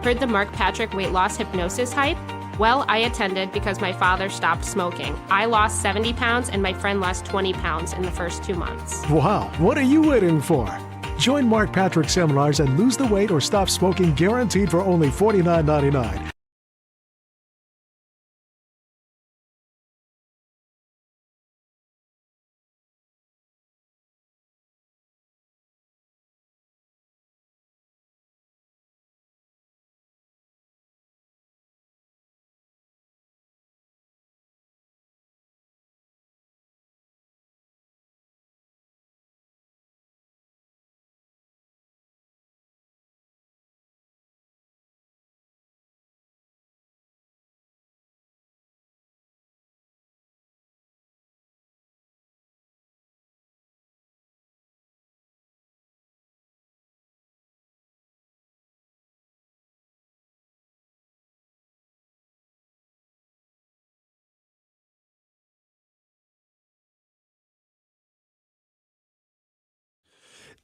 Heard the Mark Patrick weight loss hypnosis hype? Well, I attended because my father stopped smoking. I lost 70 pounds and my friend lost 20 pounds in the first 2 months. Wow, what are you waiting for? Join Mark Patrick seminars and lose the weight or stop smoking guaranteed for only $49.99.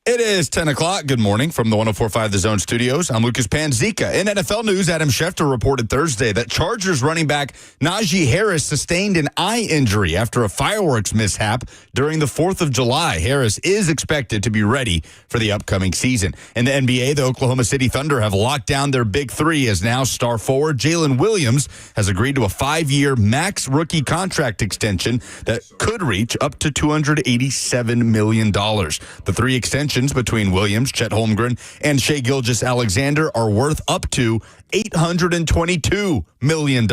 It is 10 o'clock. Good morning from the 104.5 The Zone studios. I'm Lucas Panzica. In NFL news, Adam Schefter reported Thursday that Chargers running back Najee Harris sustained an eye injury after a fireworks mishap during the 4th of July. Harris is expected to be ready for the upcoming season. In the NBA, the Oklahoma City Thunder have locked down their big three as now star forward Jalen Williams has agreed to a 5-year max rookie contract extension that could reach up to $287 million. The three extensions between Williams, Chet Holmgren, and Shai Gilgeous-Alexander are worth up to $822 million.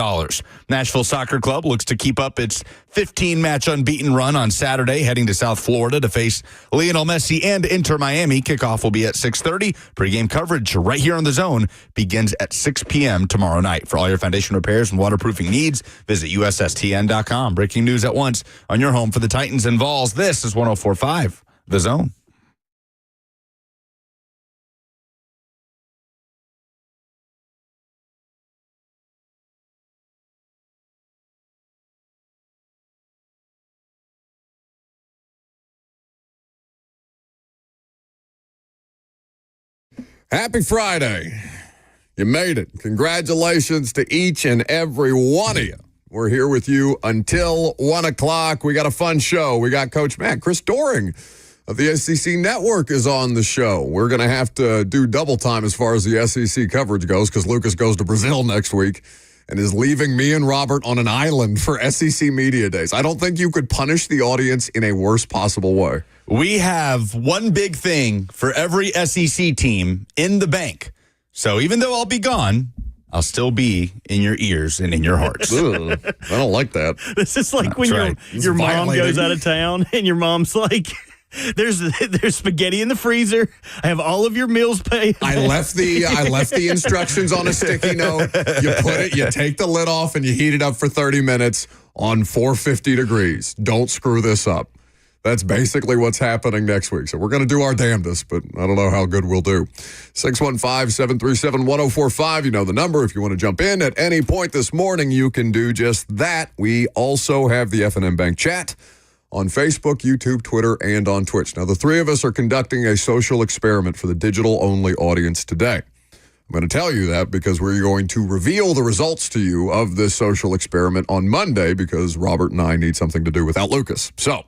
Nashville Soccer Club looks to keep up its 15-match unbeaten run on Saturday, heading to South Florida to face Lionel Messi and Inter Miami. Kickoff will be at 6:30. Pre-game coverage right here on The Zone begins at 6 p.m. tomorrow night. For all your foundation repairs and waterproofing needs, visit USSTN.com. Breaking news at once on your home for the Titans and Vols. This is 104.5 The Zone. Happy Friday. You made it. Congratulations to each and every one of you. We're here with you until 1 o'clock. We got a fun show. We got Coach Matt. Chris Doring of the SEC Network is on the show. We're going to have to do double time as far as the SEC coverage goes because Lucas goes to Brazil next week and is leaving me and Robert on an island for SEC Media Days. I don't think you could punish the audience in a worse possible way. We have one big thing for every SEC team in the bank. So even though I'll be gone, I'll still be in your ears and in your hearts. Ugh, I don't like that. This is like when your mom goes out of town and your mom's like, there's spaghetti in the freezer. I have all of your meals paid. I left the instructions on a sticky note. You take the lid off and you heat it up for 30 minutes on 450 degrees. Don't screw this up. That's basically what's happening next week. So we're going to do our damnedest, but I don't know how good we'll do. 615-737-1045. You know the number. If you want to jump in at any point this morning, you can do just that. We also have the F&M Bank chat on Facebook, YouTube, Twitter, and on Twitch. Now, the three of us are conducting a social experiment for the digital-only audience today. I'm going to tell you that because we're going to reveal the results to you of this social experiment on Monday because Robert and I need something to do without Lucas. So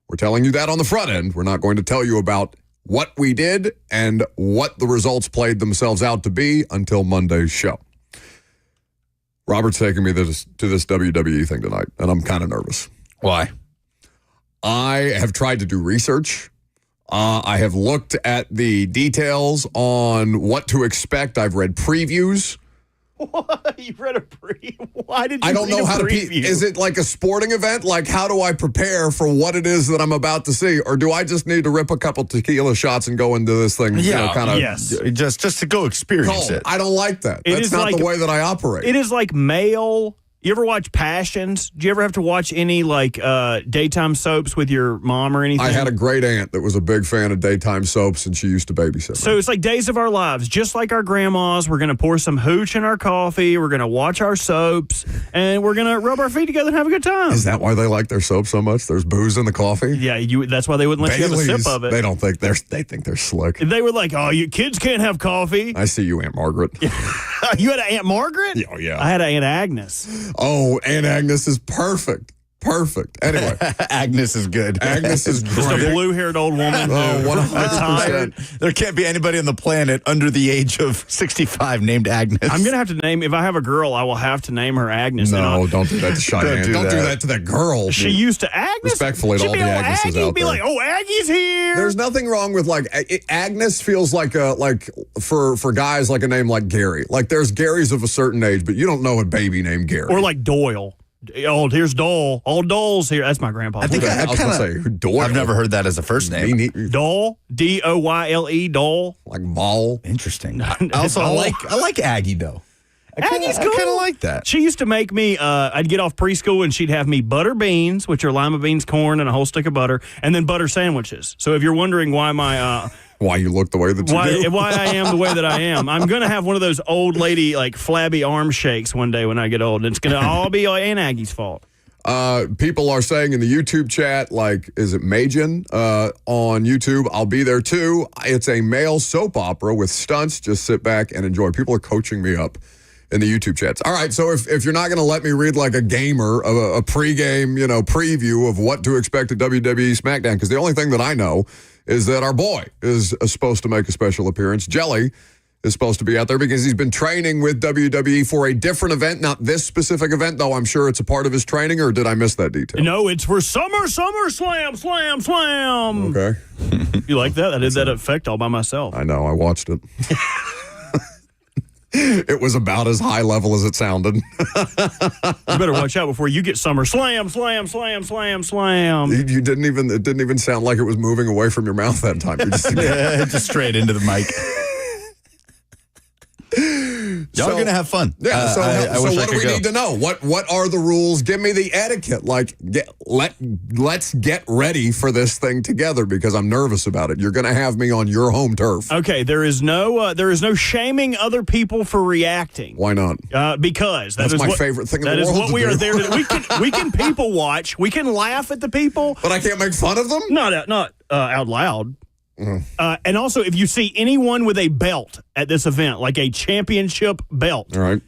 we're telling you that on the front end. We're not going to tell you about what we did and what the results played themselves out to be until Monday's show. Robert's taking me to this WWE thing tonight, and I'm kind of nervous. Why? I have tried to do research. I have looked at the details on what to expect. I've read previews. What? You read a preview? Why did you I don't read know a how preview? to. Is it like a sporting event? Like, how do I prepare for what it is that I'm about to see? Or do I just need to rip a couple tequila shots and go into this thing? Yeah, kind of. yes. Just to go experience it. I don't like that. That's not the way that I operate. It is like male. You ever watch Passions? Do you ever have to watch any like daytime soaps with your mom or anything? I had a great aunt that was a big fan of daytime soaps, and she used to babysit. So it's like Days of Our Lives, just like our grandmas. We're going to pour some hooch in our coffee. We're going to watch our soaps, and we're going to rub our feet together and have a good time. Is that why they like their soap so much? There's booze in the coffee? Yeah, that's why they wouldn't let you have a sip of it. They think they're slick. They were like, oh, you kids can't have coffee. I see you, Aunt Margaret. You had an Aunt Margaret? Oh, yeah. I had an Aunt Agnes. Oh, Aunt Agnes is perfect. Perfect. Anyway. Agnes is good. Agnes is Just a great. blue-haired old woman. Oh, who 100%. There can't be anybody on the planet under the age of 65 named Agnes. I'm going to have to name, if I have a girl, I will have to name her Agnes. No, don't do that to Cheyenne. Don't do do that. that to that girl. She used to Agnes. Respectfully to She'd all be the all Agneses Aggie, out be there. like, oh, Aggie's here. There's nothing wrong with Agnes feels like for guys like a name like Gary. Like there's Garys of a certain age, but you don't know a baby named Gary. Or like Doyle. Oh, here's Dole. Old Dole's here. That's my grandpa. I think I was going to say Doyle. I've never heard that as a first name. Dole, Doyle, Dole. Like Maul. Interesting. Also, I like Aggie though. Aggie's cool. I kind of like that. She used to make me, I'd get off preschool and she'd have me butter beans, which are lima beans, corn, and a whole stick of butter, and then butter sandwiches. So if you're wondering why my... why you look the way that you do. Why I am the way that I am, I'm going to have one of those old lady, like, flabby arm shakes one day when I get old. And it's going to all be Aunt Aggie's fault. People are saying in the YouTube chat, like, is it Majin on YouTube? I'll be there too. It's a male soap opera with stunts. Just sit back and enjoy. People are coaching me up in the YouTube chats. All right, so if you're not going to let me read like a gamer, a pregame, preview of what to expect at WWE SmackDown, because the only thing that I know is that our boy is supposed to make a special appearance. Jelly is supposed to be out there because he's been training with WWE for a different event, not this specific event, though I'm sure it's a part of his training, or did I miss that detail? No, it's for Slam, Slam. Okay. You like that? I did that effect all by myself. I know, I watched it. It was about as high level as it sounded. You better watch out before you get Slam. You didn't even, it didn't even sound like it was moving away from your mouth that time. You Just straight into the mic. Y'all are going to have fun. Yeah, so I wish I what do could we go. need to know? What are the rules? Give me the etiquette. Like, let's get ready for this thing together because I'm nervous about it. You're going to have me on your home turf. Okay, there is no shaming other people for reacting. Why not? Because that's my favorite thing in the world. That is what we to are do. there to. We can people watch. We can laugh at the people, but I can't make fun of them. Not out loud. And also, if you see anyone with a belt at this event, like a championship belt, all right,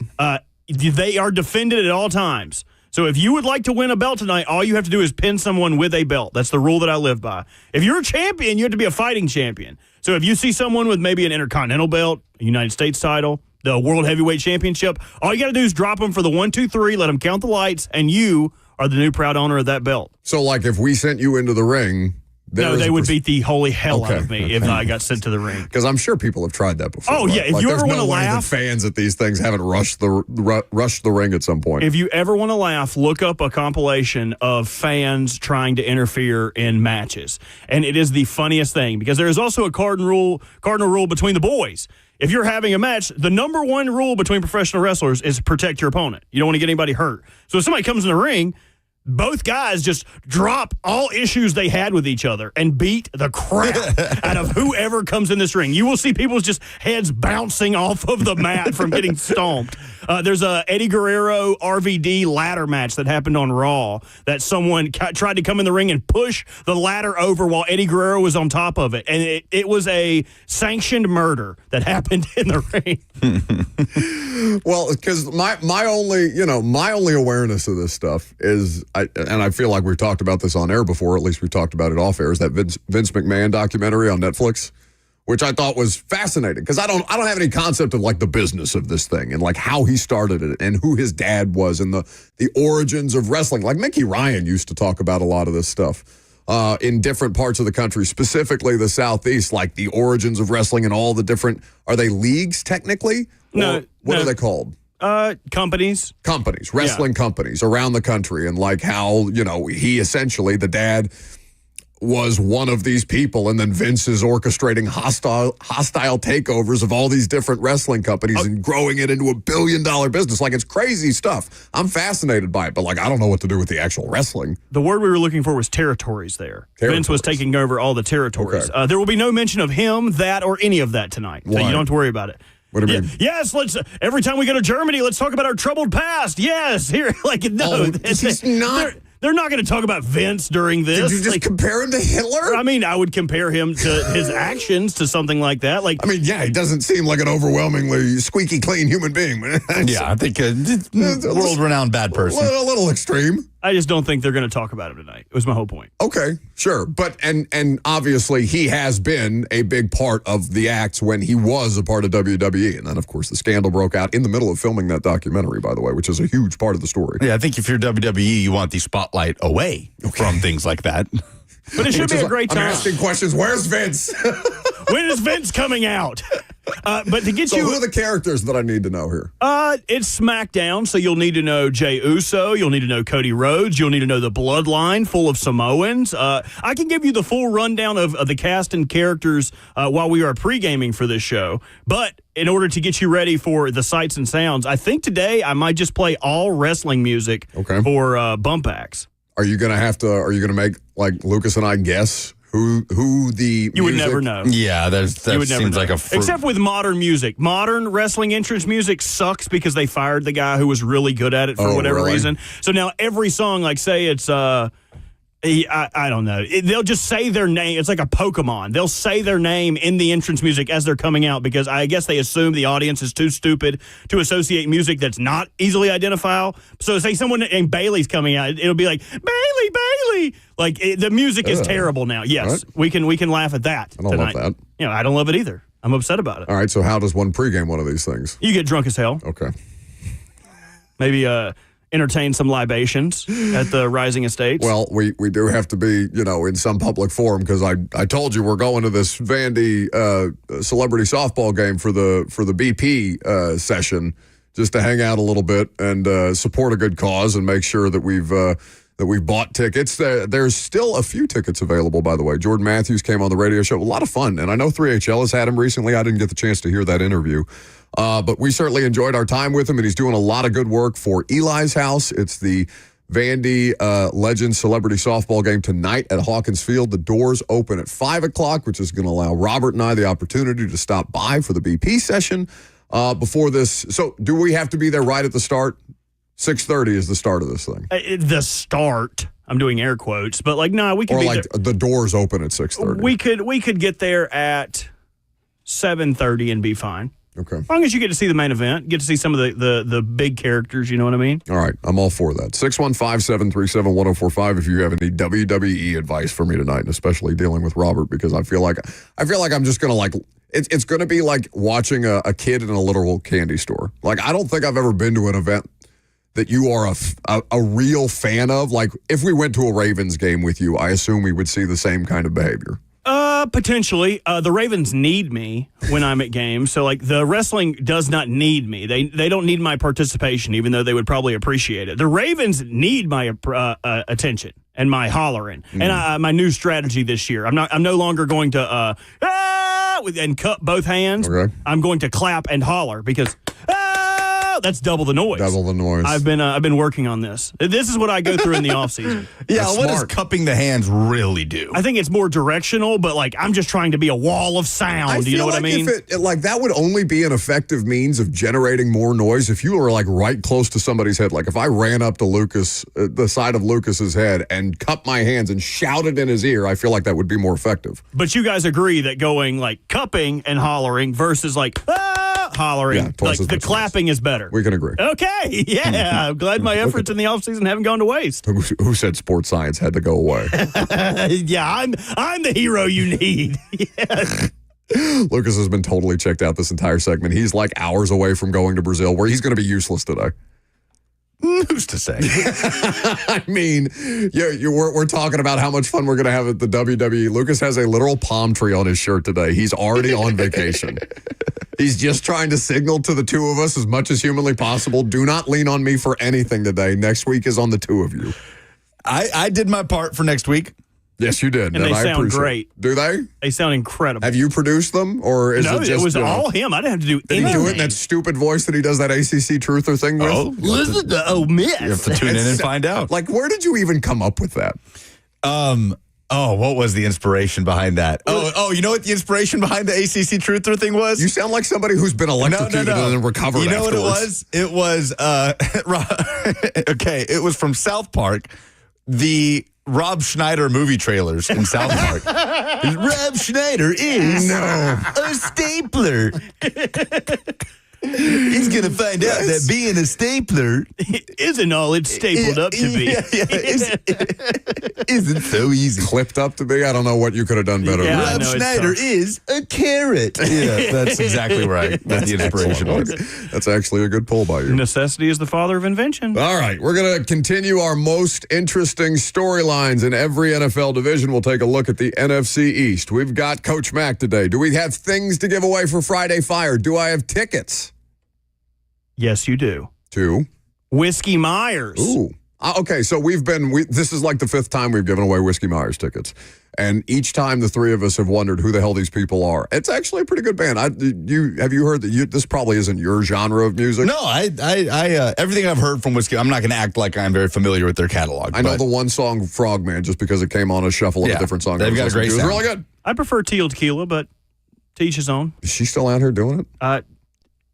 they are defended at all times. So if you would like to win a belt tonight, all you have to do is pin someone with a belt. That's the rule that I live by. If you're a champion, you have to be a fighting champion. So if you see someone with maybe an Intercontinental belt, a United States title, the World Heavyweight Championship, all you got to do is drop them for the 1, 2, 3, let them count the lights, and you are the new proud owner of that belt. So, like, if we sent you into the ring... No, they would beat the holy hell out of me if I got sent to the ring. Because I'm sure people have tried that before. Oh, yeah. If like, you ever want to way that laugh. fans at these things haven't rushed the ring at some point. If you ever want to laugh, look up a compilation of fans trying to interfere in matches. And it is the funniest thing because there is also a cardinal rule between the boys. If you're having a match, the number one rule between professional wrestlers is protect your opponent. You don't want to get anybody hurt. So if somebody comes in the ring, both guys just drop all issues they had with each other and beat the crap out of whoever comes in this ring. You will see people's just heads bouncing off of the mat from getting stomped. There's a Eddie Guerrero RVD ladder match that happened on Raw that someone tried to come in the ring and push the ladder over while Eddie Guerrero was on top of it. And it was a sanctioned murder that happened in the ring. Well, because my only awareness of this stuff is, and I feel like we've talked about this on air before, or at least we've talked about it off air, is that Vince McMahon documentary on Netflix, which I thought was fascinating because I don't have any concept of like the business of this thing and like how he started it and who his dad was and the origins of wrestling. Like Mickey Ryan used to talk about a lot of this stuff in different parts of the country, specifically the Southeast, like the origins of wrestling and all the different, are they leagues technically? No. What are they called? Companies, wrestling companies around the country, and like how, he essentially, the dad was one of these people, and then Vince is orchestrating hostile takeovers of all these different wrestling companies and growing it into $1 billion business. Like, it's crazy stuff. I'm fascinated by it, but like, I don't know what to do with the actual wrestling. The word we were looking for was territories there. Vince was taking over all the territories. Okay. There will be no mention of him, that, or any of that tonight. So Why? you don't have to worry about it. What do you mean? Yes, every time we go to Germany, let's talk about our troubled past. Yes, here, no. He's not. They're not going to talk about Vince during this. Did you just compare him to Hitler? I mean, I would compare him to his actions to something like that. Like, I mean, yeah, he doesn't seem like an overwhelmingly squeaky clean human being. Yeah, I think world-renowned bad person. A little extreme. I just don't think they're going to talk about him tonight. It was my whole point. Okay, sure. But, and obviously he has been a big part of the acts when he was a part of WWE. And then, of course, the scandal broke out in the middle of filming that documentary, by the way, which is a huge part of the story. Yeah, I think if you're WWE, you want the spotlight away from things like that. But it should be a great time. I'm asking questions. Where's Vince? When is Vince coming out? But to get So you, who are the characters that I need to know here? it's SmackDown, so you'll need to know Jey Uso, you'll need to know Cody Rhodes, you'll need to know the Bloodline, full of Samoans. I can give you the full rundown of the cast and characters while we are pre-gaming for this show. But in order to get you ready for the sights and sounds, I think today I might just play all wrestling music for bump acts. Are you gonna make like Lucas and I guess who the You would never know. Yeah, that You would never seems know. like a Except with modern music. Modern wrestling entrance music sucks because they fired the guy who was really good at it for whatever reason. So now every song, like say it's I don't know. They'll just say their name. It's like a Pokemon. They'll say their name in the entrance music as they're coming out because I guess they assume the audience is too stupid to associate music that's not easily identifiable. So say someone named Bailey's coming out, it'll be like, Bailey. Like the music is terrible now. Yes, right. we can laugh at that I don't tonight. love that. You know, I don't love it either. I'm upset about it. All right, so how does one pregame one of these things? You get drunk as hell. Okay. Maybe entertain some libations at the Rising Estates. Well, we do have to be, in some public forum because I told you we're going to this Vandy celebrity softball game for the BP session just to hang out a little bit and support a good cause and make sure that we've bought tickets. There's still a few tickets available, by the way. Jordan Matthews came on the radio show. A lot of fun. And I know 3HL has had him recently. I didn't get the chance to hear that interview. But we certainly enjoyed our time with him, and he's doing a lot of good work for Eli's House. It's the Vandy Legends Celebrity Softball game tonight at Hawkins Field. The doors open at 5 o'clock, which is going to allow Robert and I the opportunity to stop by for the BP session before this. So do we have to be there right at the start? 6:30 is the start of this thing. The start. I'm doing air quotes, but we could or be like there. The doors open at 6:30. We could get there at 7:30 and be fine. Okay. As long as you get to see the main event, get to see some of the big characters, you know what I mean? All right, I'm all for that. 615-737-1045 if you have any WWE advice for me tonight, and especially dealing with Robert, because I feel like I'm just going to it's going to be like watching a kid in a literal candy store. Like, I don't think I've ever been to an event that you are a real fan of. Like, if we went to a Ravens game with you, I assume we would see the same kind of behavior. Potentially. The Ravens need me when I'm at games. So, the wrestling does not need me. They don't need my participation, even though they would probably appreciate it. The Ravens need my attention and my hollering. And my new strategy this year. I'm no longer going to and cup both hands. Okay. I'm going to clap and holler because that's double the noise. Double the noise. I've been working on this. This is what I go through in the off season. Yeah, That's what smart. does cupping the hands really do? I think it's more directional, but I'm just trying to be a wall of sound. Do you know what I mean? If that would only be an effective means of generating more noise if you were right close to somebody's head. Like if I ran up to Lucas, the side of Lucas's head, and cupped my hands and shouted in his ear, I feel like that would be more effective. But you guys agree that going cupping and hollering versus hollering, Yeah, twice as the much clapping is better. We can agree. Okay, yeah. I'm glad my efforts in the offseason haven't gone to waste. Who said sports science had to go away? Yeah, I'm the hero you need. Yes. Lucas has been totally checked out this entire segment. He's hours away from going to Brazil, where he's going to be useless today. Who's to say? I mean, we're talking about how much fun we're going to have at the WWE. Lucas has a literal palm tree on his shirt today. He's already on vacation. He's just trying to signal to the two of us as much as humanly possible. Do not lean on me for anything today. Next week is on the two of you. I did my part for next week. Yes, you did. And they I sound appreciate great. it. Do they? They sound incredible. Have you produced them? Or is No, it just... it was all him. I didn't have to do Did he anything. do it in that stupid voice that he does that ACC truther thing with? Oh, Listen to Miss. you have to tune in and find out. Where did you even come up with that? What was the inspiration behind that? You know what the inspiration behind the ACC truther thing was? You sound like somebody who's been electrocuted and then recovered You know afterwards. what it was? It was, okay, it was from South Park. the Rob Schneider movie trailers in South Park. Rob Schneider is a stapler. He's going to find out that being a stapler isn't all it's stapled up to be. Isn't so easy. Clipped up to be. I don't know what you could have done better. Yeah, Rob Schneider is a carrot. Yeah, that's exactly right. That's the inspiration was. That's actually a good pull by you. Necessity is the father of invention. All right, we're going to continue our most interesting storylines in every NFL division. We'll take a look at the NFC East. We've got Coach Mack today. Do we have things to give away for Friday Fire? Do I have tickets? Yes, you do. To? Whiskey Myers. Ooh. Okay, so this is like the fifth time we've given away Whiskey Myers tickets. And each time the three of us have wondered who the hell these people are. It's actually a pretty good band. Have you heard that this probably isn't your genre of music? No, I everything I've heard from Whiskey, I'm not going to act like I'm very familiar with their catalog. I know the one song Frogman just because it came on a shuffle of a different song. They've got a great sound. It was really good. I prefer Teal Tequila, but to each his own. Is she still out here doing it?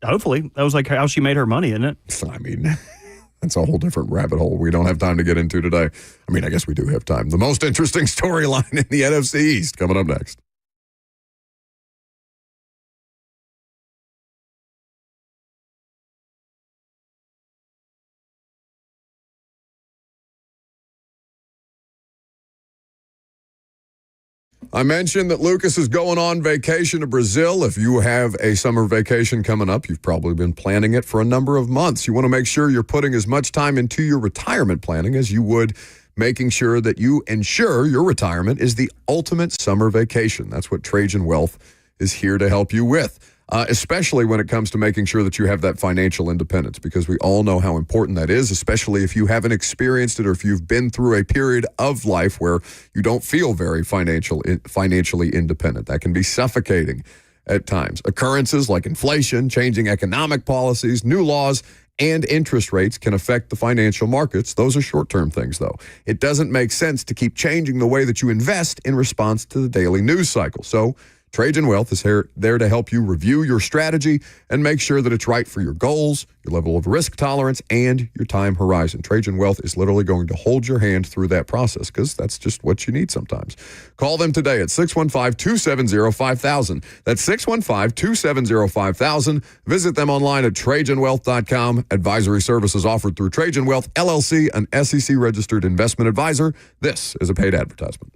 Hopefully. That was like how she made her money, isn't it? I mean, that's a whole different rabbit hole we don't have time to get into today. I mean, I guess we do have time. The most interesting storyline in the NFC East coming up next. I mentioned that Lucas is going on vacation to Brazil. If you have a summer vacation coming up, you've probably been planning it for a number of months. You want to make sure you're putting as much time into your retirement planning as you would making sure that you ensure your retirement is the ultimate summer vacation. That's what Trajan Wealth is here to help you with. Especially when it comes to making sure that you have that financial independence, because we all know how important that is, especially if you haven't experienced it or if you've been through a period of life where you don't feel very financially independent. That can be suffocating at times. Occurrences like inflation, changing economic policies, new laws, and interest rates can affect the financial markets. Those are short-term things, though. It doesn't make sense to keep changing the way that you invest in response to the daily news cycle. So Trajan Wealth is there to help you review your strategy and make sure that it's right for your goals, your level of risk tolerance, and your time horizon. Trajan Wealth is literally going to hold your hand through that process because that's just what you need sometimes. Call them today at 615-270-5000. That's 615-270-5000. Visit them online at TrajanWealth.com. Advisory services offered through Trajan Wealth, LLC, an SEC-registered investment advisor. This is a paid advertisement.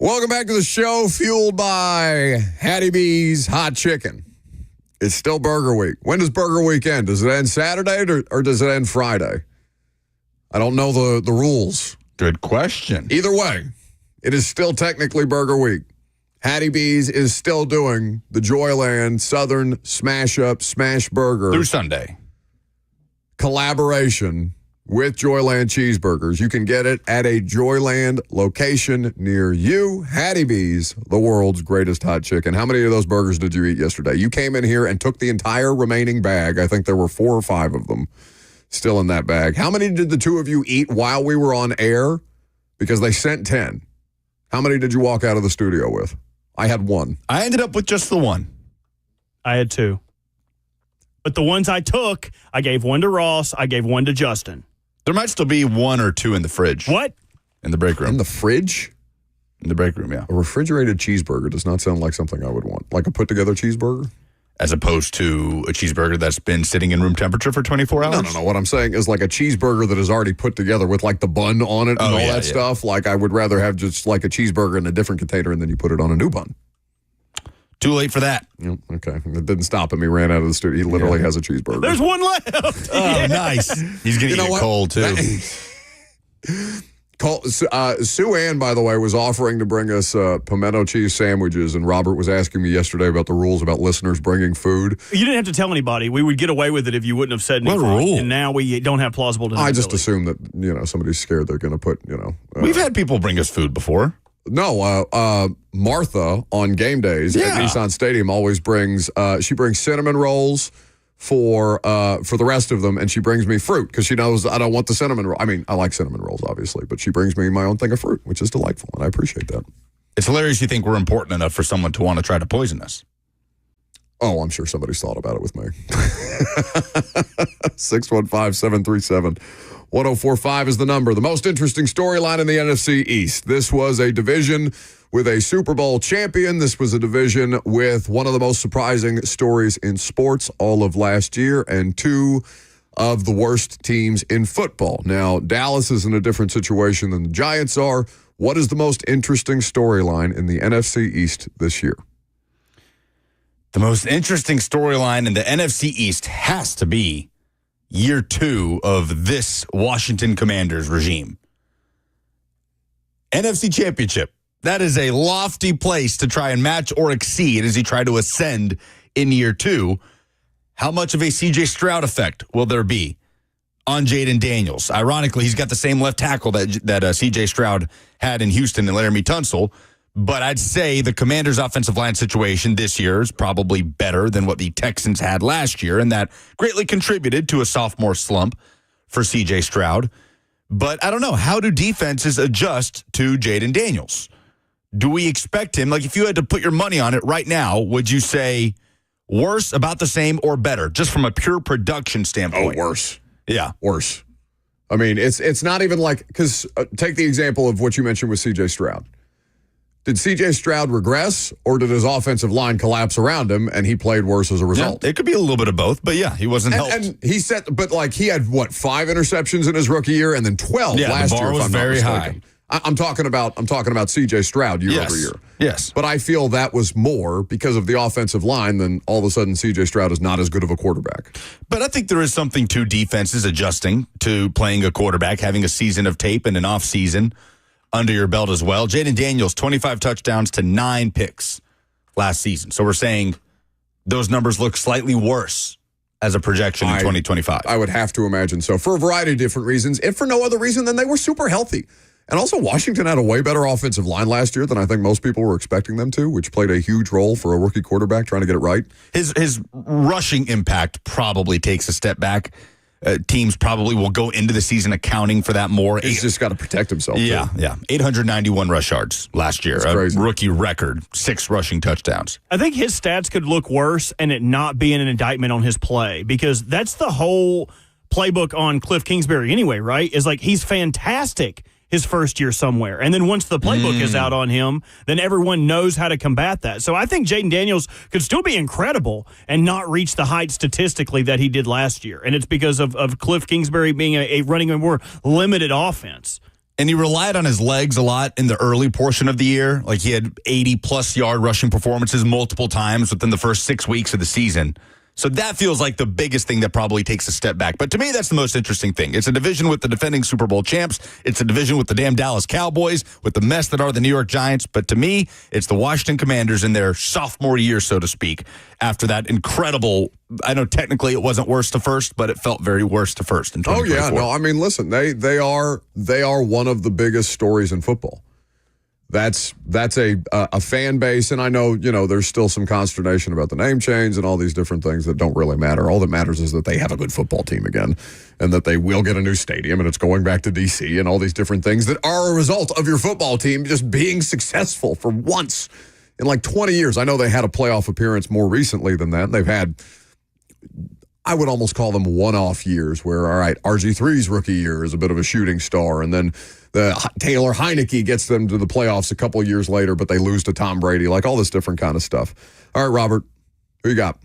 Welcome back to the show, fueled by Hattie B's Hot Chicken. It's still Burger Week. When does Burger Week end? Does it end Saturday or does it end Friday? I don't know the rules. Good question. Either way, it is still technically Burger Week. Hattie B's is still doing the Joyland Southern Smash Up Smash Burger Through Sunday. collaboration with Joyland Cheeseburgers. You can get it at a Joyland location near you. Hattie B's, the world's greatest hot chicken. How many of those burgers did you eat yesterday? You came in here and took the entire remaining bag. I think there were 4 or 5 of them still in that bag. How many did the two of you eat while we were on air? Because they sent 10. How many did you walk out of the studio with? I had 1. I ended up with just the 1. I had 2. But the ones I took, I gave 1 to Ross. I gave 1 to Justin. There might still be 1 or 2 in the fridge. What? In the break room. In the fridge? In the break room, yeah. A refrigerated cheeseburger does not sound like something I would want. Like a put-together cheeseburger? As opposed to a cheeseburger that's been sitting in room temperature for 24 hours? No. What I'm saying is like a cheeseburger that is already put together with like the bun on it and all that stuff. Like I would rather have just like a cheeseburger in a different container and then you put it on a new bun. Too late for that. Yep, okay. It didn't stop him. He ran out of the studio. He literally has a cheeseburger. There's 1 left. Oh, nice. He's going to eat it cold, too. Sue Ann, by the way, was offering to bring us pimento cheese sandwiches, and Robert was asking me yesterday about the rules about listeners bringing food. You didn't have to tell anybody. We would get away with it if you wouldn't have said anything. What rule? And now we don't have plausible deniability. I just assume that, somebody's scared they're going to put, We've had people bring us food before. No, Martha on game days at Nissan Stadium always brings, she brings cinnamon rolls for the rest of them, and she brings me fruit because she knows I don't want the cinnamon roll. I mean, I like cinnamon rolls, obviously, but she brings me my own thing of fruit, which is delightful, and I appreciate that. It's hilarious you think we're important enough for someone to want to try to poison us. Oh, I'm sure somebody's thought about it with me. 615-737-1045 is the number. The most interesting storyline in the NFC East. This was a division with a Super Bowl champion. This was a division with one of the most surprising stories in sports all of last year and 2 of the worst teams in football. Now, Dallas is in a different situation than the Giants are. What is the most interesting storyline in the NFC East this year? The most interesting storyline in the NFC East has to be year 2 of this Washington Commanders regime. NFC Championship. That is a lofty place to try and match or exceed as he tried to ascend in year 2. How much of a C.J. Stroud effect will there be on Jaden Daniels? Ironically, he's got the same left tackle that C.J. Stroud had in Houston and Laramie Tunsil. But I'd say the Commanders' offensive line situation this year is probably better than what the Texans had last year, and that greatly contributed to a sophomore slump for C.J. Stroud. But I don't know. How do defenses adjust to Jaden Daniels? Do we expect him, like if you had to put your money on it right now, would you say worse, about the same, or better, just from a pure production standpoint? Oh, worse. Yeah. Worse. I mean, it's not even like, because take the example of what you mentioned with C.J. Stroud. Did C.J. Stroud regress, or did his offensive line collapse around him and he played worse as a result? Yeah, it could be a little bit of both, but yeah, he wasn't helped. And he he had 5 interceptions in his rookie year and then 12 last year. The bar was very high. I'm talking about C.J. Stroud year over year. Yes. But I feel that was more because of the offensive line than all of a sudden C.J. Stroud is not as good of a quarterback. But I think there is something to defenses adjusting to playing a quarterback, having a season of tape and an off season under your belt as well. Jaden Daniels, 25 touchdowns to 9 picks last season. So we're saying those numbers look slightly worse as a projection in 2025. I would have to imagine so, for a variety of different reasons, if for no other reason than they were super healthy. And also, Washington had a way better offensive line last year than I think most people were expecting them to, which played a huge role for a rookie quarterback trying to get it right. His rushing impact probably takes a step back. Teams probably will go into the season accounting for that more. He's just got to protect himself. Yeah. 891 rush yards last year. That's crazy. A rookie record, 6 rushing touchdowns. I think his stats could look worse and it not be an indictment on his play, because that's the whole playbook on Cliff Kingsbury anyway, right? Is like he's fantastic his first year somewhere. And then once the playbook is out on him, then everyone knows how to combat that. So I think Jaden Daniels could still be incredible and not reach the height statistically that he did last year. And it's because of Cliff Kingsbury being a running a more limited offense. And he relied on his legs a lot in the early portion of the year. Like he had 80-plus yard rushing performances multiple times within the first 6 weeks of the season. So that feels like the biggest thing that probably takes a step back. But to me, that's the most interesting thing. It's a division with the defending Super Bowl champs. It's a division with the damn Dallas Cowboys, with the mess that are the New York Giants. But to me, it's the Washington Commanders in their sophomore year, so to speak, after that incredible, I know technically it wasn't worst to first, but it felt very worst to first in 2024. Oh, yeah. No, I mean, listen, they are one of the biggest stories in football. That's a fan base, and I know, there's still some consternation about the name change and all these different things that don't really matter. All that matters is that they have a good football team again, and that they will get a new stadium, and it's going back to D.C., and all these different things that are a result of your football team just being successful for once in like 20 years. I know they had a playoff appearance more recently than that. They've had, I would almost call them one-off years where, all right, RG3's rookie year is a bit of a shooting star, and then Taylor Heineke gets them to the playoffs a couple of years later, but they lose to Tom Brady, like all this different kind of stuff. All right, Robert, who you got?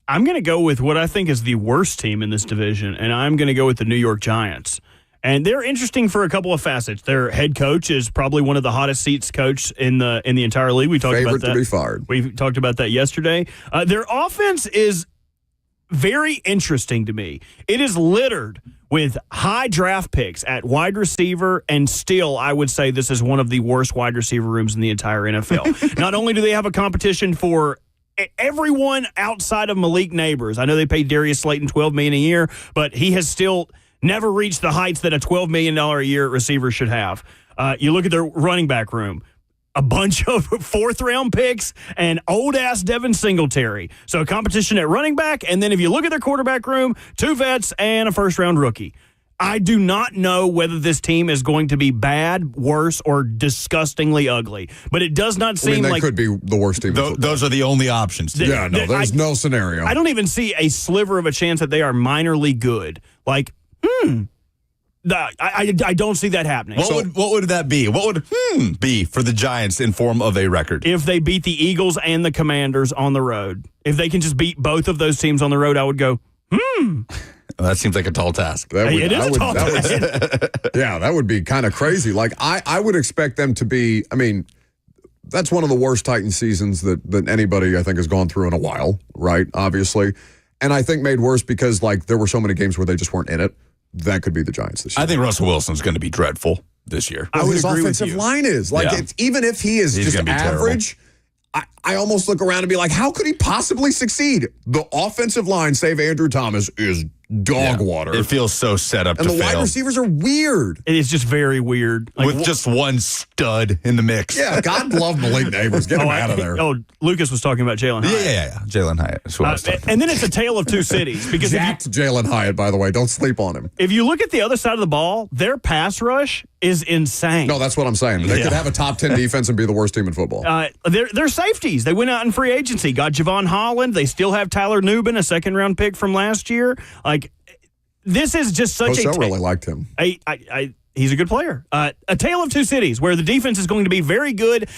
I'm going to go with what I think is the worst team in this division, and I'm going to go with the New York Giants. And they're interesting for a couple of facets. Their head coach is probably one of the hottest seats coach in the entire league. We talked Favorite about that. to be fired. We talked about that yesterday. Their offense is very interesting to me. It is littered with high draft picks at wide receiver, and still I would say this is one of the worst wide receiver rooms in the entire NFL. Not only do they have a competition for everyone outside of Malik Neighbors. I know they paid Darius Slayton $12 million a year, but he has still never reached the heights that a $12 million a year receiver should have. You look at their running back room. A bunch of fourth-round picks and old-ass Devin Singletary. So a competition at running back, and then if you look at their quarterback room, 2 vets and a first-round rookie. I do not know whether this team is going to be bad, worse, or disgustingly ugly. But it does not seem they like could be the worst team. Those are the only options. There's no scenario. I don't even see a sliver of a chance that they are minorly good. Like, I don't see that happening. What would that be? What would be for the Giants in form of a record? If they beat the Eagles and the Commanders on the road. If they can just beat both of those teams on the road, I would go, That seems like a tall task. It is a tall task. Yeah, that would be kind of crazy. Like, I would expect them to be, I mean, that's one of the worst Titan seasons that anybody, I think, has gone through in a while, right? Obviously. And I think made worse because, like, there were so many games where they just weren't in it. That could be the Giants this year. I think Russell Wilson's going to be dreadful this year. I would agree with you. His offensive line is. Like, even if he's just average, I almost look around and be like, how could he possibly succeed? The offensive line, save Andrew Thomas, is dog water. It feels so set up and to the fail. wide receivers are weird. It is just very weird. Like, with just one stud in the mix. Yeah, God love Malik Neighbors. Get him out of there. Lucas was talking about Jalen Hyatt. Yeah. Jalen Hyatt. That's what I was talking about. And then it's a tale of two cities. Because Jacked Jalen Hyatt, by the way. Don't sleep on him. If you look at the other side of the ball, their pass rush is insane. No, that's what I'm saying. They could have a top 10 defense and be the worst team in football. They're safeties. They went out in free agency, got Javon Holland. They still have Tyler Nubin, a second-round pick from last year. Like, this is just such Coach really liked him. He's a good player. A tale of two cities where the defense is going to be very good.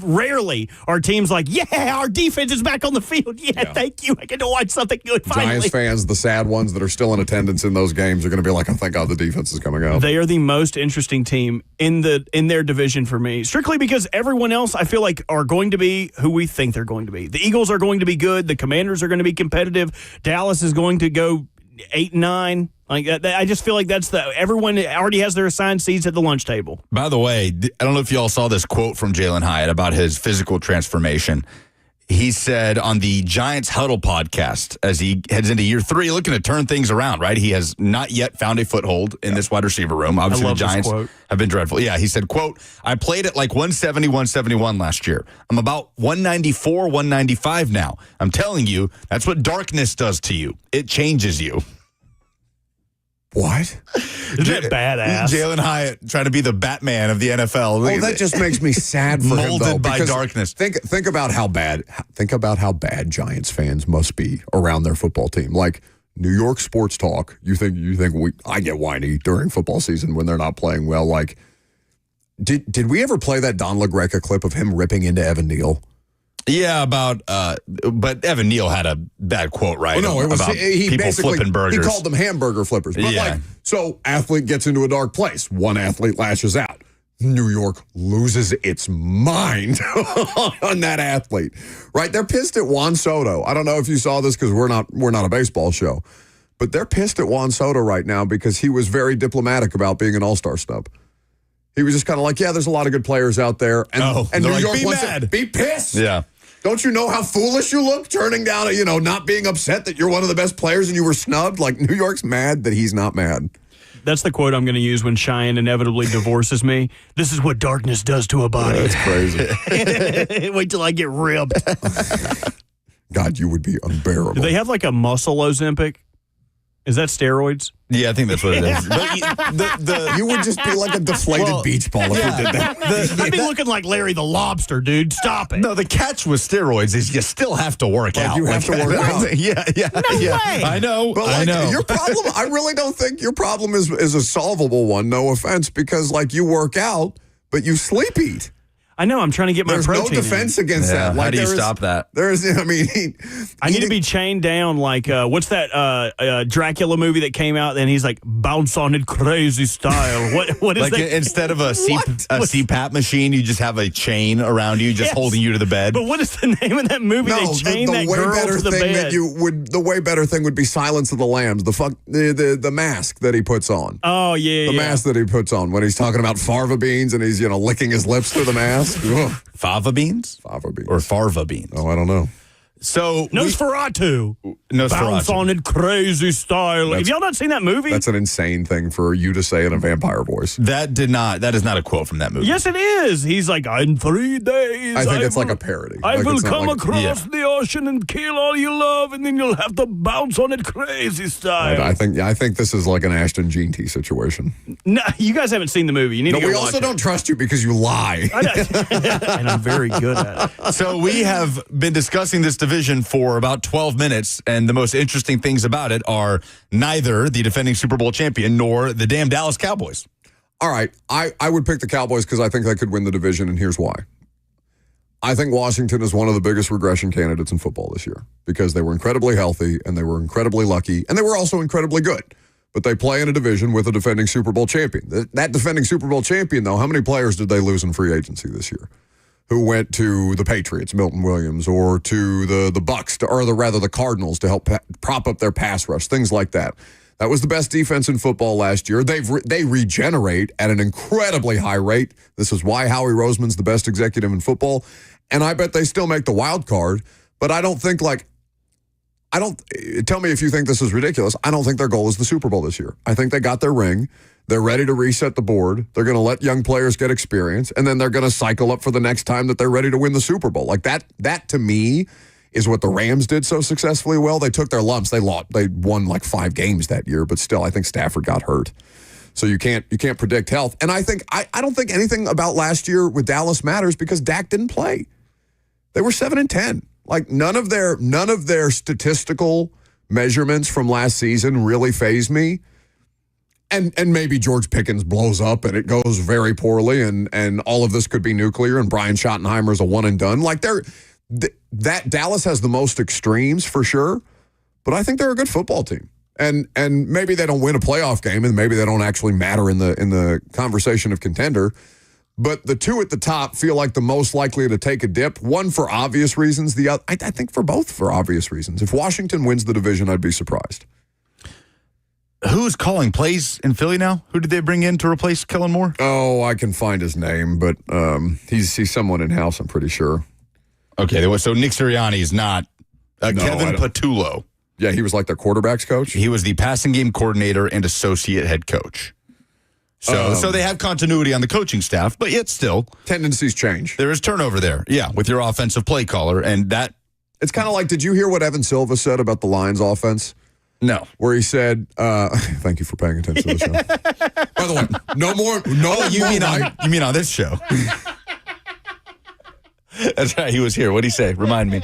Rarely are teams like, our defense is back on the field. Yeah. Thank you. I get to watch something good finally. Giants fans, the sad ones that are still in attendance in those games, are going to be like, oh, thank God the defense is coming out. They are the most interesting team in their division for me, strictly because everyone else I feel like are going to be who we think they're going to be. The Eagles are going to be good. The Commanders are going to be competitive. Dallas is going to go 8-9. Like, I just feel like everyone already has their assigned seats at the lunch table. By the way, I don't know if you all saw this quote from Jalen Hyatt about his physical transformation. He said on the Giants Huddle podcast, as he heads into year 3, looking to turn things around, right? He has not yet found a foothold in this wide receiver room. Obviously, the Giants have been dreadful. Yeah, he said, quote, I played at like 170, 171 last year. I'm about 194, 195 now. I'm telling you, that's what darkness does to you. It changes you. What? Isn't that badass? Jalen Hyatt trying to be the Batman of the NFL. Oh, that just makes me sad for him, though. Molded by darkness. Think about how bad Giants fans must be around their football team. Like New York sports talk. You think I get whiny during football season when they're not playing well. Like, did we ever play that Don LaGreca clip of him ripping into Evan Neal? Yeah, but Evan Neal had a bad quote, right? Well, no, it was about he people basically flipping burgers. he called them hamburger flippers. But Yeah. so athlete gets into a dark place. One athlete lashes out. New York loses its mind on that athlete. Right? They're pissed at Juan Soto. I don't know if you saw this because we're not a baseball show, but they're pissed at Juan Soto right now because he was very diplomatic about being an all-star snub. He was just kind of like, yeah, there's a lot of good players out there, and New like, York be wants mad. to be pissed. Yeah. Don't you know how foolish you look turning down, not being upset that you're one of the best players and you were snubbed? Like, New York's mad that he's not mad. That's the quote I'm going to use when Cheyenne inevitably divorces me. This is what darkness does to a body. That's crazy. Wait till I get ripped. God, you would be unbearable. Do they have like a muscle Ozempic? Is that steroids? Yeah, I think that's what it is. But you would just be like a deflated beach ball if you did that. I'd be looking like Larry the Lobster, dude. Stop it. No, the catch with steroids is you still have to work out. You have to work out. Yeah. No way. I know. But I know. your problem, I really don't think your problem is a solvable one, no offense, because you work out, but you sleep eat. I know. I'm trying to get my There's protein no defense against Yeah, that. how do you stop that? I need to be chained down like, what's that Dracula movie that came out and he's like, bounce on it crazy style. What is like that? instead of a CPAP machine, you just have a chain around you, just holding you to the bed. But what is the name of that movie? No, they chain that way girl better to the thing bed. the way better thing would be Silence of the Lambs. The mask that he puts on. Oh, yeah, The mask that he puts on when he's talking about farva beans and he's licking his lips through the mask. Ugh. Fava beans? Fava beans. Or farva beans? Oh, I don't know. So Nosferatu. Bounce Nosferatu. on it crazy style. Have y'all not seen that movie? That's an insane thing for you to say in a vampire voice. That is not a quote from that movie. Yes, it is. He's like, in 3 days. I think it's like a parody. I Like, will it's not come like- across the ocean and kill all you love, and then you'll have to bounce on it crazy style. I think this is like an Ashton Gene T situation. No, you guys haven't seen the movie. You need No, to go we watch also it. don't trust you because you lie. And I'm very good at it. So we have been discussing this division for about 12 minutes, and the most interesting things about it are neither the defending Super Bowl champion nor the damn Dallas Cowboys. All right, I would pick the Cowboys because I think they could win the division, and here's why. I think Washington is one of the biggest regression candidates in football this year because they were incredibly healthy, and they were incredibly lucky, and they were also incredibly good. But they play in a division with a defending Super Bowl champion. That defending Super Bowl champion, though, how many players did they lose in free agency this year? Who went to the Patriots, Milton Williams, or to the Bucks, or the Cardinals to help prop up their pass rush, things like that. That was the best defense in football last year. They regenerate at an incredibly high rate. This is why Howie Roseman's the best executive in football, and I bet they still make the wild card. But I don't think tell me if you think this is ridiculous. I don't think their goal is the Super Bowl this year. I think they got their ring. They're ready to reset the board. They're going to let young players get experience, and then they're going to cycle up for the next time that they're ready to win the Super Bowl. Like that to me is what the Rams did so successfully well. They took their lumps. They won like 5 games that year, but still I think Stafford got hurt. So you can't predict health. And I don't think anything about last year with Dallas matters because Dak didn't play. They were 7-10. Like none of their statistical measurements from last season really faze me. And maybe George Pickens blows up and it goes very poorly and all of this could be nuclear and Brian Schottenheimer's a one and done. Like that Dallas has the most extremes for sure, but I think they're a good football team. And maybe they don't win a playoff game and maybe they don't actually matter in the conversation of contender. But the two at the top feel like the most likely to take a dip. One for obvious reasons, the other I think for both for obvious reasons. If Washington wins the division, I'd be surprised. Who's calling plays in Philly now? Who did they bring in to replace Kellen Moore? Oh, I can find his name, but he's someone in-house, I'm pretty sure. Okay, so Nick Sirianni is not Kevin Patullo. Yeah, he was like their quarterback's coach. He was the passing game coordinator and associate head coach. So they have continuity on the coaching staff, but yet still. Tendencies change. There is turnover there, yeah, with your offensive play caller, and that... It's kind of like, did you hear what Evan Silva said about the Lions offense? No. Where he said, thank you for paying attention to the show. By the way, no more. You mean on this show? That's right, he was here. What'd he say? Remind me.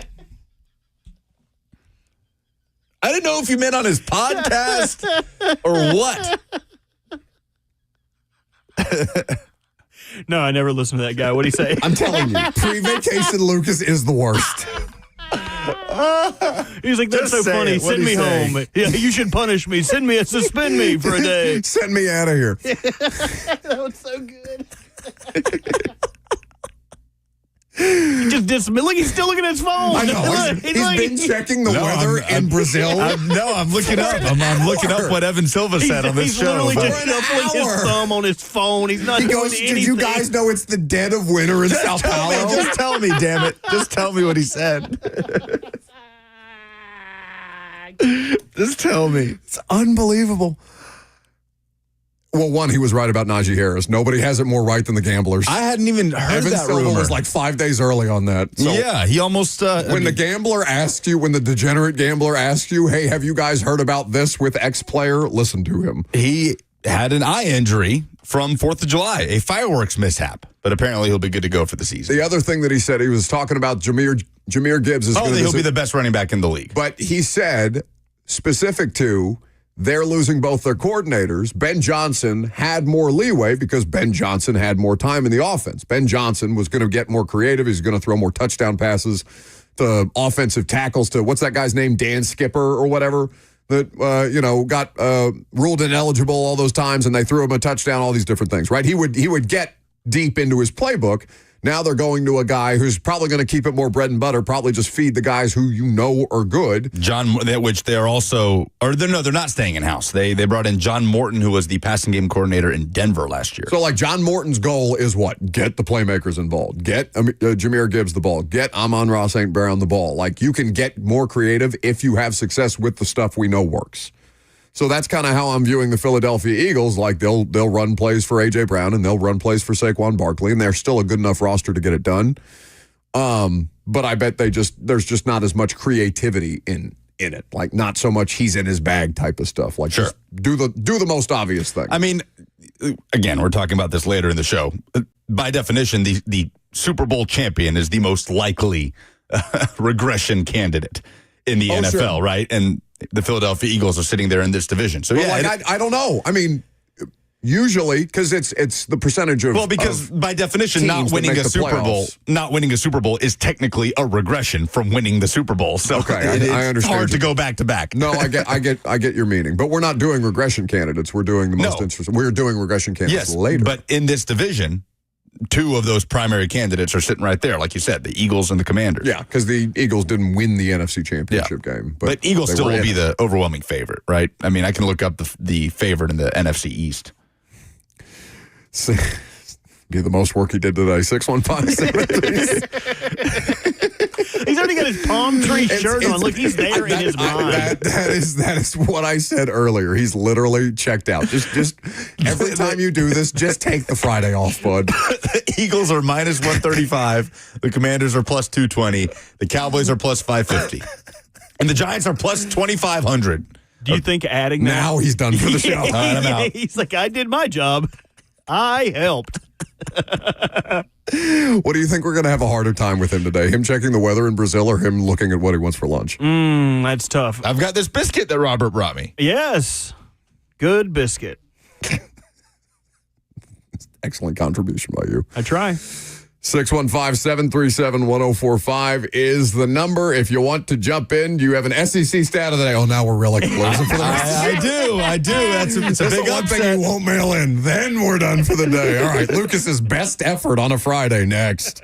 I didn't know if you meant on his podcast or what. No, I never listened to that guy. What'd he say? I'm telling you, pre-vacation Lucas is the worst. He's like, that's Just so say funny. it. What'd Send he me say? home. Yeah, you should punish me. Suspend me for a day. Send me out of here. That was so good. He just dismissed. Look, he's still looking at his phone. I know. He's been checking the weather in Brazil. I'm looking up. I'm looking up what Evan Silva said on this he's show. literally just For an shuffling hour. his thumb on his phone. He's not He doing goes, anything. did you guys know it's the dead of winter in Sao Paulo? Just tell me, damn it. Just tell me what he said. Just tell me. It's unbelievable. Well, one, he was right about Najee Harris. Nobody has it more right than the gamblers. I hadn't even heard Evan that Silva rumor. was like 5 days early on that. So yeah, he almost. when the gambler asks you, when the degenerate gambler asks you, hey, have you guys heard about this with X player? Listen to him. he had an eye injury from 4th of July, a fireworks mishap, but apparently he'll be good to go for the season. The other thing that he said, he was talking about Jameer Gibbs is going to he'll be the best running back in the league. But he said, specific to, they're losing both their coordinators. Ben Johnson had more leeway because Ben Johnson had more time in the offense. Ben Johnson was going to get more creative. He's going to throw more touchdown passes to offensive tackles to, what's that guy's name? Dan Skipper or whatever, that, got ruled ineligible all those times, and they threw him a touchdown, all these different things, right? He would get deep into his playbook. Now they're going to a guy who's probably going to keep it more bread and butter, probably just feed the guys who you know are good. Which they're also, they're not staying in-house. They brought in John Morton, who was the passing game coordinator in Denver last year. So, like, John Morton's goal is what? Get the playmakers involved. Get Jameer Gibbs the ball. Get Amon-Ra St. Brown the ball. Like, you can get more creative if you have success with the stuff we know works. So that's kind of how I'm viewing the Philadelphia Eagles. Like, they'll run plays for A.J. Brown and they'll run plays for Saquon Barkley, and they're still a good enough roster to get it done. But I bet there's just not as much creativity in it. Like, not so much he's in his bag type of stuff. Like, Sure. just do the most obvious thing. I mean, again, we're talking about this later in the show. By definition, the Super Bowl champion is the most likely regression candidate in the NFL, sure. right? And the Philadelphia Eagles are sitting there in this division. So, I don't know. I mean, usually, because it's the percentage of. Well, because by definition, teams not that winning make a the Super Bowl is technically a regression from winning the Super Bowl. So Okay, it's I understand hard you. to go back to back. No, I get your meaning, but we're not doing regression candidates. We're doing the most No. interesting. We're doing regression candidates Yes, later. but in this division, two of those primary candidates are sitting right there, like you said, the Eagles and the Commanders. yeah, because the Eagles didn't win the NFC Championship game, But Eagles they still were will in be it. the overwhelming favorite, right? I mean, I can look up the favorite in the NFC East. Be the most work he did today. 615-736. He's already got his palm tree shirt on. Look, he's there in his mind. That is what I said earlier. He's literally checked out. Just every time you do this, just take the Friday off, bud. The Eagles are minus 135. The Commanders are plus 220. The Cowboys are plus 550. And the Giants are plus 2,500. Do you think adding that? Now he's done for the show. All right, I'm out. He's like, I did my job. I helped. What do you think we're going to have a harder time with him today? Him checking the weather in Brazil or him looking at what he wants for lunch? That's tough. I've got this biscuit that Robert brought me. Yes. Good biscuit. Excellent contribution by you. I try. 615-737-1045 is the number. If you want to jump in, do you have an SEC stat of the day? Oh, now we're really closing for the rest. I do. It's a That's big the one upset. thing you won't mail in. Then we're done for the day. All right, Lucas's best effort on a Friday next.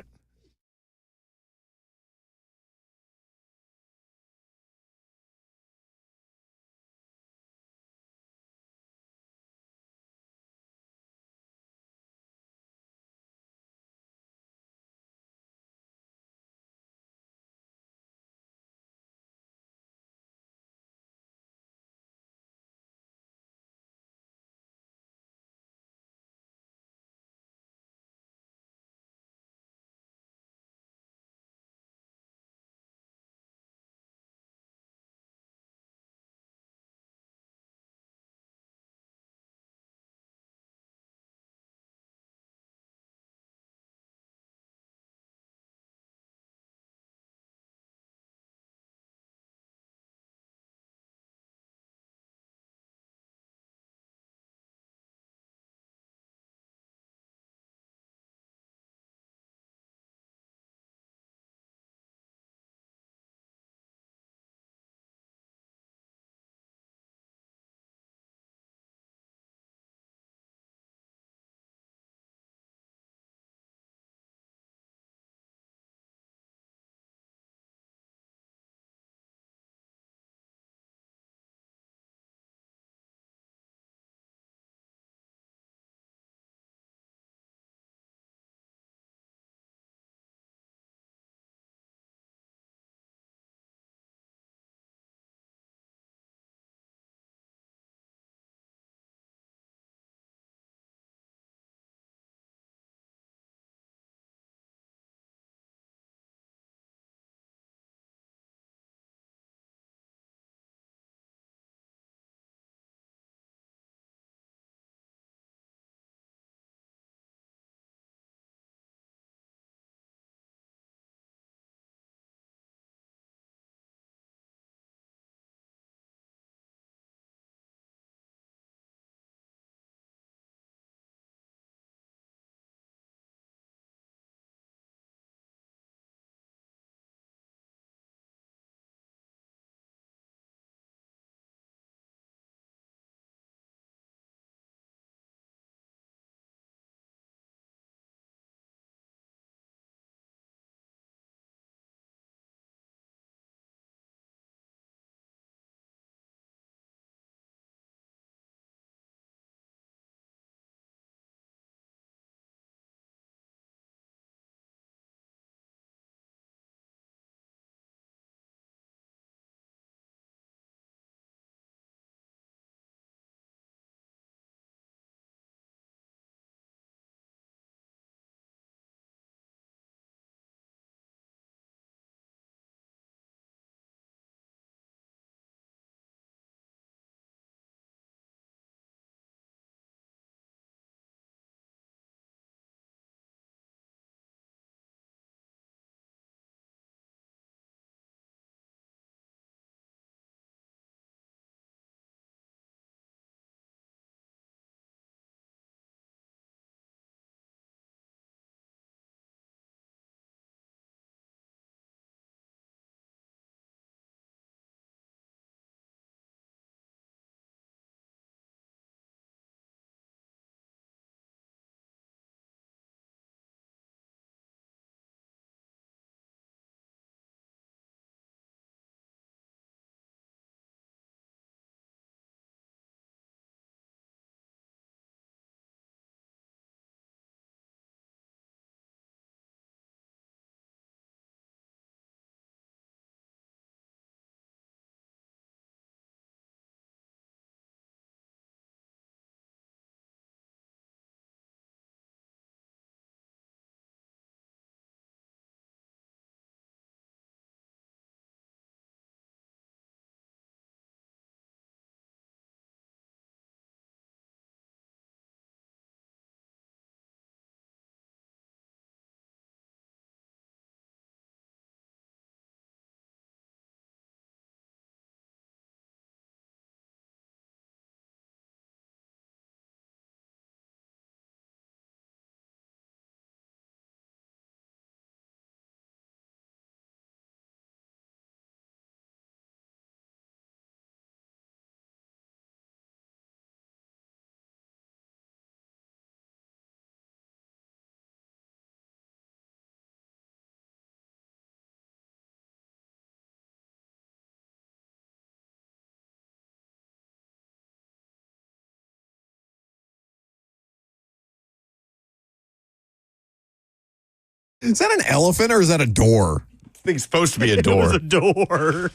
Is that an elephant or is that a door? I think it's supposed to be a It door. was a door.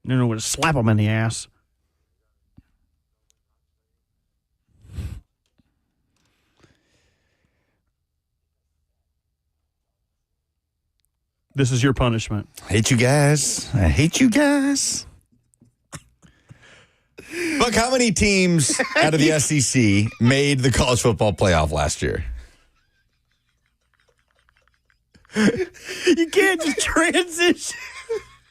No, no, slap him in the ass. This is your punishment. I hate you guys. I hate you guys. Look, how many teams out of the SEC made the college football playoff last year? You can't just transition.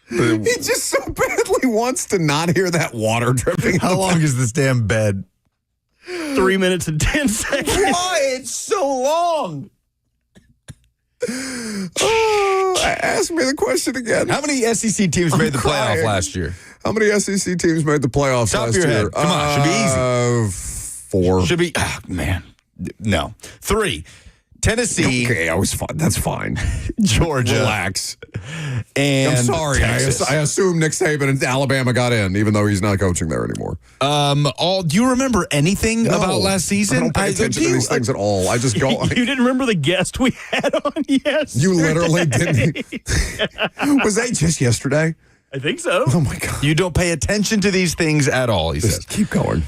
He just so badly wants to not hear that water dripping. How long is this damn bed? 3 minutes and 10 seconds. Why? It's so long. Ask me the question again. How many SEC teams made the playoff last year? How many SEC teams made the playoffs Top of last your year? head. Come on, should be easy. 4. Should be, man. No. 3. Tennessee. Okay, I was fine. That's fine. Georgia. Relax. And I'm sorry. Texas. I assume Nick Saban and Alabama got in, even though he's not coaching there anymore. Do you remember anything about last season? I don't pay attention to these things at all. I just go. You didn't remember the guest we had on yesterday? You literally didn't. Was that just yesterday? I think so. Oh, my God. You don't pay attention to these things at all, he says. Just keep going.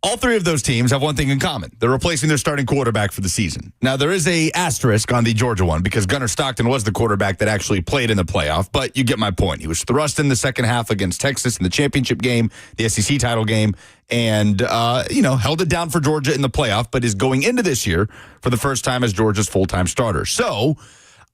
All 3 of those teams have one thing in common. They're replacing their starting quarterback for the season. Now, there is a asterisk on the Georgia one because Gunnar Stockton was the quarterback that actually played in the playoff, but you get my point. He was thrust in the second half against Texas in the championship game, the SEC title game, and, held it down for Georgia in the playoff, but is going into this year for the first time as Georgia's full-time starter. So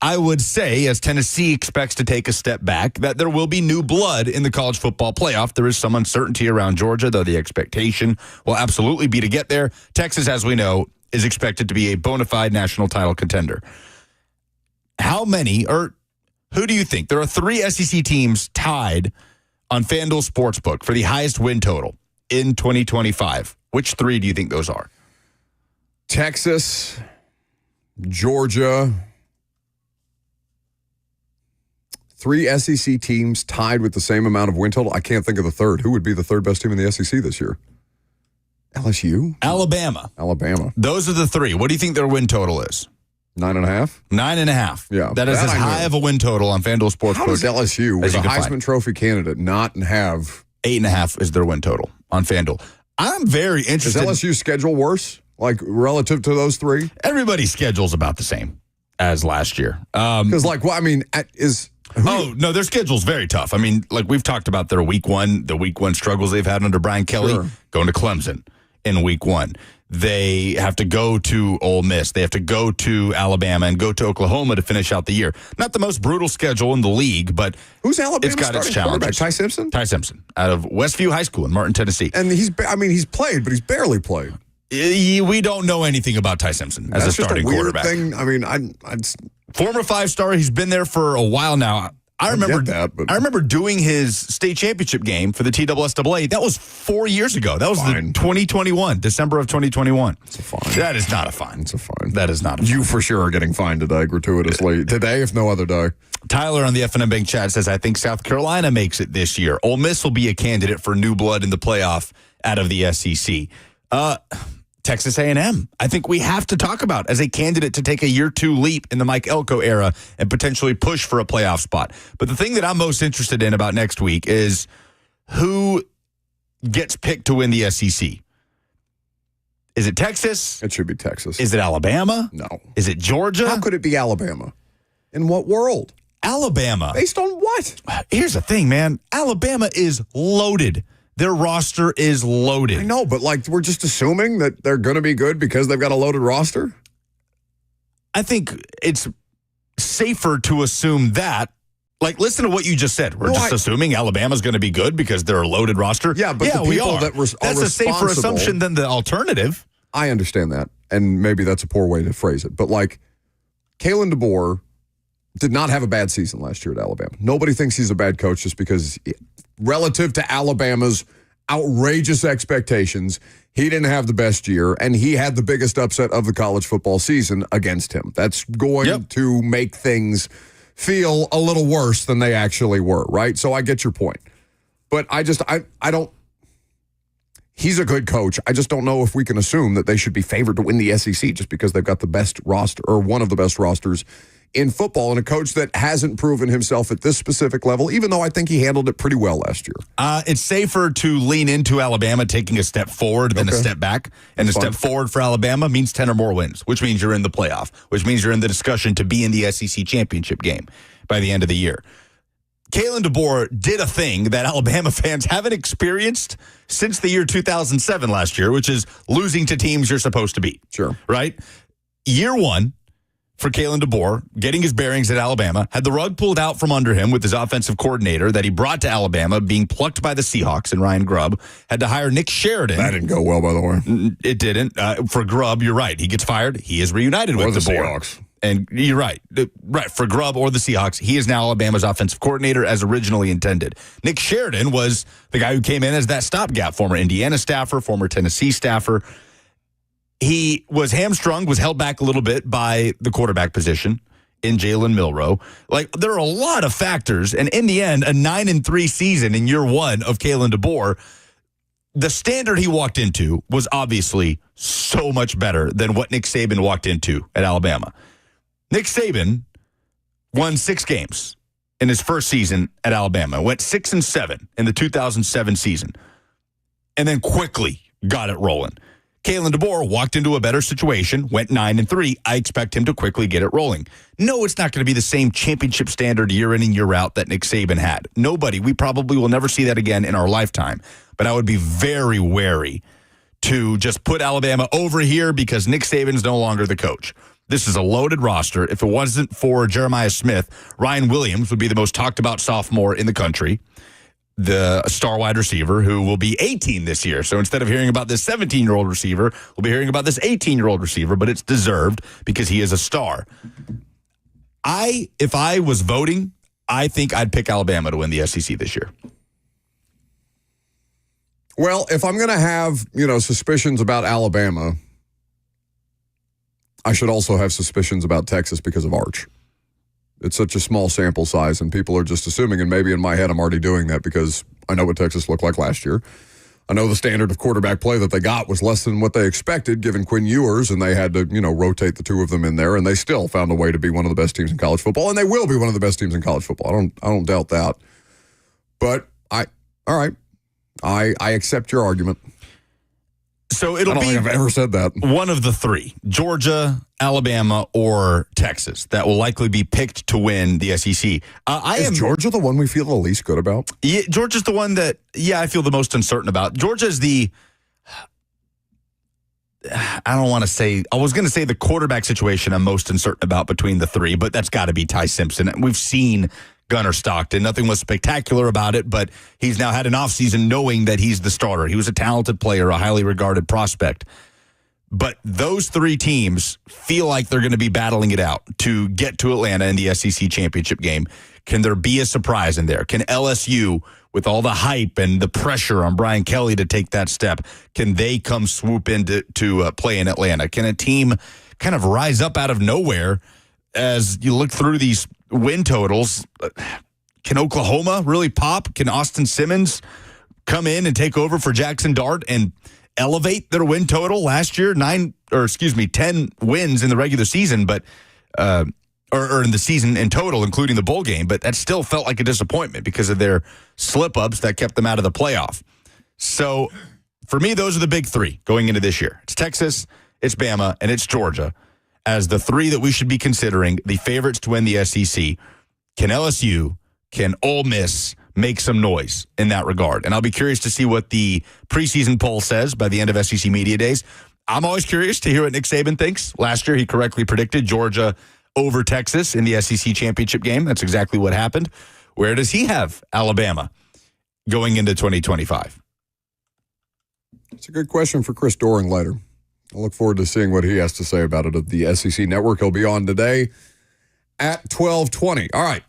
I would say, as Tennessee expects to take a step back, that there will be new blood in the college football playoff. There is some uncertainty around Georgia, though the expectation will absolutely be to get there. Texas, as we know, is expected to be a bona fide national title contender. How many, or who do you think? There are 3 SEC teams tied on FanDuel Sportsbook for the highest win total in 2025. Which 3 do you think those are? Texas, Georgia. 3 SEC teams tied with the same amount of win total. I can't think of the third. Who would be the third best team in the SEC this year? LSU? Alabama. Those are the 3. What do you think their win total is? 9.5? 9.5. Yeah. That is as high of a win total on FanDuel Sportsbook. How does LSU, as with a you can Heisman find. Trophy candidate, not have... 8.5 is their win total on FanDuel. I'm very Is interested. LSU's schedule worse, like, relative to those 3? Everybody's schedule's about the same as last year. Because, Oh, no, their schedule's very tough. I mean, like we've talked about the week one struggles they've had under Brian Kelly, Sure. going to Clemson in week 1. They have to go to Ole Miss. They have to go to Alabama and go to Oklahoma to finish out the year. Not the most brutal schedule in the league, but Who's Alabama's it's got its starting quarterback? challenges. Ty Simpson? Ty Simpson out of Westview High School in Martin, Tennessee. And he's played, but he's barely played. We don't know anything about Ty Simpson as That's a starting just a weird quarterback. thing. I mean, I'd Former 5-star, he's been there for a while now. I remember doing his state championship game for the TSSAA. That was 4 years ago. That was Fine. the 2021, December of 2021. It's a fine. That is not a fine. It's a fine. That is not a fine. You for sure are getting fined today, gratuitously. Today, if no other day. Tyler on the FNM Bank chat says, I think South Carolina makes it this year. Ole Miss will be a candidate for new blood in the playoff out of the SEC. Texas A&M, I think we have to talk about as a candidate to take a year 2 leap in the Mike Elko era and potentially push for a playoff spot. But the thing that I'm most interested in about next week is who gets picked to win the SEC. Is it Texas? It should be Texas. Is it Alabama? No. Is it Georgia? How could it be Alabama? In what world? Alabama. Based on what? Here's the thing, man. Alabama is loaded. Their roster is loaded. I know, but we're just assuming that they're going to be good because they've got a loaded roster? I think it's safer to assume that. Listen to what you just said. We're assuming Alabama's going to be good because they're a loaded roster. Yeah, but the people that are That's a safer responsible- assumption than the alternative. I understand that, and maybe that's a poor way to phrase it. But, Kalen DeBoer did not have a bad season last year at Alabama. Nobody thinks he's a bad coach just because, relative to Alabama's outrageous expectations, he didn't have the best year, and he had the biggest upset of the college football season against him. That's going to make things feel a little worse than they actually were, right? So I get your point. But I don't... he's a good coach. I just don't know if we can assume that they should be favored to win the SEC just because they've got the best roster or one of the best rosters in football, and a coach that hasn't proven himself at this specific level, even though I think he handled it pretty well last year. It's safer to lean into Alabama taking a step forward than a step back. And a step forward for Alabama means 10 or more wins, which means you're in the playoff, which means you're in the discussion to be in the SEC championship game by the end of the year. Kalen DeBoer did a thing that Alabama fans haven't experienced since the year 2007 last year, which is losing to teams you're supposed to beat. Sure. Right? Year one for Kalen DeBoer, getting his bearings at Alabama, had the rug pulled out from under him with his offensive coordinator that he brought to Alabama, being plucked by the Seahawks and Ryan Grubb, had to hire Nick Sheridan. That didn't go well, by the way. It didn't. For Grubb, you're right. He gets fired. He is reunited with the DeBoer. Seahawks. And you're right. Right, for Grubb or the Seahawks, he is now Alabama's offensive coordinator as originally intended. Nick Sheridan was the guy who came in as that stopgap, former Indiana staffer, former Tennessee staffer. He was hamstrung, was held back a little bit by the quarterback position in Jalen Milroe. Like, there are a lot of factors. And in the end, a 9-3 season in year one of Kalen DeBoer, the standard he walked into was obviously so much better than what Nick Saban walked into at Alabama. Nick Saban won 6 games in his first season at Alabama, went 6-7 in the 2007 season, and then quickly got it rolling. Kalen DeBoer walked into a better situation, went 9-3. I expect him to quickly get it rolling. No, it's not going to be the same championship standard year in and year out that Nick Saban had. Nobody. We probably will never see that again in our lifetime. But I would be very wary to just put Alabama over here because Nick Saban's no longer the coach. This is a loaded roster. If it wasn't for Jeremiah Smith, Ryan Williams would be the most talked about sophomore in the country, the star wide receiver who will be 18 this year. So instead of hearing about this 17-year-old receiver, we'll be hearing about this 18-year-old receiver, but it's deserved because he is a star. If I was voting, I think I'd pick Alabama to win the SEC this year. Well, if I'm going to have, suspicions about Alabama, I should also have suspicions about Texas because of Arch. It's such a small sample size, and people are just assuming, and maybe in my head I'm already doing that because I know what Texas looked like last year. I know the standard of quarterback play that they got was less than what they expected, given Quinn Ewers, and they had to, rotate the two of them in there, and they still found a way to be one of the best teams in college football, and they will be one of the best teams in college football. I don't doubt that. But all right, I accept your argument. So it'll I don't be think I've ever said that. One of the three, Georgia, Alabama, or Texas, that will likely be picked to win the SEC. Is Georgia the one we feel the least good about? Yeah, Georgia's the one that, I feel the most uncertain about. Georgia's I was going to say the quarterback situation I'm most uncertain about between the three, but that's got to be Ty Simpson. We've seen Gunnar Stockton. Nothing was spectacular about it, but he's now had an offseason knowing that he's the starter. He was a talented player, a highly regarded prospect. But those three teams feel like they're going to be battling it out to get to Atlanta in the SEC championship game. Can there be a surprise in there? Can LSU, with all the hype and the pressure on Brian Kelly to take that step, can they come swoop in to play in Atlanta? Can a team kind of rise up out of nowhere as you look through these win totals? Can Oklahoma really pop? Can Austin Simmons come in and take over for Jackson Dart and elevate their win total last year? 10 wins in the regular season, but or in the season in total, including the bowl game. But that still felt like a disappointment because of their slip-ups that kept them out of the playoff. So for me, those are the big three going into this year. It's Texas, it's Bama, and it's Georgia as the three that we should be considering the favorites to win the SEC. Can LSU, can Ole Miss make some noise in that regard? And I'll be curious to see what the preseason poll says by the end of SEC Media Days. I'm always curious to hear what Nick Saban thinks. Last year, he correctly predicted Georgia over Texas in the SEC championship game. That's exactly what happened. Where does he have Alabama going into 2025? It's a good question for Chris Doering later. I look forward to seeing what he has to say about it at the SEC Network. He'll be on today at 12:20. All right.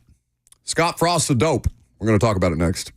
Scott Frost's a dope. We're going to talk about it next.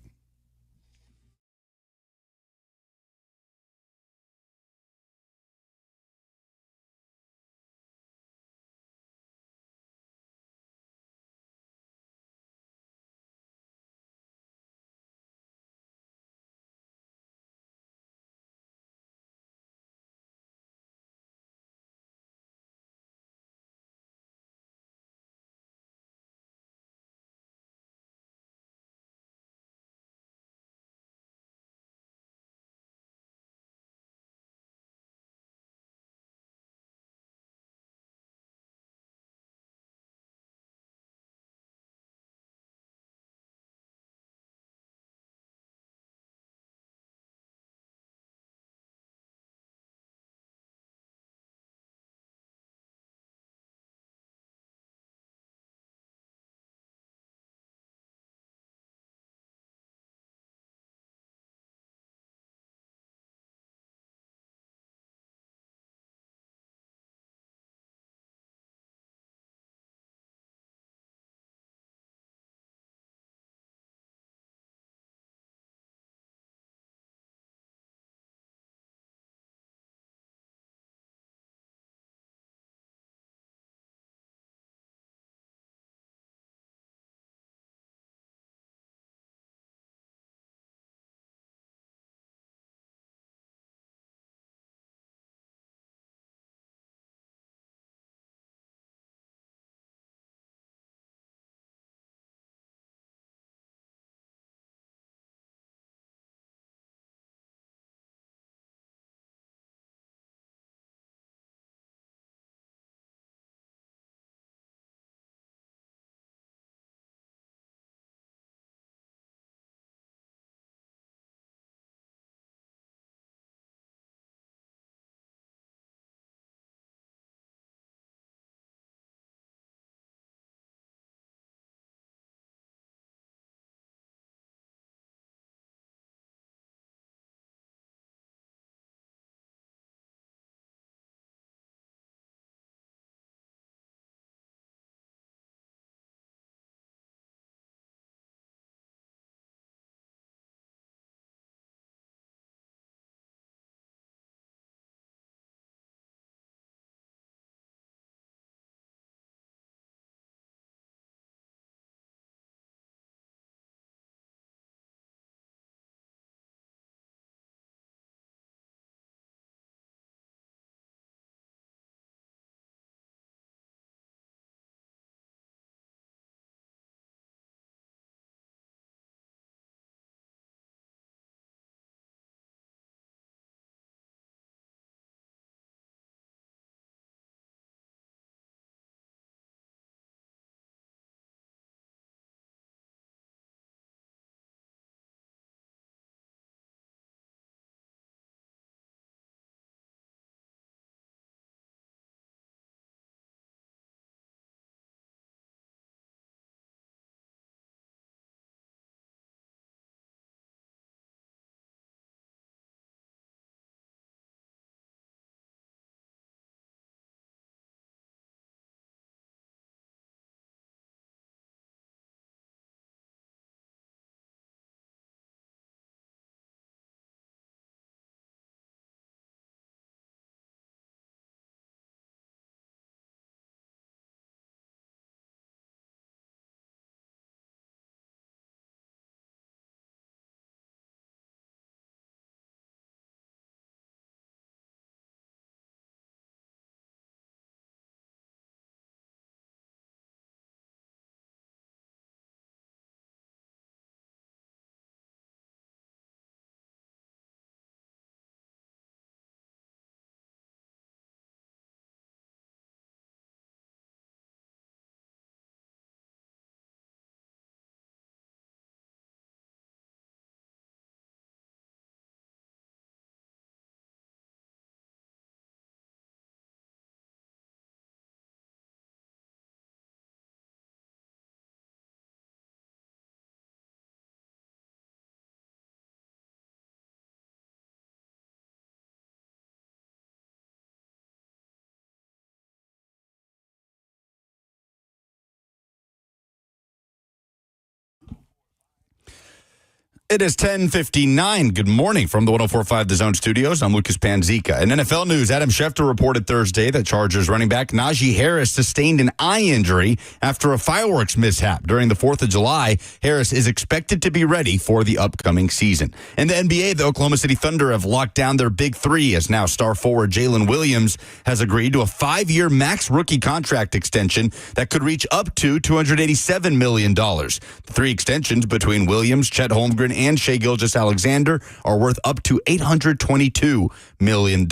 It is 10:59. Good morning from the 104.5 The Zone studios. I'm Lucas Panzica. In NFL news, Adam Schefter reported Thursday that Chargers running back Najee Harris sustained an eye injury after a fireworks mishap during the 4th of July. Harris is expected to be ready for the upcoming season. In the NBA, the Oklahoma City Thunder have locked down their big three as now star forward Jalen Williams has agreed to a 5-year max rookie contract extension that could reach up to $287 million. The three extensions between Williams, Chet Holmgren, and Shai Gilgeous-Alexander are worth up to $822 million.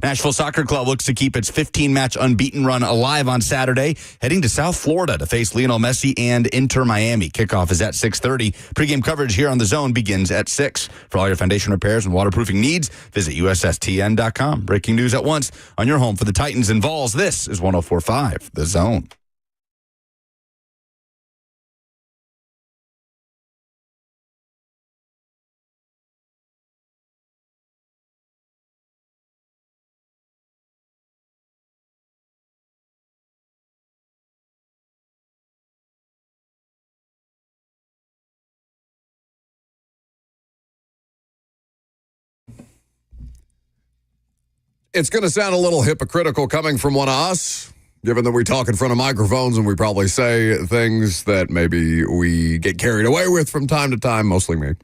Nashville Soccer Club looks to keep its 15-match unbeaten run alive on Saturday, heading to South Florida to face Lionel Messi and Inter Miami. Kickoff is at 6:30. Pregame coverage here on The Zone begins at 6. For all your foundation repairs and waterproofing needs, visit USSTN.com. Breaking news at once on your home for the Titans and Vols. This is 104.5 The Zone. It's going to sound a little hypocritical coming from one of us, given that we talk in front of microphones and we probably say things that maybe we get carried away with from time to time, mostly me,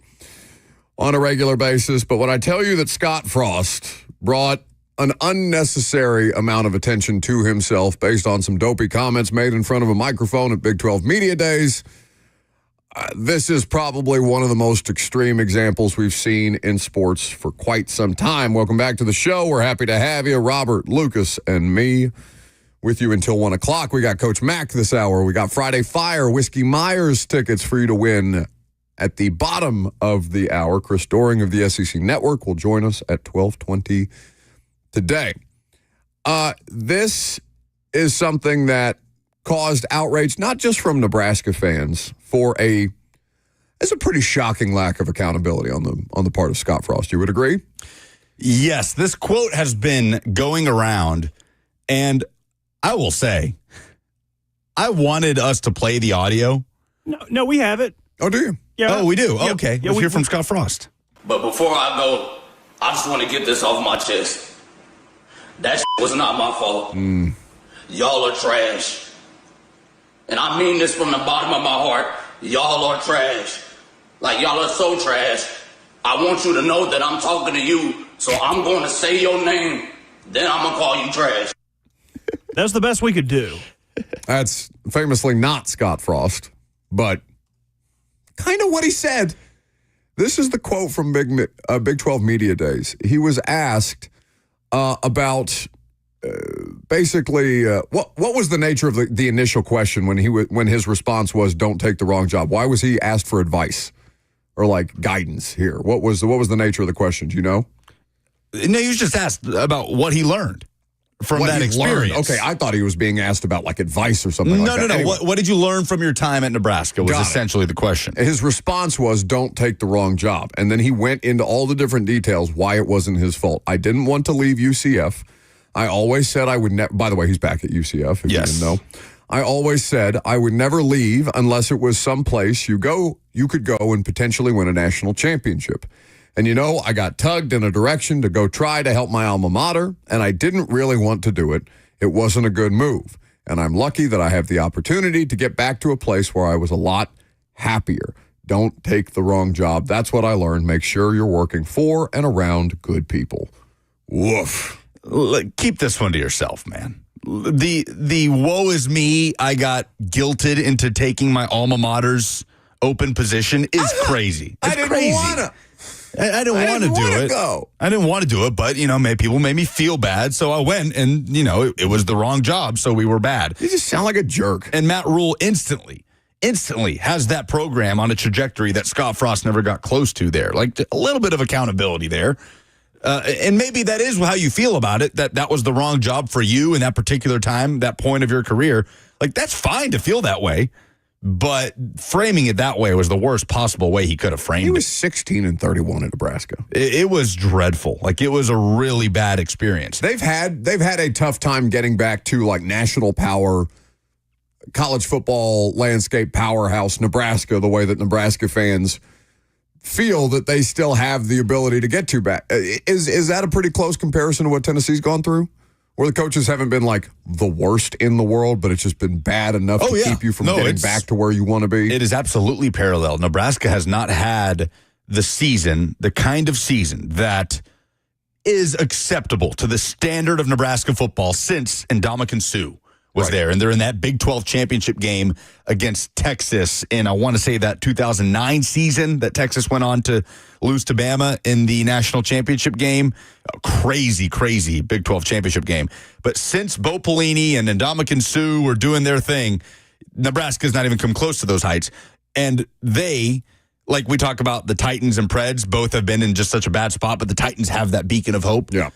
on a regular basis. But when I tell you that Scott Frost brought an unnecessary amount of attention to himself based on some dopey comments made in front of a microphone at Big 12 Media Days, this is probably one of the most extreme examples we've seen in sports for quite some time. Welcome back to the show. We're happy to have you, Robert, Lucas, and me, with you until 1 o'clock. We got Coach Mack this hour. We got Friday Fire, Whiskey Myers tickets for you to win at the bottom of the hour. Chris Doring of the SEC Network will join us at 12:20 today. This is something that caused outrage, not just from Nebraska fans, it's a pretty shocking lack of accountability on the part of Scott Frost. You would agree? Yes, this quote has been going around, and I will say, I wanted us to play the audio. No, we have it. Oh, do you? Yeah. Oh, we do? Yeah. Okay. Yeah, Let's hear from Scott Frost. But before I go, I just want to get this off my chest. That was not my fault. Y'all are trash. And I mean this from the bottom of my heart. Y'all are trash. Like, y'all are so trash. I want you to know that I'm talking to you, so I'm going to say your name, then I'm going to call you trash. That's the best we could do. That's famously not Scott Frost, but kind of what he said. This is the quote from Big 12 Media Days. He was asked about basically what was the nature of the initial question when his response was, "Don't take the wrong job." Why was he asked for advice or like guidance here? What was the nature of the question? Do you know? No, he was just asked about what he learned from that experience. Okay, I thought he was being asked about like advice or something like that. No. Anyway. What did you learn from your time at Nebraska was Got it. essentially the question. His response was, "Don't take the wrong job." And then he went into all the different details why it wasn't his fault. "I didn't want to leave UCF. I always said I would never," by the way, he's back at UCF, if Yes. you didn't know. "I always said I would never leave unless it was someplace you could go and potentially win a national championship. And I got tugged in a direction to go try to help my alma mater, and I didn't really want to do it. It wasn't a good move. And I'm lucky that I have the opportunity to get back to a place where I was a lot happier. Don't take the wrong job. That's what I learned. Make sure you're working for and around good people." Woof. Keep this one to yourself, man. The woe is me, I got guilted into taking my alma mater's open position is crazy. It's I didn't crazy. wanna. I didn't want to do it. Go. I didn't want to do it, but people made me feel bad, so I went, and it was the wrong job, so we were bad. You just sound like a jerk. And Matt Rule instantly has that program on a trajectory that Scott Frost never got close to there. Like a little bit of accountability there. And maybe that is how you feel about it, that was the wrong job for you in that particular time, that point of your career. Like, that's fine to feel that way, but framing it that way was the worst possible way he could have framed it. He was 16-31 in Nebraska. It was dreadful. Like, it was a really bad experience. They've had a tough time getting back to, like, national power, college football landscape powerhouse Nebraska, the way that Nebraska fans feel that they still have the ability to get to back. Is that a pretty close comparison to what Tennessee's gone through? Where the coaches haven't been like the worst in the world, but it's just been bad enough to keep you from getting back to where you want to be? It is absolutely parallel. Nebraska has not had the kind of season that is acceptable to the standard of Nebraska football since Ndamukong Suh was there. And they're in that Big 12 championship game against Texas in, I want to say, that 2009 season that Texas went on to lose to Bama in the national championship game. A crazy Big 12 championship game. But since Bo Pelini and Ndamukong Suh were doing their thing, Nebraska's not even come close to those heights. And they, like we talk about the Titans and Preds, both have been in just such a bad spot, but the Titans have that beacon of hope. Yeah.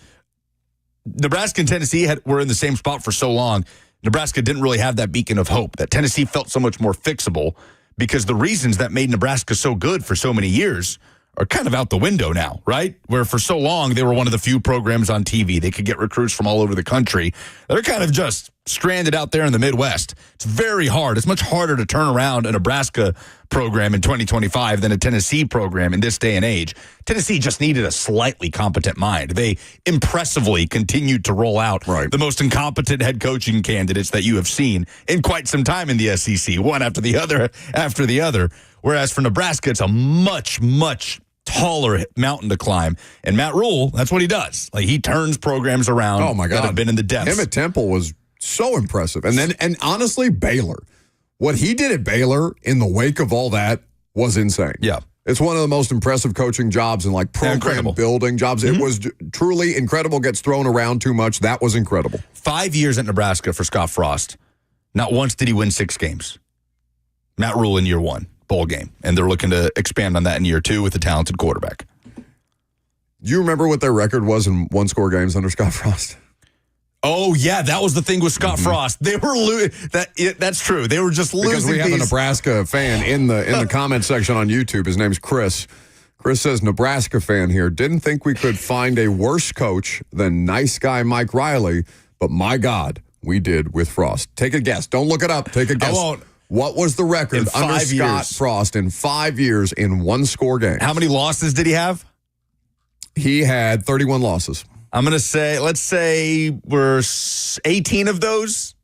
Nebraska and Tennessee were in the same spot for so long. Nebraska didn't really have that beacon of hope. That Tennessee felt so much more fixable because the reasons that made Nebraska so good for so many years are kind of out the window now, right? Where for so long, they were one of the few programs on TV. They could get recruits from all over the country. They're kind of just stranded out there in the Midwest. It's very hard. It's much harder to turn around a Nebraska program in 2025 than a Tennessee program in this day and age. Tennessee just needed a slightly competent mind. They impressively continued to roll out the most incompetent head coaching candidates that you have seen in quite some time in the SEC, one after the other. Whereas for Nebraska, it's a much taller mountain to climb. And Matt Rule, that's what he does. Like, he turns programs around. Oh my God, that have been in the depths. Him at Temple was so impressive. And honestly, Baylor, what he did at Baylor in the wake of all that was insane. Yeah. It's one of the most impressive coaching jobs and like program building jobs. It was truly incredible. Gets thrown around too much. That was incredible. 5 years at Nebraska for Scott Frost. Not once did he win 6 games. Matt Rule in year 1, bowl game. And they're looking to expand on that in year 2 with a talented quarterback. Do you remember what their record was in one-score games under Scott Frost? Oh, yeah, that was the thing with Scott Frost. They were that's true. They were just losing. Because we have a Nebraska fan in the comment section on YouTube. His name's Chris. Chris says, Nebraska fan here. Didn't think we could find a worse coach than nice guy Mike Riley, but my God, we did with Frost. Take a guess. Don't look it up. Take a guess. I won't. What was the record under Scott Frost in 5 years in one-score games? How many losses did he have? He had 31 losses. I'm going to say, let's say we're 18 of those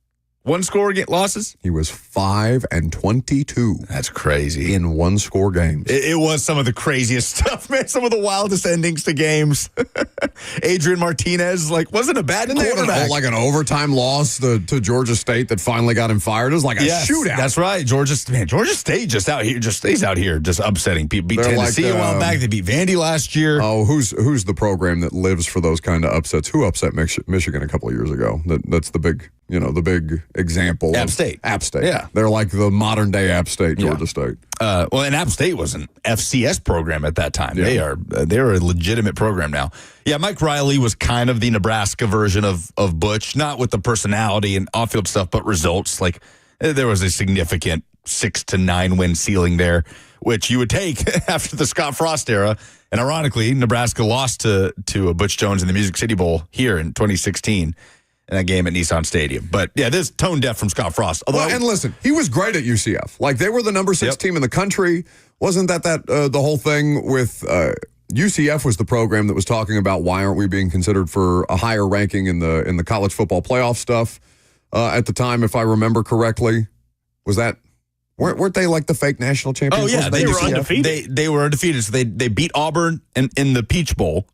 one-score losses. He was 5-22. That's crazy. In one-score games. It was some of the craziest stuff, man. Some of the wildest endings to games. Adrian Martinez, wasn't a bad quarterback. Like an overtime loss to Georgia State that finally got him fired. It was like a shootout. That's right. Georgia State just stays out here just upsetting people. Beat Tennessee a while back. They beat Vandy last year. Oh, who's the program that lives for those kind of upsets? Who upset Michigan a couple of years ago? That's the big example. App State. Yeah. They're like the modern day App State, Georgia State. And App State was an FCS program at that time. Yeah. They're a legitimate program now. Yeah, Mike Riley was kind of the Nebraska version of Butch, not with the personality and off-field stuff, but results. There was a significant 6 to 9 win ceiling there, which you would take after the Scott Frost era. And ironically, Nebraska lost to Butch Jones in the Music City Bowl here in 2016. In that game at Nissan Stadium. But, yeah, this tone deaf from Scott Frost. And listen, he was great at UCF. They were the number 6 team in the country. Wasn't that the whole thing with UCF was the program that was talking about why aren't we being considered for a higher ranking in the college football playoff stuff at the time, if I remember correctly. Was that... Weren't they like the fake national champions? Oh, yeah. They were undefeated. They were undefeated. So they beat Auburn in the Peach Bowl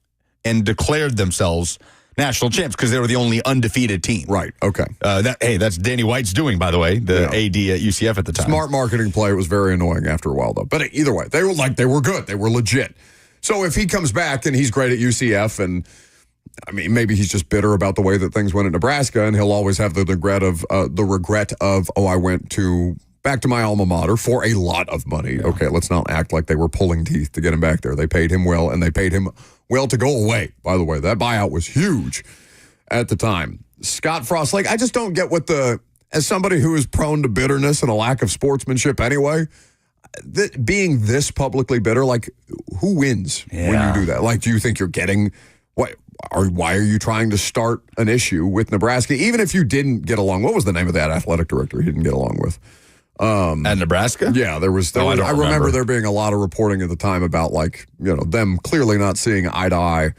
and declared themselves national champs because they were the only undefeated team. Right. Okay. That's Danny White's doing, by the way, the AD at UCF at the time. Smart marketing play. It was very annoying after a while, though. But either way, they were good. They were legit. So if he comes back and he's great at UCF, and I mean, maybe he's just bitter about the way that things went at Nebraska, and he'll always have the regret of I went back to my alma mater for a lot of money. Yeah. Okay, let's not act like they were pulling teeth to get him back there. They paid him well, and they paid him well to go away, by the way. That buyout was huge at the time. Scott Frost, I just don't get as somebody who is prone to bitterness and a lack of sportsmanship anyway, being this publicly bitter, who wins when you do that? Do you think you're getting, why are you trying to start an issue with Nebraska? Even if you didn't get along, what was the name of that athletic director he didn't get along with? At Nebraska? Yeah, there was. I don't I remember remember there being a lot of reporting at the time about them clearly not seeing eye to eye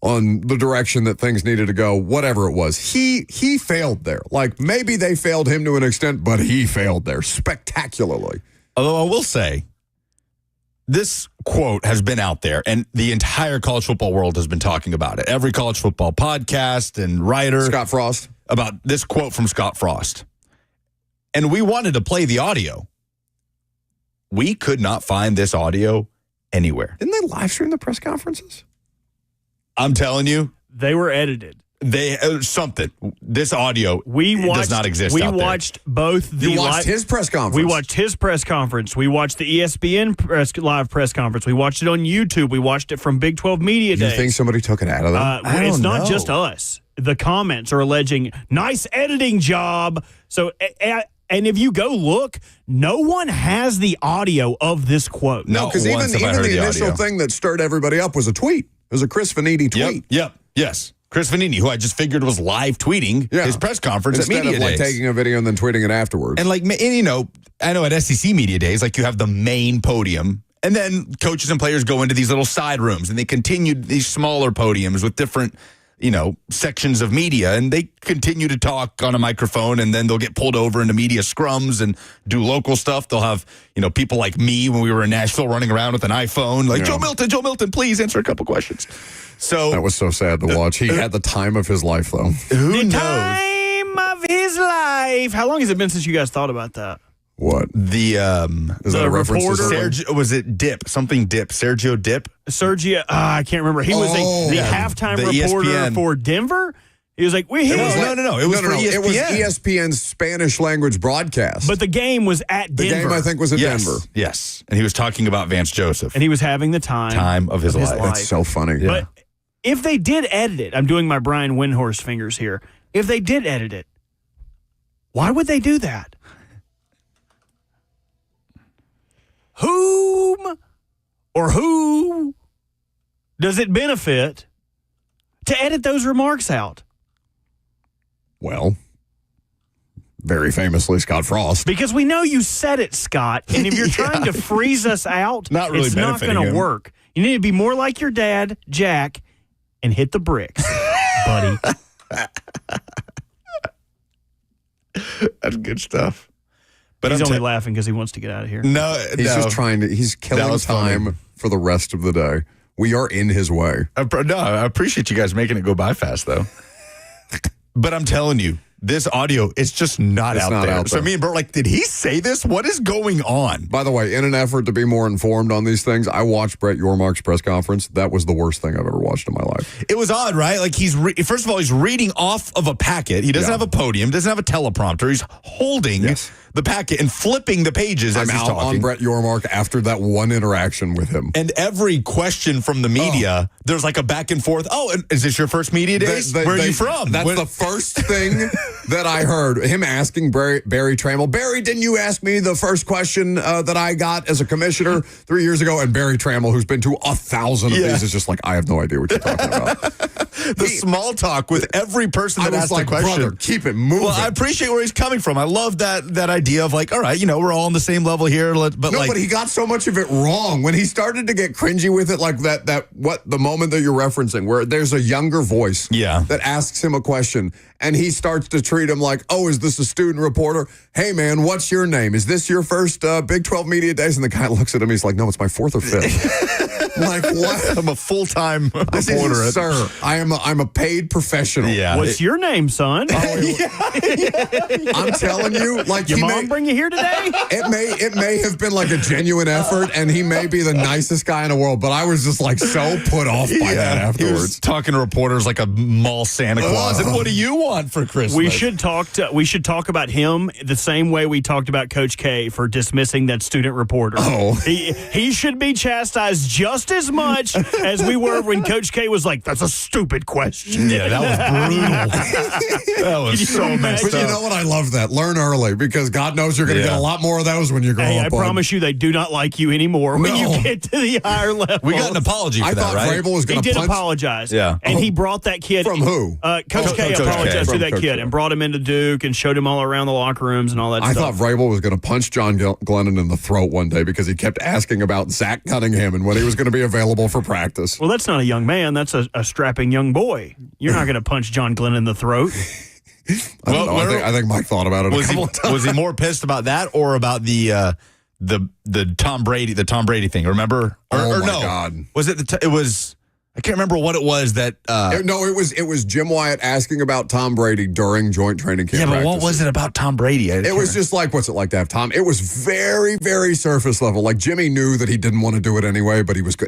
on the direction that things needed to go. Whatever it was, he failed there. Like maybe they failed him to an extent, but he failed there spectacularly. Although I will say, this quote has been out there, and the entire college football world has been talking about it. Every college football podcast and writer. Scott Frost. About this quote from Scott Frost. And we wanted to play the audio. We could not find this audio anywhere. Didn't they live stream the press conferences? I'm telling you. They were edited. Something. This audio does not exist out there. We watched both the You watched his press conference. We watched his press conference. We watched the ESPN live press conference. We watched it on YouTube. We watched it from Big 12 Media Days. You think somebody took it out of there? It's not just us. The comments are alleging, nice editing job. So, and if you go look, no one has the audio of this quote. No, because even the initial thing that stirred everybody up was a tweet. It was a Chris Vaniti tweet. Yes. Chris Vanini, who I just figured was live tweeting his press conference instead at Media of like Days. taking a video and then tweeting it afterwards. And I know at SEC Media Days, like you have the main podium, and then coaches and players go into these little side rooms, and they continue these smaller podiums with different sections of media, and they continue to talk on a microphone, and then they'll get pulled over into media scrums and do local stuff. They'll have, people like me when we were in Nashville running around with an iPhone, like, Joe Milton, please answer a couple questions. So that was so sad to watch. He had the time of his life, though. Who knows? Time of his life. How long has it been since you guys thought about that? What? Is that a reference to Sergio, was it Dip? Something Dip. Sergio Dip? Sergio, I can't remember. He was the halftime reporter ESPN. for Denver. He was like, No. It was for ESPN. It was ESPN's Spanish language broadcast. But the game was at Denver. The game, I think, was at Denver. Yes. And he was talking about Vance Joseph. And he was having the time of his life. That's so funny. Yeah. But if they did edit it, I'm doing my Brian Windhorst fingers here. If they did edit it, why would they do that? Whom or who does it benefit to edit those remarks out? Well, very famously, Scott Frost. Because we know you said it, Scott, and if you're trying to freeze us out, Not really it's not going to work. You need to be more like your dad, Jack, and hit the bricks, buddy. That's good stuff. But He's only laughing because he wants to get out of here. He's just trying to, he's killing time for the rest of the day. We are in his way. I appreciate you guys making it go by fast, though. But I'm telling you, this audio is just not out there. So me and Bert were like, did he say this? What is going on? By the way, in an effort to be more informed on these things, I watched Brett Yormark's press conference. That was the worst thing I've ever watched in my life. It was odd, right? Like first of all, he's reading off of a packet. He doesn't have a podium, doesn't have a teleprompter. He's holding the packet and flipping the pages as he's talking. I'm out on Brett Yormark after that one interaction with him. And every question from the media, there's like a back and forth. Oh, and is this your first media days? Where are you from? That's the first thing that I heard. Him asking Barry Trammell, Barry, didn't you ask me the first question that I got as a commissioner 3 years ago? And Barry Trammell, who's been to 1,000 of these, is just like, I have no idea what you're talking about. The small talk with every person that asked the question. Brother, keep it moving. Well, I appreciate where he's coming from. I love that idea of like, all right, we're all on the same level here. But he got so much of it wrong. When he started to get cringy with it, like the moment that you're referencing, where there's a younger voice that asks him a question, and he starts to treat him like, oh, is this a student reporter? Hey, man, what's your name? Is this your first Big 12 Media Days? And the guy looks at him, he's like, no, it's my fourth or fifth. Like, what? I'm a full-time reporter. Sir, I'm a paid professional. Yeah. What's your name, son? I'm telling you, like, your mom bring you here today? It may have been like a genuine effort, and he may be the nicest guy in the world, but I was just like so put off by that afterwards. He was talking to reporters like a mall Santa Claus. And what do you want for Christmas? We should talk about him the same way we talked about Coach K for dismissing that student reporter. He should be chastised just as much as we were when Coach K was like, that's a stupid stupid question. Yeah, that was brutal. That was so messed But up. you know what? I love that. Learn early because God knows you're going to get a lot more of those when you grow Hey, up. I promise you they do not like you anymore when you get to the higher level. We got an apology for I that, thought right? Vrabel was He going to did punch. apologize. Yeah. And he brought that kid. From who? Coach K Coach K. apologized From to that Coach kid K. and brought him into Duke and showed him all around the locker rooms and all that I stuff. thought Vrabel was going to punch John Glennon in the throat one day because he kept asking about Zach Cunningham and when he was going to be available for practice. Well, that's not a young man. That's a strapping young boy. You're not going to punch John Glenn in the throat. I don't know. I think Mike thought about it a couple of times. Was he more pissed about that or about the Tom Brady thing? Remember? Oh, my no. God. Was it it was? I can't remember what it was that. No, it was Jim Wyatt asking about Tom Brady during joint training camp. Yeah, but what practices. was it about Tom Brady? It was just like, what's it like to have Tom? It was very, very surface level. Like Jimmy knew that he didn't want to do it anyway, but he was good.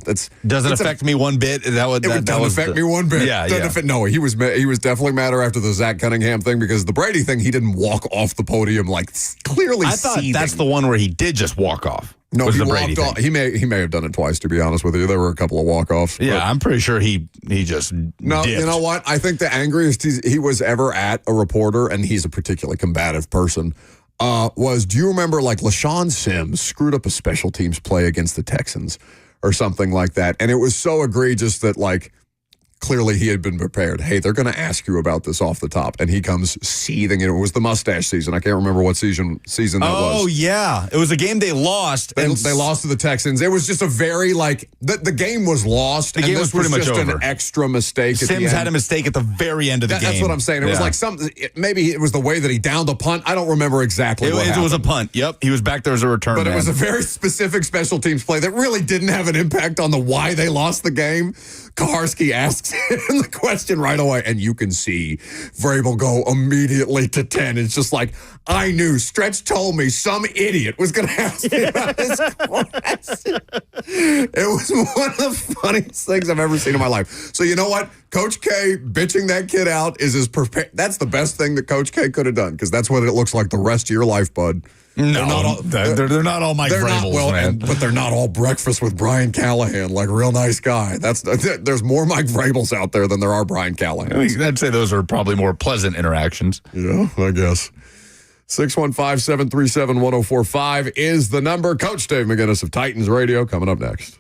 That's doesn't affect me one bit. That doesn't affect me one bit. Yeah, yeah. No, he was definitely madder after the Zach Cunningham thing because the Brady thing, he didn't walk off the podium like clearly. I thought seething. that's the one where he did just walk off. No, was he the Brady walked thing. off. He may have done it twice. To be honest with you, there were a couple of walk offs. Yeah, I'm pretty sure he just No, dipped. you know what? I think the angriest he was ever at a reporter, and he's a particularly combative person, was, do you remember like LaShawn Sims screwed up a special teams play against the Texans or something like that? And it was so egregious that like clearly he had been prepared. Hey, they're going to ask you about this off the top. And he comes seething. And it was the mustache season. I can't remember what season that was. Oh, yeah. It was a game they lost. They lost to the Texans. It was just a very, like, the game was lost. The game and this was pretty much just over. an extra mistake at the Sims end. had a mistake at the very end of the game. That's what I'm saying. It was like maybe it was the way that he downed the punt. I don't remember exactly what happened. It was a punt. Yep. He was back there as a return But man. it was a very specific special teams play that really didn't have an impact on the why they lost the game. Kaharski asks him the question right away, and you can see Vrabel go immediately to 10. It's just like, I knew. Stretch told me some idiot was going to ask me about this question. It was one of the funniest things I've ever seen in my life. So you know what? Coach K bitching that kid out is that's the best thing that Coach K could have done because that's what it looks like the rest of your life, bud. No, they're not all Mike Vrabels, man. But they're not all breakfast with Brian Callahan, like real nice guy. There's more Mike Vrabels out there than there are Brian Callahan. I'd say those are probably more pleasant interactions. Yeah, I guess. 615-737-1045 is the number. Coach Dave McGinnis of Titans Radio coming up next.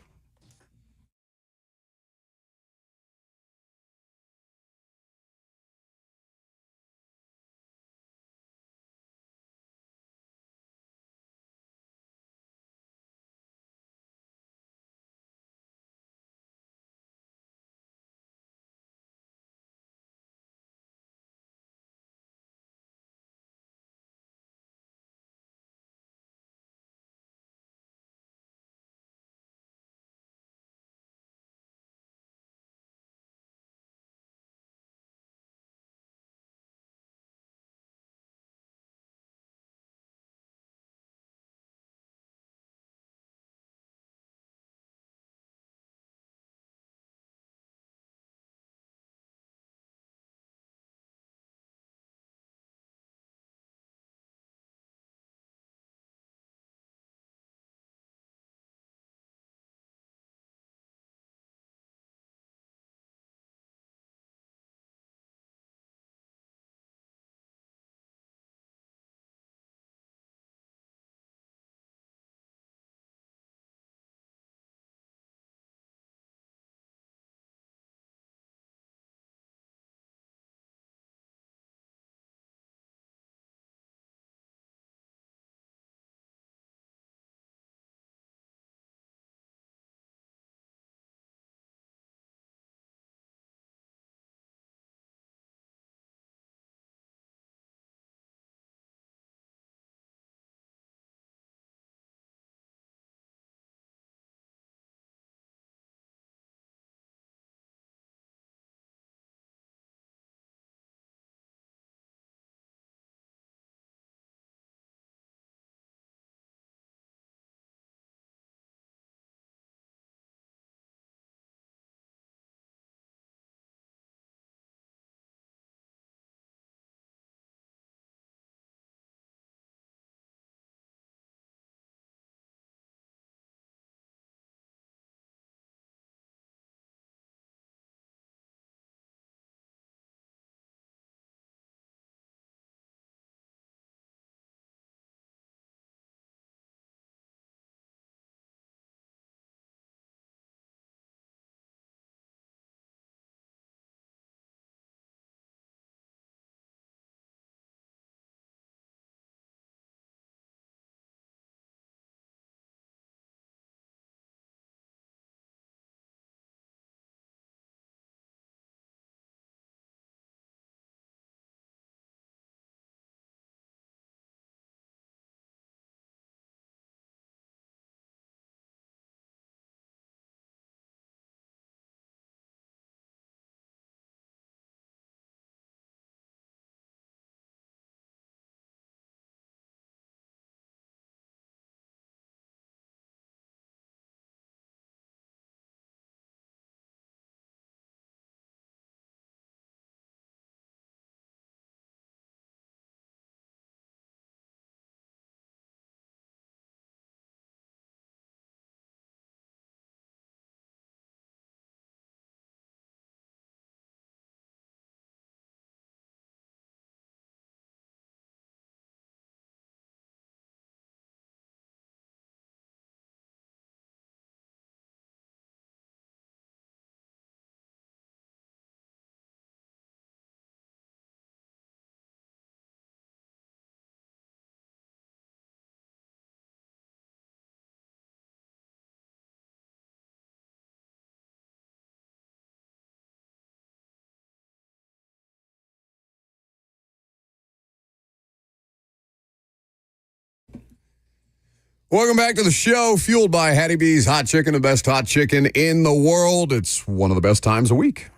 Welcome back to the show, fueled by Hattie B's Hot Chicken, the best hot chicken in the world. It's one of the best times a week.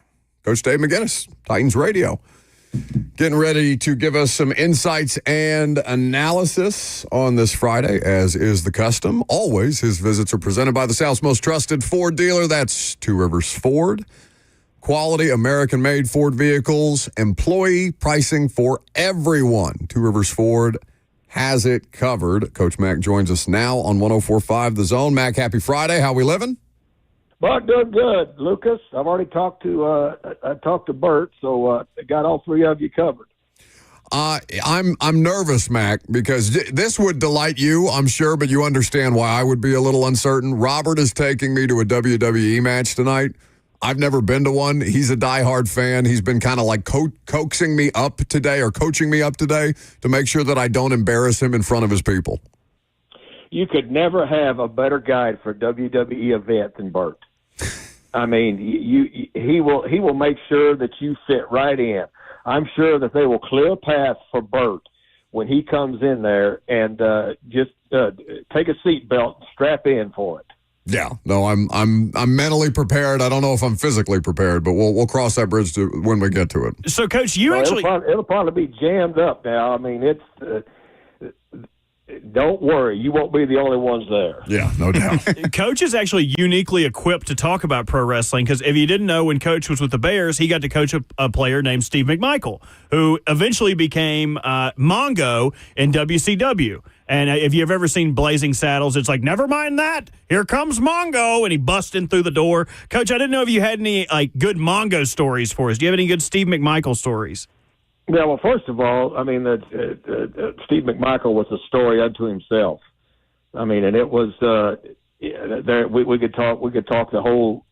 Coach Dave McGinnis, Titans Radio, getting ready to give us some insights and analysis on this Friday, as is the custom. Always, his visits are presented by the South's most trusted Ford dealer. That's Two Rivers Ford. Quality American-made Ford vehicles, employee pricing for everyone. Two Rivers Ford has it covered. Coach Mack joins us now on 104.5 The Zone. Mack, happy Friday. How we living? But doing good, Lucas. I've already talked to Bert, so I got all three of you covered. I'm nervous, Mac, because this would delight you, I'm sure, but you understand why I would be a little uncertain. Robert is taking me to a WWE match tonight. I've never been to one. He's a diehard fan. He's been kind of like coaxing me up today or coaching me up today to make sure that I don't embarrass him in front of his people. You could never have a better guide for a WWE event than Bert. I mean, he will make sure that you fit right in. I'm sure that they will clear a path for Bert when he comes in there, and just take a seatbelt and strap in for it. Yeah, no, I'm mentally prepared. I don't know if I'm physically prepared, but we'll cross that bridge when we get to it. So, Coach, it'll probably be jammed up now. I mean, it's don't worry, you won't be the only ones there. Yeah, no doubt. Coach is actually uniquely equipped to talk about pro wrestling because if you didn't know, when Coach was with the Bears, he got to coach a player named Steve McMichael, who eventually became Mongo in WCW. And if you've ever seen Blazing Saddles, it's like, never mind that. Here comes Mongo. And he busts in through the door. Coach, I didn't know if you had any good Mongo stories for us. Do you have any good Steve McMichael stories? Yeah, well, first of all, I mean, Steve McMichael was a story unto himself. I mean, and it was we could talk the whole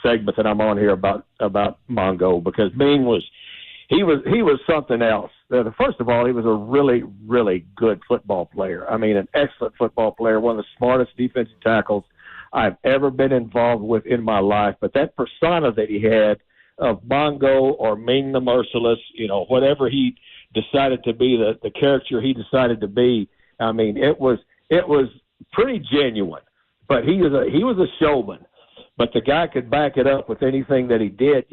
segment that I'm on here about Mongo, because Bing was something else. First of all, he was a really, really good football player. I mean, an excellent football player, one of the smartest defensive tackles I've ever been involved with in my life. But that persona that he had of Mongo or Ming the Merciless, whatever he decided to be, the character he decided to be, I mean, it was pretty genuine. But he was a showman. But the guy could back it up with anything that he did.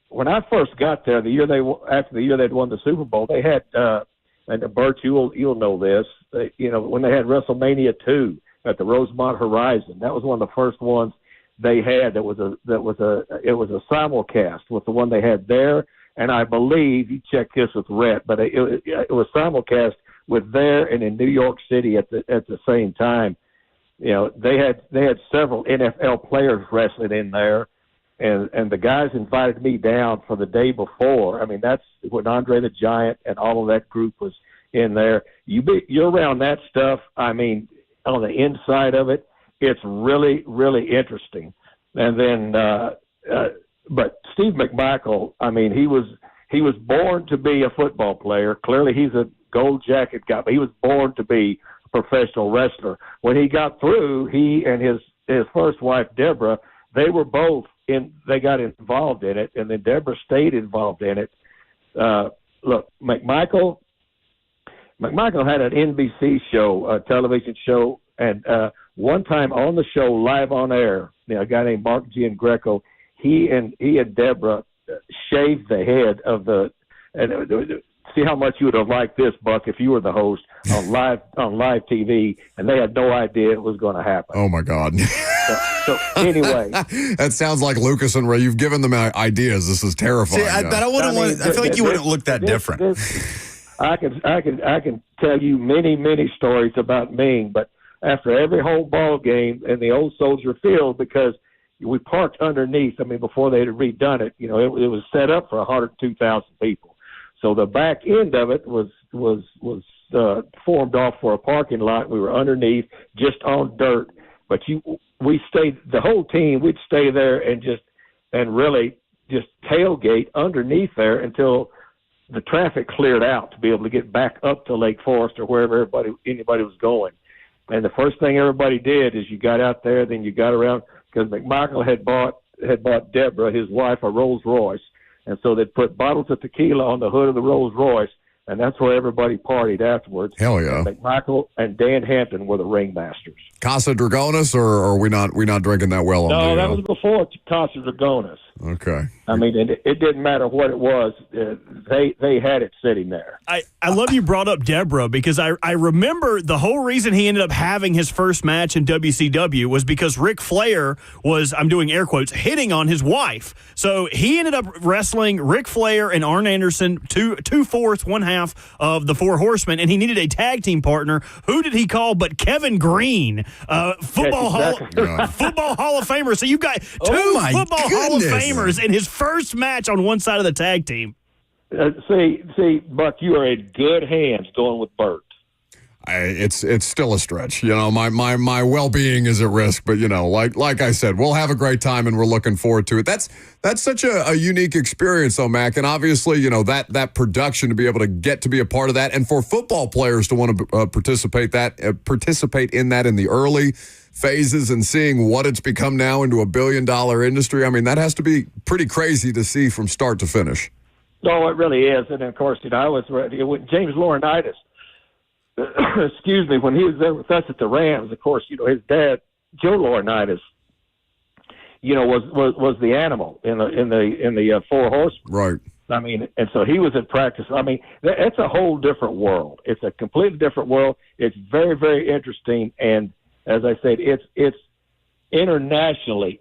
When I first got there, after the year they'd won the Super Bowl, they had and Bert, you'll know this, when they had WrestleMania 2 at the Rosemont Horizon, that was one of the first ones they had. It was a simulcast with the one they had there, and I believe you check this with Rhett, but it was simulcast with there and in New York City at the same time. They had several NFL players wrestling in there. And the guys invited me down for the day before. I mean, that's when Andre the Giant and all of that group was in there. You're around that stuff. I mean, on the inside of it, it's really, really interesting. And then, but Steve McMichael, I mean, he was born to be a football player. Clearly, he's a gold jacket guy, but he was born to be a professional wrestler. When he got through, he and his first wife, Deborah, they were both they got involved in it, and then Deborah stayed involved in it. Look, McMichael had an NBC show, a television show, and one time on the show, live on air, a guy named Mark Giangreco, he and Deborah shaved the head of see how much you would have liked this, Buck, if you were the host on live TV, and they had no idea it was going to happen. Oh my God. So anyway, that sounds like Lucas and Ray. You've given them ideas. This is terrifying. See, I feel like you wouldn't look that different. I can tell you many, many stories about Ming, but after every home ball game in the old Soldier Field, because we parked underneath. I mean, before they had redone it, it was set up for 102,000 people. So the back end of it was formed off for a parking lot. We were underneath, just on dirt. But we stayed, the whole team, we'd stay there and really just tailgate underneath there until the traffic cleared out to be able to get back up to Lake Forest or wherever anybody was going. And the first thing everybody did is you got out there, then you got around, because McMichael had bought Deborah, his wife, a Rolls Royce. And so they'd put bottles of tequila on the hood of the Rolls Royce, and that's where everybody partied afterwards. Hell yeah. And McMichael and Dan Hampton were the ringmasters. Casa Dragonis, or are we not drinking that well? No, that was before Casa Dragonis. Okay. I mean, it didn't matter what it was. They had it sitting there. I love you brought up Deborah, because I remember the whole reason he ended up having his first match in WCW was because Ric Flair was, I'm doing air quotes, hitting on his wife. So he ended up wrestling Ric Flair and Arn Anderson, two-fourths, one-half of the Four Horsemen, and he needed a tag team partner. Who did he call but Kevin Green, football Hall of Famer. So you've got two football Hall of Famers in his first match on one side of the tag team. See, Buck, you are in good hands going with Bert. It's still a stretch. My well-being is at risk, but like I said, we'll have a great time and we're looking forward to it. That's such a unique experience though, Mac, and obviously, that production, to be able to get to be a part of that, and for football players to want to participate in that in the early phases and seeing what it's become now into $1 billion industry. I mean, that has to be pretty crazy to see from start to finish. No, it really is. And of course, I was ready with James Laurinaitis. Excuse me, when he was there with us at the Rams, of course, his dad, Joe Laurinaitis, was the animal in the Four Horsemen. Right. I mean, and so he was in practice. I mean, it's a whole different world. It's a completely different world. It's very, very interesting. And as I said, it's internationally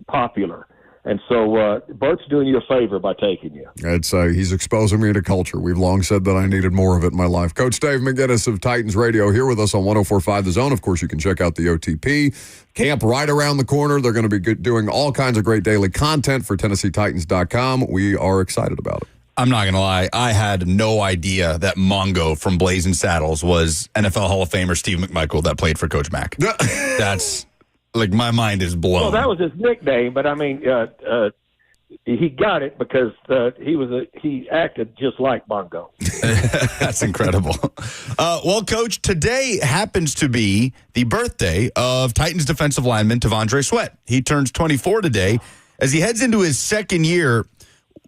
popular. And so Bert's doing you a favor by taking you. He's exposing me to culture. We've long said that I needed more of it in my life. Coach Dave McGinnis of Titans Radio here with us on 104.5 The Zone. Of course, you can check out the OTP camp right around the corner. They're going to be doing all kinds of great daily content for TennesseeTitans.com. We are excited about it. I'm not going to lie. I had no idea that Mongo from Blazing Saddles was NFL Hall of Famer Steve McMichael that played for Coach Mack. That's... Like, my mind is blown. Well, that was his nickname, but I mean, he got it because he acted just like Mongo. That's incredible. Well, Coach, today happens to be the birthday of Titans defensive lineman T'Vondre Sweat. He turns 24 today. As he heads into his second year,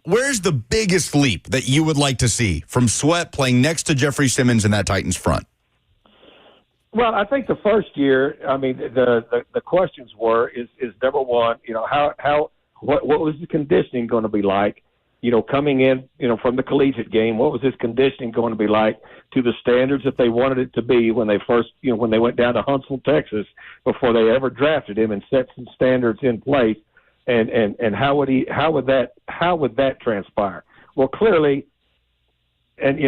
where's the biggest leap that you would like to see from Sweat playing next to Jeffrey Simmons in that Titans front? Well, I think the first year, I mean, the questions were is number one, what was the conditioning going to be like, coming in, from the collegiate game, what was his conditioning going to be like to the standards that they wanted it to be when they first, when they went down to Huntsville, Texas, before they ever drafted him and set some standards in place, and how would that transpire? Well, clearly, and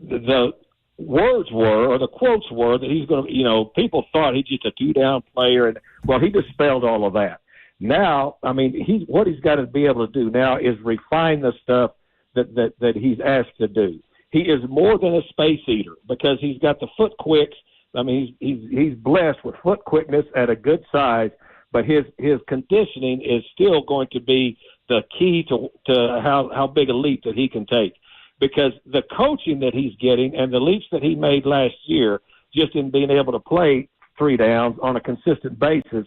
the words were, or the quotes were, that he's going to, people thought he's just a two-down player, and he dispelled all of that. Now, I mean, what he's got to be able to do now is refine the stuff that he's asked to do. He is more than a space eater because he's got the foot quicks. I mean, he's blessed with foot quickness at a good size, but his conditioning is still going to be the key to how big a leap that he can take. Because the coaching that he's getting and the leaps that he made last year, just in being able to play three downs on a consistent basis,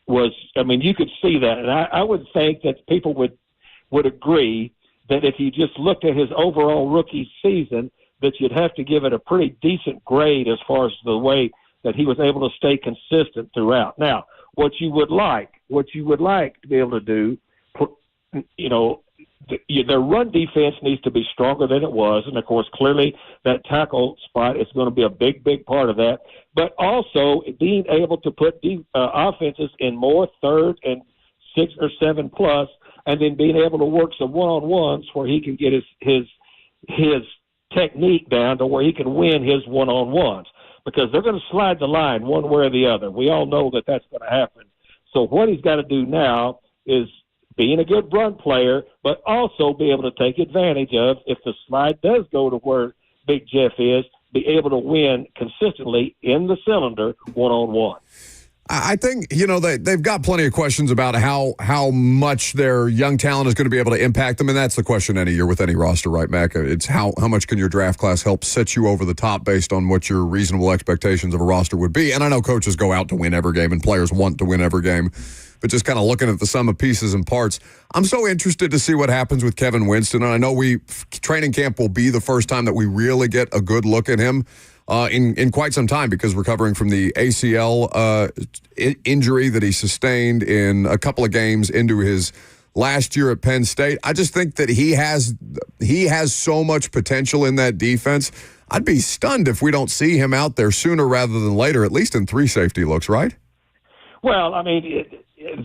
was, I mean, you could see that. And I would think that people would agree that if you just looked at his overall rookie season, that you'd have to give it a pretty decent grade as far as the way that he was able to stay consistent throughout. Now, what you would like to be able to do, their run defense needs to be stronger than it was. And, of course, clearly that tackle spot is going to be a big, big part of that. But also being able to put offenses in more third and 6 or 7 plus, and then being able to work some one-on-ones where he can get his technique down to where he can win his one-on-ones. Because they're going to slide the line one way or the other. We all know that that's going to happen. So what he's got to do now is being a good run player, but also be able to take advantage of, if the slide does go to where Big Jeff is, be able to win consistently in the cylinder one-on-one. I think, they've got plenty of questions about how much their young talent is going to be able to impact them, and that's the question any year with any roster, right, Mac? It's how much can your draft class help set you over the top based on what your reasonable expectations of a roster would be. And I know coaches go out to win every game, and players want to win every game. but just kind of looking at the sum of pieces and parts. I'm so interested to see what happens with Kevin Winston. And I know training camp will be the first time that we really get a good look at him in quite some time, because recovering from the ACL injury that he sustained in a couple of games into his last year at Penn State. I just think that he has so much potential in that defense. I'd be stunned if we don't see him out there sooner rather than later, at least in 3 safety looks, right? Well, I mean,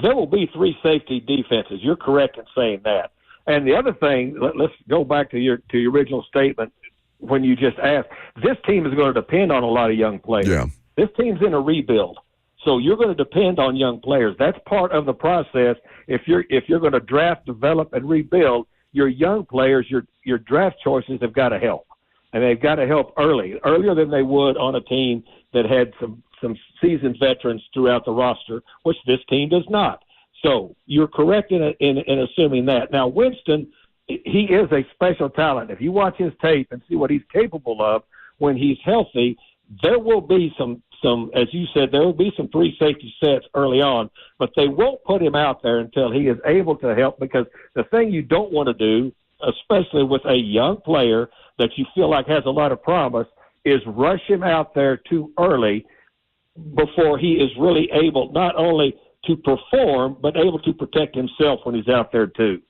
there will be 3 safety defenses. You're correct in saying that. And the other thing, let's go back to your original statement when you just asked. This team is going to depend on a lot of young players. Yeah. This team's in a rebuild. So you're going to depend on young players. That's part of the process. If you're going to draft, develop, and rebuild, your young players, your draft choices have got to help, and they've got to help earlier than they would on a team that had some seasoned veterans throughout the roster, which this team does not. So you're correct in assuming that. Now Winston, he is a special talent. If you watch his tape and see what he's capable of when he's healthy, there will be some, as you said, there will be some 3 safety sets early on, but they won't put him out there until he is able to help, because the thing you don't want to do, especially with a young player that you feel like has a lot of promise, is rush him out there too early before he is really able not only to perform, but able to protect himself when he's out there too.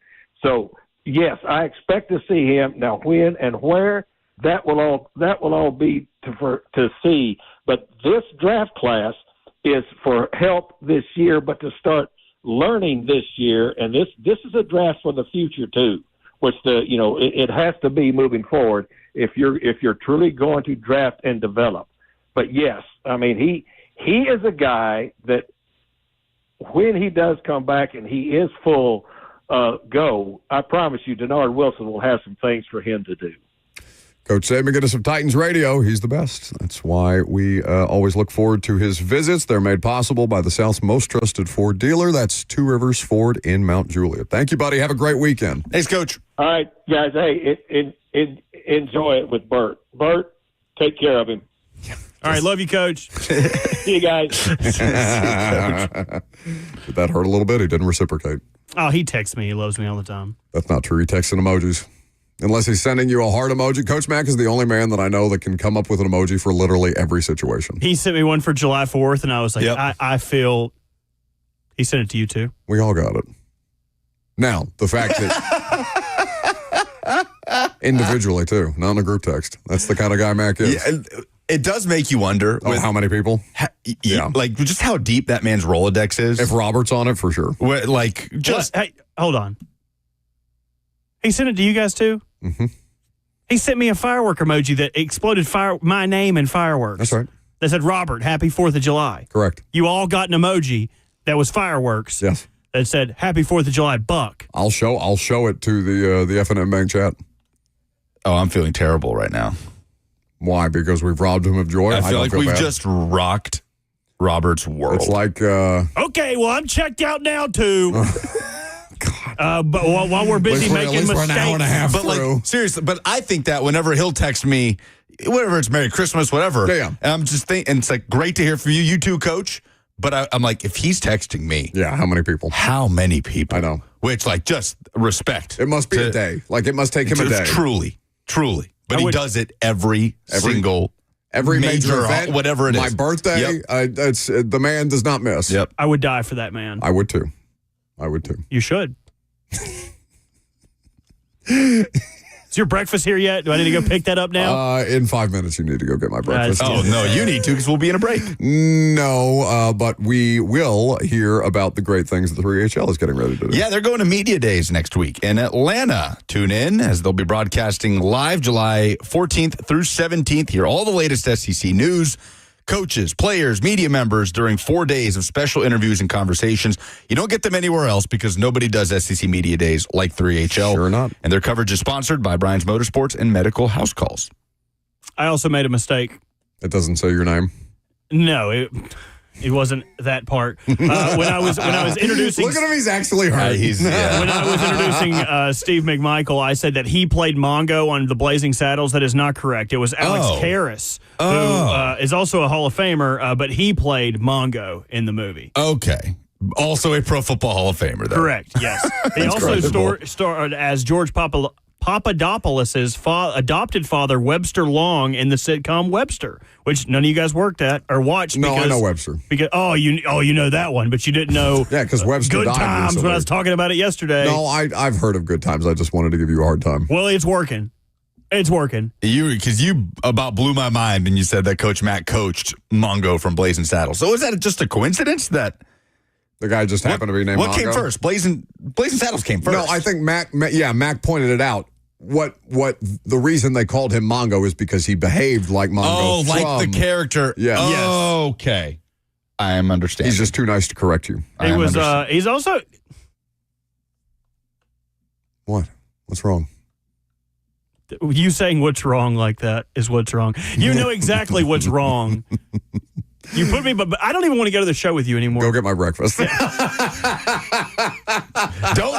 So, yes, I expect to see him. Now, when and where, that will all be to see. But this draft class is for help this year, but to start learning this year. And this is a draft for the future too, which it has to be moving forward if you're truly going to draft and develop. But yes, I mean he is a guy that when he does come back and he is full go, I promise you, Denard Wilson will have some things for him to do. Coach Saban of Titans Radio. He's the best. That's why we always look forward to his visits. They're made possible by the South's most trusted Ford dealer. That's Two Rivers Ford in Mount Juliet. Thank you, buddy. Have a great weekend. Thanks, Coach. All right, guys. Hey, enjoy it with Bert. Bert, take care of him. All right, love you, Coach. See you guys. Did that hurt a little bit? He didn't reciprocate. Oh, he texts me. He loves me all the time. That's not true. He texts in emojis. Unless he's sending you a heart emoji. Coach Mack is the only man that I know that can come up with an emoji for literally every situation. He sent me one for July 4th, and I was like, Yep. I feel he sent it to you too. We all got it. Now, the fact that individually too, not in a group text. That's the kind of guy Mac is. Yeah, it does make you wonder. How many people? Yeah. Like, just how deep that man's Rolodex is. If Robert's on it, for sure. Hey, hold on. He sent it to you guys too? Mm-hmm. He sent me a firework emoji that exploded my name in fireworks. That's right. That said, Robert, happy 4th of July. Correct. You all got an emoji that was fireworks. Yes. That said, happy 4th of July, Buck. I'll show it to the FNM Bank chat. Oh, I'm feeling terrible right now. Why? Because we've robbed him of joy? I feel like we've bad. just rocked Robert's world. It's like... Okay, well, I'm checked out now, too. But while we're busy making mistakes. We're an hour and a half but through. like, seriously, but I think that whenever he'll text me, whatever, it's Merry Christmas, whatever. Yeah. And I'm just thinking, and it's like, great to hear from you. You too, Coach. But I'm like, if he's texting me. Yeah, how many people? How many people? I know. Which, like, just respect. It must be a day. Like, it must take him a day. Truly. But he does it every single major event, whatever it is. My birthday, Yep. The man does not miss. Yep. I would die for that man. I would too. You should. Is your breakfast here yet? Do I need to go pick that up now? In 5 minutes, you need to go get my breakfast. Oh, no, you need to, because we'll be in a break. No, but we will hear about the great things that the 3HL is getting ready to do. Yeah, they're going to Media Days next week in Atlanta. Tune in as they'll be broadcasting live July 14th through 17th. Hear all the latest SEC news, coaches, players, media members during 4 days of special interviews and conversations. You don't get them anywhere else because nobody does SEC Media Days like 3HL. Sure not. And their coverage is sponsored by Brian's Motorsports and Medical House Calls. I also made a mistake. It doesn't say your name. No, it wasn't that part. When I was introducing, Look at him, he's actually hurt. when I was introducing Steve McMichael, I said that he played Mongo on the Blazing Saddles. That is not correct. It was Alex Karras, who is also a Hall of Famer, but he played Mongo in the movie. Okay. Also a Pro Football Hall of Famer, though. Correct, yes. He also starred as George Papadopoulos' adopted father, Webster Long, in the sitcom Webster, which none of you guys worked at or watched. No, I know Webster. Because you know that one, but you didn't know. Yeah, because Webster Good died Times recently. when I was talking about it yesterday. No, I've heard of Good Times. I just wanted to give you a hard time. Well, it's working. It's working. Because you about blew my mind when you said that Coach Matt coached Mongo from Blazing Saddles. So is that just a coincidence that the guy just happened to be named What Mongo? came first? Blazing Saddles came first. No, I think Mac pointed it out. What the reason they called him Mongo is because he behaved like Mongo. Oh, like the character. Yeah. Oh, okay. I am understanding. He's just too nice to correct you. He's also. What? What's wrong? You saying what's wrong like that is what's wrong. You know exactly what's wrong. You put me, but I don't even want to go to the show with you anymore. Go get my breakfast. Don't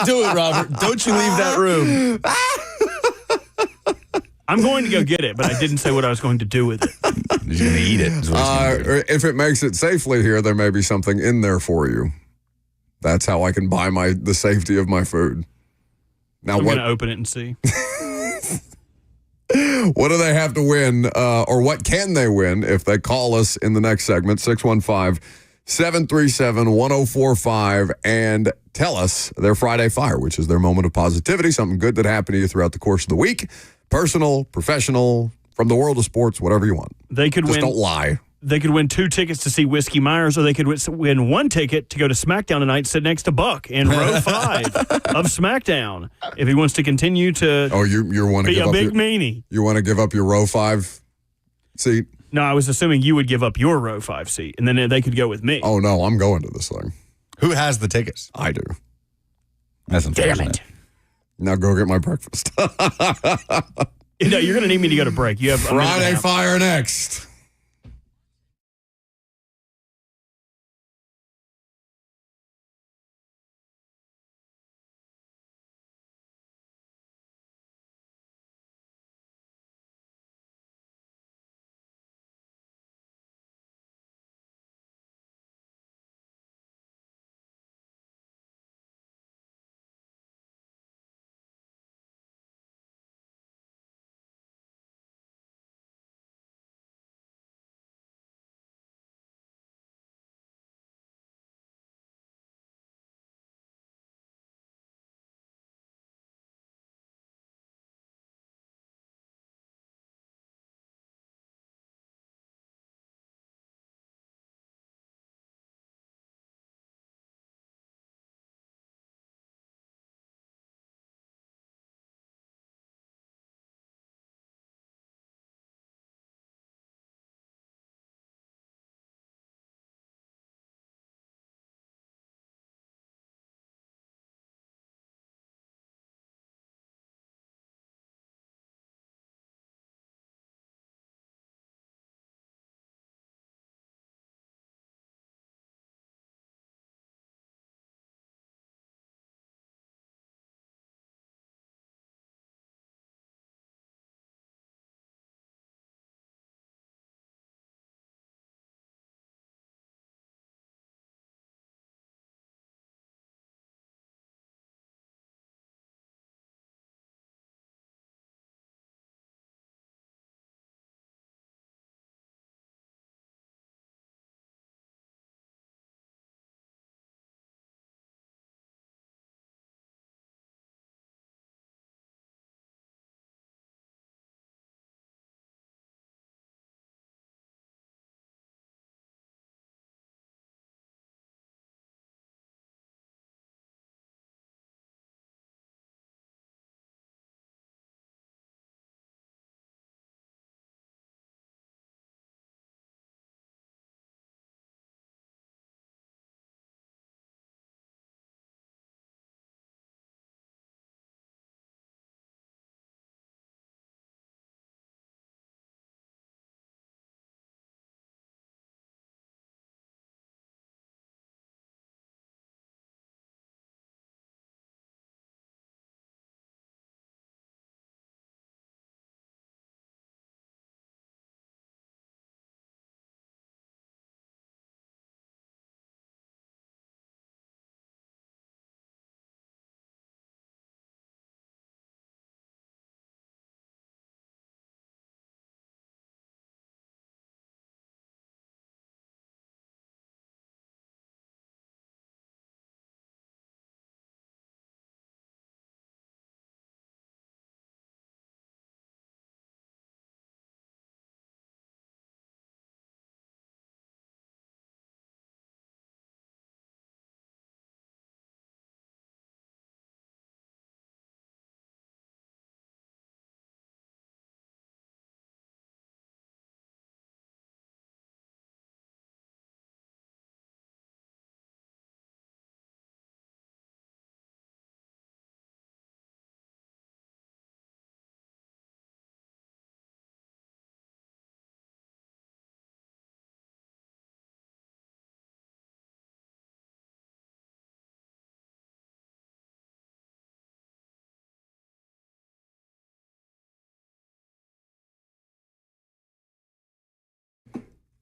do it, Robert. Don't you leave that room. I'm going to go get it, but I didn't say what I was going to do with it. He's going to eat it. is what he's gonna do. If it makes it safely here, there may be something in there for you. That's how I can buy the safety of my food. Now, I'm going to open it and see. What do they have to win, or what can they win if they call us in the next segment, 615-737-1045, and tell us their Friday Fire, which is their moment of positivity, something good that happened to you throughout the course of the week, personal, professional, from the world of sports, whatever you want. They could Just don't lie. They could win 2 tickets to see Whiskey Myers, or they could win 1 ticket to go to SmackDown tonight, sit next to Buck in row 5 of SmackDown. If he wants to continue to you want to be give a up big meanie. You want to give up your row 5 seat? No, I was assuming you would give up your row 5 seat, and then they could go with me. Oh, no, I'm going to this thing. Who has the tickets? I do. That's unfortunate. Damn it. Now go get my breakfast. No, you're going to need me to go to break. You have Friday Fire next.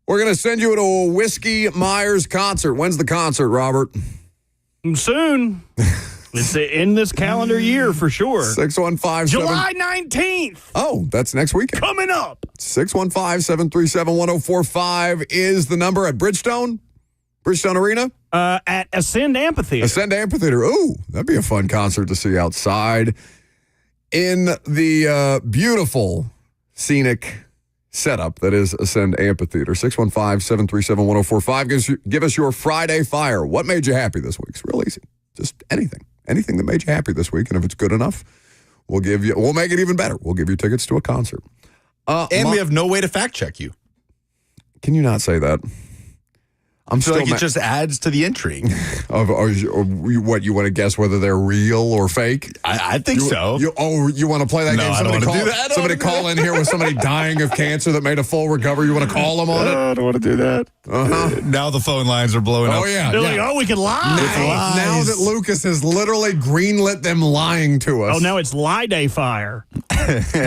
We're going to send you to a Whiskey Myers concert. When's the concert, Robert? Soon. It's in this calendar year for sure. 615 July 19th. Oh, that's next weekend. Coming up. 615-737-1045 is the number at Bridgestone Arena? At Ascend Amphitheater. Ascend Amphitheater. Ooh, that'd be a fun concert to see outside in the beautiful, scenic setup that is Ascend Amphitheater. 615-737-1045. Give us your Friday Fire. What made you happy this week? It's real easy. Just anything. Anything that made you happy this week. And if it's good enough, we'll make it even better. We'll give you tickets to a concert. And we have no way to fact check you. Can you not say that? I'm So still like it just adds to the intrigue. or what, you want to guess whether they're real or fake? I think so. You want to play that No, game? I don't Somebody wanna do that. I don't Somebody wanna do call in here with somebody dying of cancer that made a full recovery. You want to call them on it? I don't want to do that. Now the phone lines are blowing up. Oh, yeah. They're yeah. like, oh, we can lie. Now that Lucas has literally greenlit them lying to us. Oh, now it's Lie Day Fire.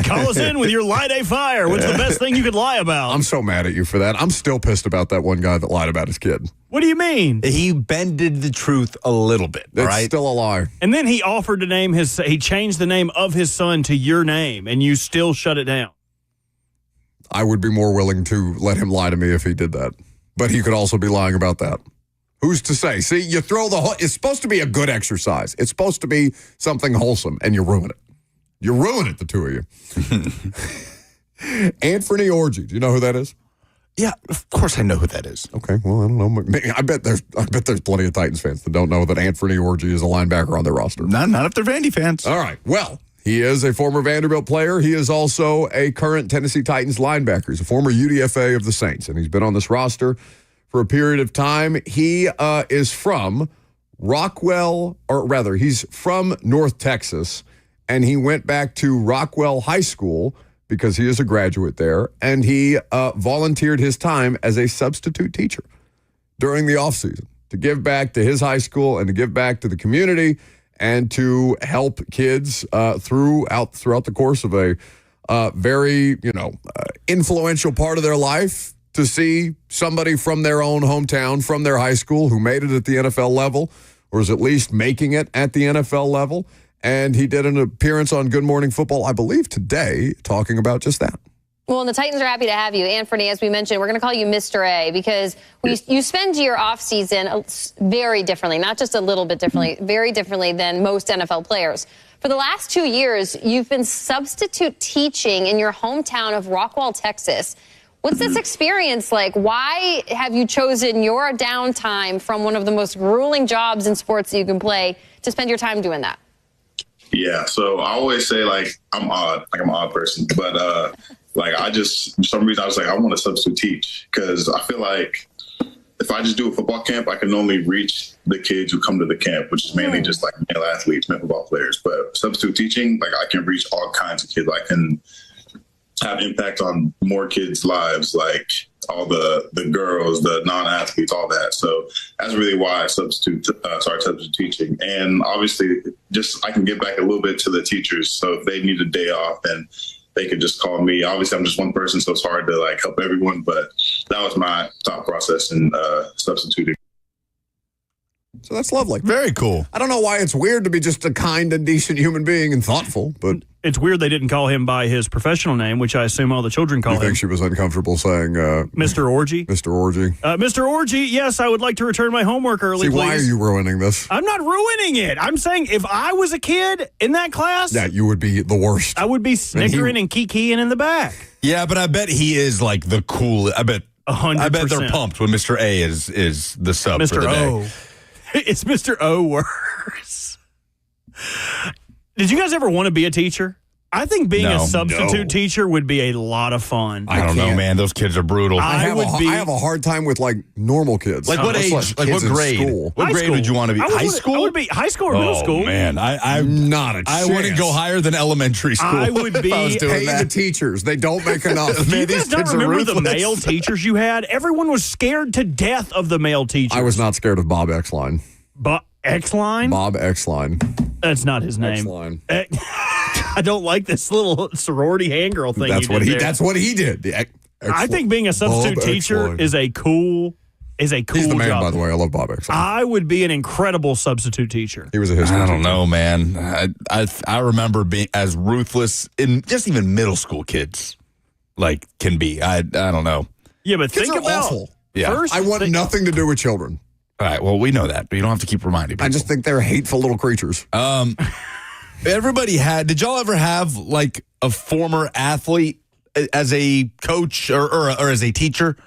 Call us in with your Lie Day Fire. What's the best thing you could lie about? I'm so mad at you for that. I'm still pissed about that one guy that lied about his kid. What do you mean? He bended the truth a little bit, It's right? still a lie. And then he offered to name he changed the name of his son to your name, and you still shut it down. I would be more willing to let him lie to me if he did that. But he could also be lying about that. Who's to say? See, you throw it's supposed to be a good exercise. It's supposed to be something wholesome, and you ruin it. You ruin it, the two of you. Anthony Orgy. Do you know who that is? Yeah, of course I know who that is. Okay, well, I don't know. I bet there's plenty of Titans fans that don't know that Anthony Orgy is a linebacker on their roster. Not if they're Vandy fans. All right. Well, he is a former Vanderbilt player. He is also a current Tennessee Titans linebacker. He's a former UDFA of the Saints, and he's been on this roster for a period of time. He is from he's from North Texas, and he went back to Rockwell High School because he is a graduate there, and he volunteered his time as a substitute teacher during the offseason to give back to his high school and to give back to the community and to help kids throughout the course of a very, influential part of their life, to see somebody from their own hometown, from their high school, who made it at the NFL level, or is at least making it at the NFL level. And he did an appearance on Good Morning Football, I believe today, talking about just that. Well, and the Titans are happy to have you. Anthony, as we mentioned, we're going to call you Mr. A because you spend your offseason very differently, not just a little bit differently, very differently than most NFL players. For the last 2 years, you've been substitute teaching in your hometown of Rockwell, Texas. What's this experience like? Why have you chosen your downtime from one of the most grueling jobs in sports that you can play to spend your time doing that? Yeah, so I always say, I'm odd. I'm an odd person. But, for some reason, I was like, I want to substitute teach because I feel like if I just do a football camp, I can only reach the kids who come to the camp, which is mainly just male athletes, male football players. But substitute teaching, I can reach all kinds of kids. I can have impact on more kids' lives, like all the girls, the non-athletes, all that. So that's really why I substitute teaching. And obviously, just I can give back a little bit to the teachers. So if they need a day off, then they could just call me. Obviously, I'm just one person, so it's hard to help everyone. But that was my thought process in substituting. So that's lovely. Very cool. I don't know why it's weird to be just a kind and decent human being and thoughtful, but It's weird they didn't call him by his professional name, which I assume all the children call I him. think she was uncomfortable saying Mr. Orgy. Mr. Orgy. Mr. Orgy, yes, I would like to return my homework early, See, please. why are you ruining this? I'm not ruining it. I'm saying if I was a kid in that class, Yeah, you would be the worst. I would be snickering and kikiing in the back. Yeah, but I bet he is the cool. I bet 100%. I bet they're pumped when Mr. A is the sub for Mr. the day. O. It's Mr. O worse. Did you guys ever want to be a teacher? I think being No. a substitute teacher would be a lot of fun. I don't know, can't. man. Those kids are brutal. I have a hard time with normal kids. What Much age? less What kids in grade? school. What High grade school. would you want to be? I High school? I would be high school or middle school. Man, I'm Not a I chance. wouldn't go higher than elementary school. I would if I was be- doing Pay the that. teachers. They don't make enough. Do you Man, these guys not kids are remember the ruthless. male teachers you had? Everyone was scared to death of the male teachers. I was not scared of Bob Exline. X-Line? Bob Exline. That's not his name. Exline. I don't like this little sorority hangirl thing. That's you what did he. there. That's what he did. I think being a substitute Bob teacher Exline. is a cool He's the man, job. by the way. I love Bob Exline. I would be an incredible substitute teacher. He was a history I don't teacher. know, man. I remember being as ruthless in just even middle school kids like can be. I don't know. Yeah, but Kids think are about awful. Yeah. first. I want thi- nothing to do with children. All right. Well, we know that, but you don't have to keep reminding people. I just think they're hateful little creatures. Everybody had. Did y'all ever have like a former athlete as a coach or as a teacher?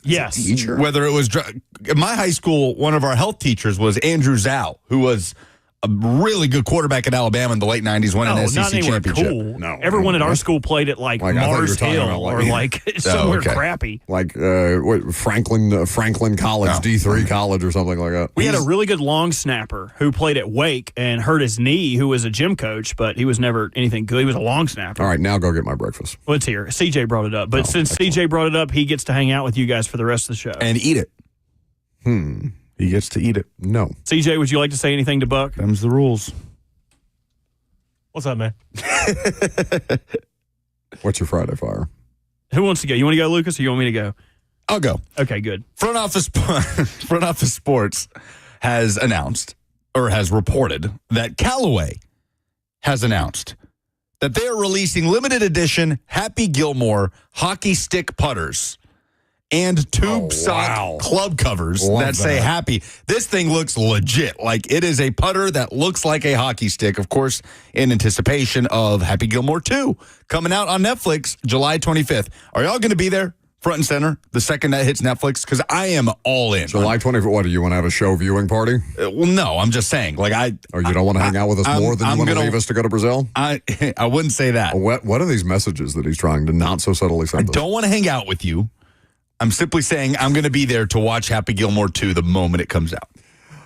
Yes. Teacher? Whether it was in my high school, one of our health teachers was Andrew Zhao, who was a really good quarterback at Alabama in the late 90s, won an No, SEC not anywhere championship. cool. No. Everyone at our school played at like Like, I thought you were Mars talking Hill about, like- or like somewhere okay. crappy. Like Franklin College, Oh. D3 College or something like that. We had a really good long snapper who played at Wake and hurt his knee, who was a gym coach, but he was never anything good. He was a long snapper. All right, now go get my breakfast. Well, it's here. CJ brought it up. But since CJ brought it up, he gets to hang out with you guys for the rest of the show. And eat it. He gets to eat it. No. CJ, would you like to say anything to Buck? Them's the rules. What's up, man? What's your Friday fire? Who wants to go? You want to go, Lucas, or you want me to go? I'll go. Okay, good. Front Office Sports has announced or has reported that Callaway has announced that they are releasing limited edition Happy Gilmore hockey stick putters and tube sock club covers Love that say that. Happy. This thing looks legit. Like it is a putter that looks like a hockey stick, of course, in anticipation of Happy Gilmore 2 coming out on Netflix July 25th. Are y'all going to be there front and center the second that hits Netflix? Because I am all in. July 24th. What, do you want to have a show viewing party? Well, no, I'm just saying. Like Or you don't want to hang out with us more than you want to leave us to go to Brazil? I wouldn't say that. What are these messages that he's trying to not so subtly I send us? don't want to hang out with you. I'm simply saying I'm going to be there to watch Happy Gilmore 2 the moment it comes out.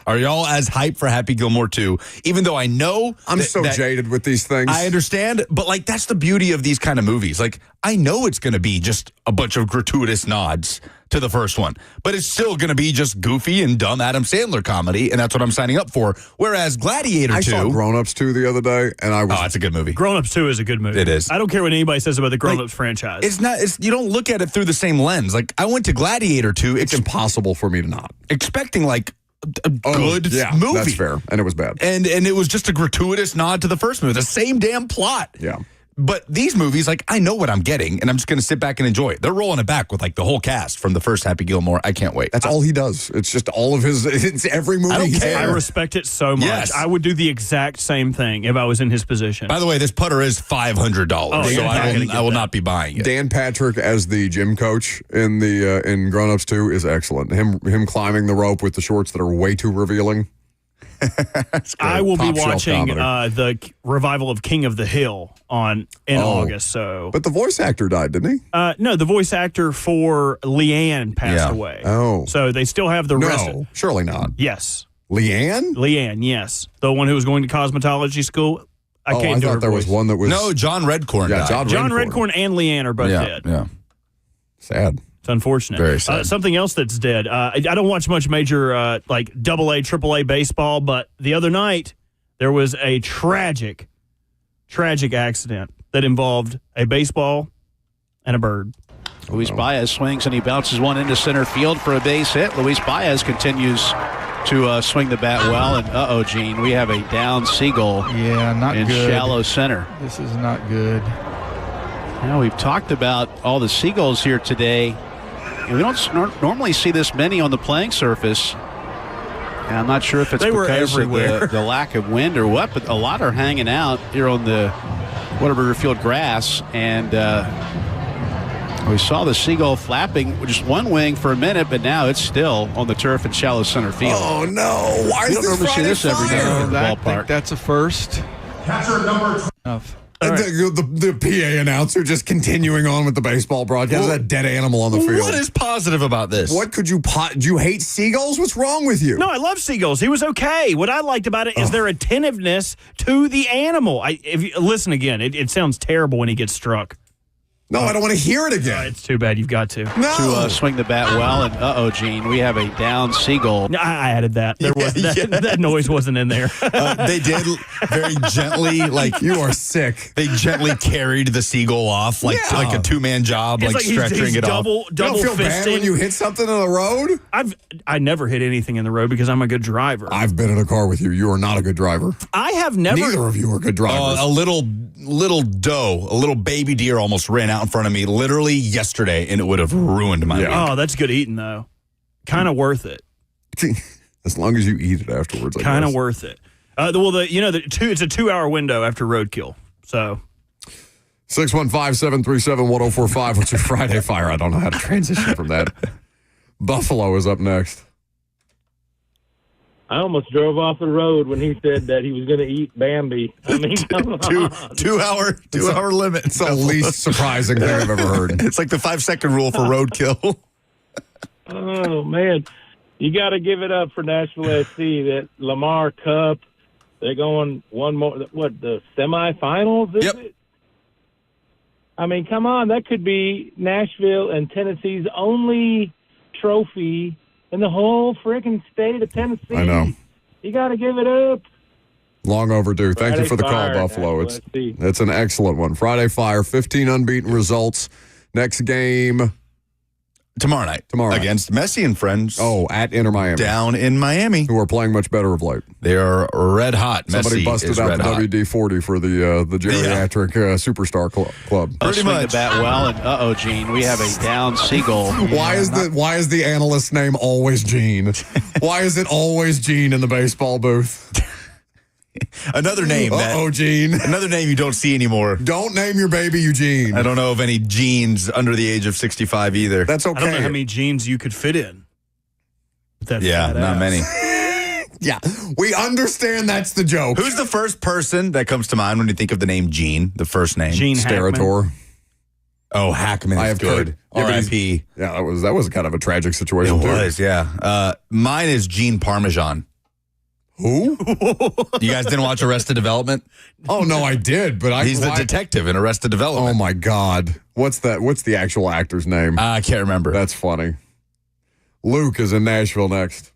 Are y'all as hyped for Happy Gilmore 2? Even though I know I'm so jaded with these things. I understand, but like that's the beauty of these kind of movies. Like I know it's going to be just a bunch of gratuitous nods to the first one, but it's still going to be just goofy and dumb Adam Sandler comedy, and that's what I'm signing up for. Whereas Gladiator 2, I saw Grown Ups 2 the other day, and I was. oh, it's a good movie. Grown Ups 2 is a good movie. It is. I don't care what anybody says about the Grown Ups franchise. It's not. You don't look at it through the same lens. Like I went to Gladiator 2. It's impossible for me to not. expecting like a good movie. That's fair, and it was bad. And it was just a gratuitous nod to the first movie. The same damn plot. Yeah. But these movies, like, I know what I'm getting, and I'm just going to sit back and enjoy it. They're rolling it back with, like, the whole cast from the first Happy Gilmore. I can't wait. That's all he does. It's just all of his. It's every movie. I don't he's care. I in. respect it so much. Yes. I would do the exact same thing if I was in his position. By the way, this putter is $500, Oh, so yeah, I gotta get I will that. not be buying it. Dan Patrick as the gym coach in the in Grown Ups 2 is excellent. Him climbing the rope with the shorts that are way too revealing. I will be Top shelf watching comedy. the revival of King of the Hill in August. So, But the voice actor died, didn't he? no, the voice actor for Leanne passed Yeah. away. Oh. So they still have the rest. No, surely not. Yes, Leanne? Leanne. Yes, the one who was going to cosmetology school. I can't do thought her there was voice. one that was No, John Redcorn Yeah, died. John Redcorn and Leanne are both dead. Yeah. sad. It's unfortunate. Very sad. Something else that's dead. I don't watch much major like AA, AAA baseball, but the other night there was a tragic accident that involved a baseball and a bird. Luis Baez swings and he bounces one into center field for a base hit. Luis Baez continues to swing the bat well. And Gene, we have a down Seagull Yeah, not in good. shallow center. This is not good. Now we've talked about all the Seagulls here today. And we don't normally see this many on the playing surface. And I'm not sure if it's They were because of everywhere. the lack of wind or what, but a lot are hanging out here on the Whataburger Field grass. And we saw the Seagull flapping just one wing for a minute, but now it's still on the turf in shallow center field. Oh no! Why You is don't this normally see Friday this every day. fire? in the I ballpark. think that's a first. Catcher number Enough. The PA announcer just continuing on with the baseball broadcast. That dead animal on the field. What is positive about this? What could you do? You hate seagulls? What's wrong with you? No, I love seagulls. He was okay. What I liked about it is their attentiveness to the animal. If you listen again, it sounds terrible when he gets struck. No, I don't want to hear it again. It's too bad. You've got to. No. To swing the bat well, and Gene, we have a down seagull. No, I added that. That noise wasn't in there. They did very gently, like You are sick. they gently carried the seagull off like a 2-man job, It's like stretching he's it off. You double don't feel bad when fisting. you hit something on the road? I never hit anything in the road because I'm a good driver. I've been in a car with you. You are not a good driver. I have never. Neither of you are good drivers. A little doe, a little baby deer almost ran out in front of me literally yesterday, and it would have ruined my week. Oh, that's good eating though. Kind of worth it. As long as you eat it afterwards. Kind of worth it. It's a 2-hour window after roadkill. So 615-737-1045. What's your Friday fire? I don't know how to transition from that. Buffalo is up next. I almost drove off the road when he said that he was going to eat Bambi. I mean, come on. Two hour limit. It's the least surprising thing I've ever heard. It's like the 5-second rule for roadkill. Oh, man. You got to give it up for Nashville SC, that Lamar Cup. They're going one more, the semifinals, is it? I mean, come on. That could be Nashville and Tennessee's only trophy in the whole freaking state of Tennessee. I know. You got to give it up. Long overdue. Thank you for the call, Friday Fire, Buffalo. Nashville SC. It's an excellent one. Friday Fire, 15 unbeaten results. Next game. Tomorrow night. Against Messi and friends. Oh, at Inter Miami. Down in Miami. Who are playing much better of late. They are red hot. Somebody Messi busted is out red the hot. WD-40 for the geriatric superstar club. Pretty swing the bat well, and Gene, we have a down seagull. Why is the analyst name always Gene? Why is it always Gene in the baseball booth? Another name. Gene. Another name you don't see anymore. Don't name your baby Eugene. I don't know of any Genes under the age of 65 either. That's okay. I don't know how many jeans you could fit in. Not many. Yeah, we understand that's the joke. Who's the first person that comes to mind when you think of the name Gene? The first name? Gene Sterator. Oh, Hackman. I have good. R.I.P. Yeah, that was kind of a tragic situation. It was, yeah. Mine is Gene Parmesan. Who? You guys didn't watch Arrested Development? Oh no, I did, but he's the detective in Arrested Development. Oh my God, what's that? What's the actual actor's name? I can't remember. That's funny. Luke is in Nashville next.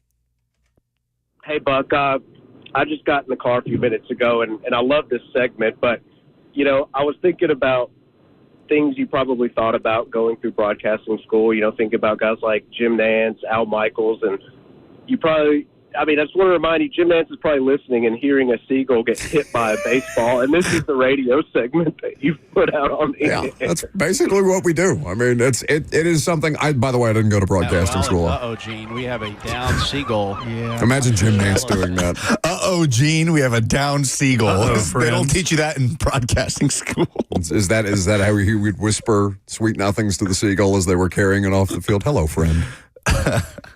Hey, Buck. I just got in the car a few minutes ago, and I love this segment. But, I was thinking about things you probably thought about going through broadcasting school. Think about guys like Jim Nance, Al Michaels, and you probably – I just want to remind you, Jim Nance is probably listening and hearing a seagull get hit by a baseball, and this is the radio segment that you put out on the air. That's basically what we do. It is something. By the way, I didn't go to broadcasting school. Gene, we have a down seagull. Yeah. Imagine Jim Nance doing that. Gene, we have a down seagull. They don't teach you that in broadcasting school. Is that how he would whisper sweet nothings to the seagull as they were carrying it off the field? Hello, friend.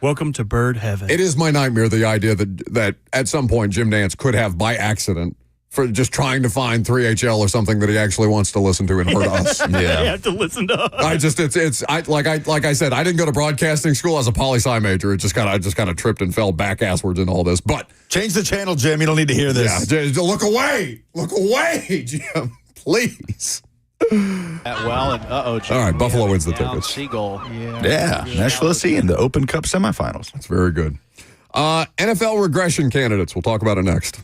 Welcome to bird heaven. It is my nightmare, the idea that at some point Jim Nance could have, by accident, for just trying to find 3HL or something that he actually wants to listen to and hurt us. Yeah. You have to listen to us. Like I said, I didn't go to broadcasting school as a poli-sci major. I just kind of tripped and fell back asswards in all this. But change the channel, Jim. You don't need to hear this. Yeah, look away, Jim, please. Well, and Gene, all right, Buffalo wins the tickets. Seagull. Yeah, Nashville SC in the Open Cup semifinals. That's very good. NFL regression candidates. We'll talk about it next.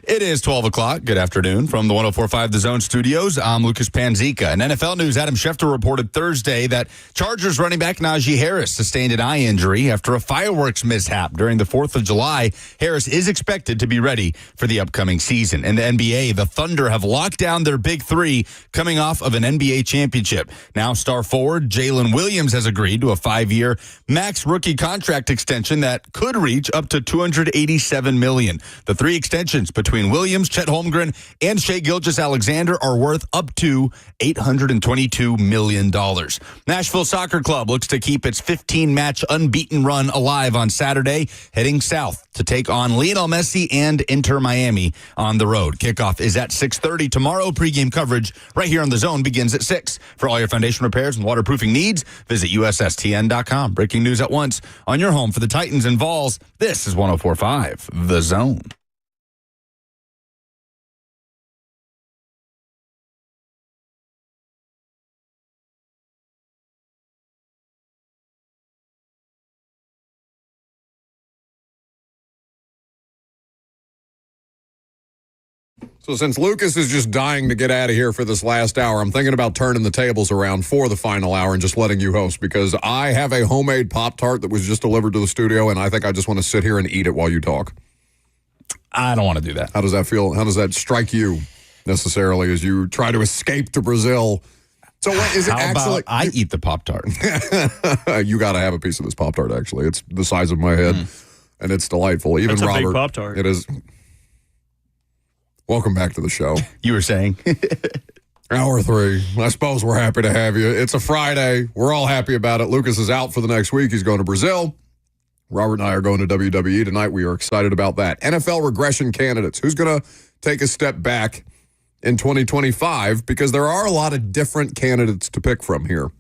It is 12 o'clock. Good afternoon from the 104.5 The Zone studios. I'm Lucas Panzica. In NFL news, Adam Schefter reported Thursday that Chargers running back Najee Harris sustained an eye injury after a fireworks mishap during the 4th of July. Harris is expected to be ready for the upcoming season. In the NBA, the Thunder have locked down their big three coming off of an NBA championship. Now star forward Jalen Williams has agreed to a 5-year max rookie contract extension that could reach up to $287 million. The three extensions between Williams, Chet Holmgren, and Shai Gilgeous-Alexander are worth up to $822 million. Nashville Soccer Club looks to keep its 15-match unbeaten run alive on Saturday, heading south to take on Lionel Messi and Inter Miami on the road. Kickoff is at 6:30 tomorrow. Pregame coverage right here on The Zone begins at 6. For all your foundation repairs and waterproofing needs, visit USSTN.com. Breaking news at once on your home for the Titans and Vols. This is 104.5 The Zone. So since Lucas is just dying to get out of here for this last hour, I'm thinking about turning the tables around for the final hour and just letting you host, because I have a homemade Pop-Tart that was just delivered to the studio, and I think I just want to sit here and eat it while you talk. I don't want to do that. How does that feel? How does that strike you necessarily as you try to escape to Brazil? So what, is it actually... I eat the Pop-Tart. You got to have a piece of this Pop-Tart, actually. It's the size of my head, and it's delightful. Even That's a Robert, big Pop-Tart. It is... Welcome back to the show. You were saying? Hour 3. I suppose we're happy to have you. It's a Friday. We're all happy about it. Lucas is out for the next week. He's going to Brazil. Robert and I are going to WWE tonight. We are excited about that. NFL regression candidates. Who's going to take a step back in 2025? Because there are a lot of different candidates to pick from here.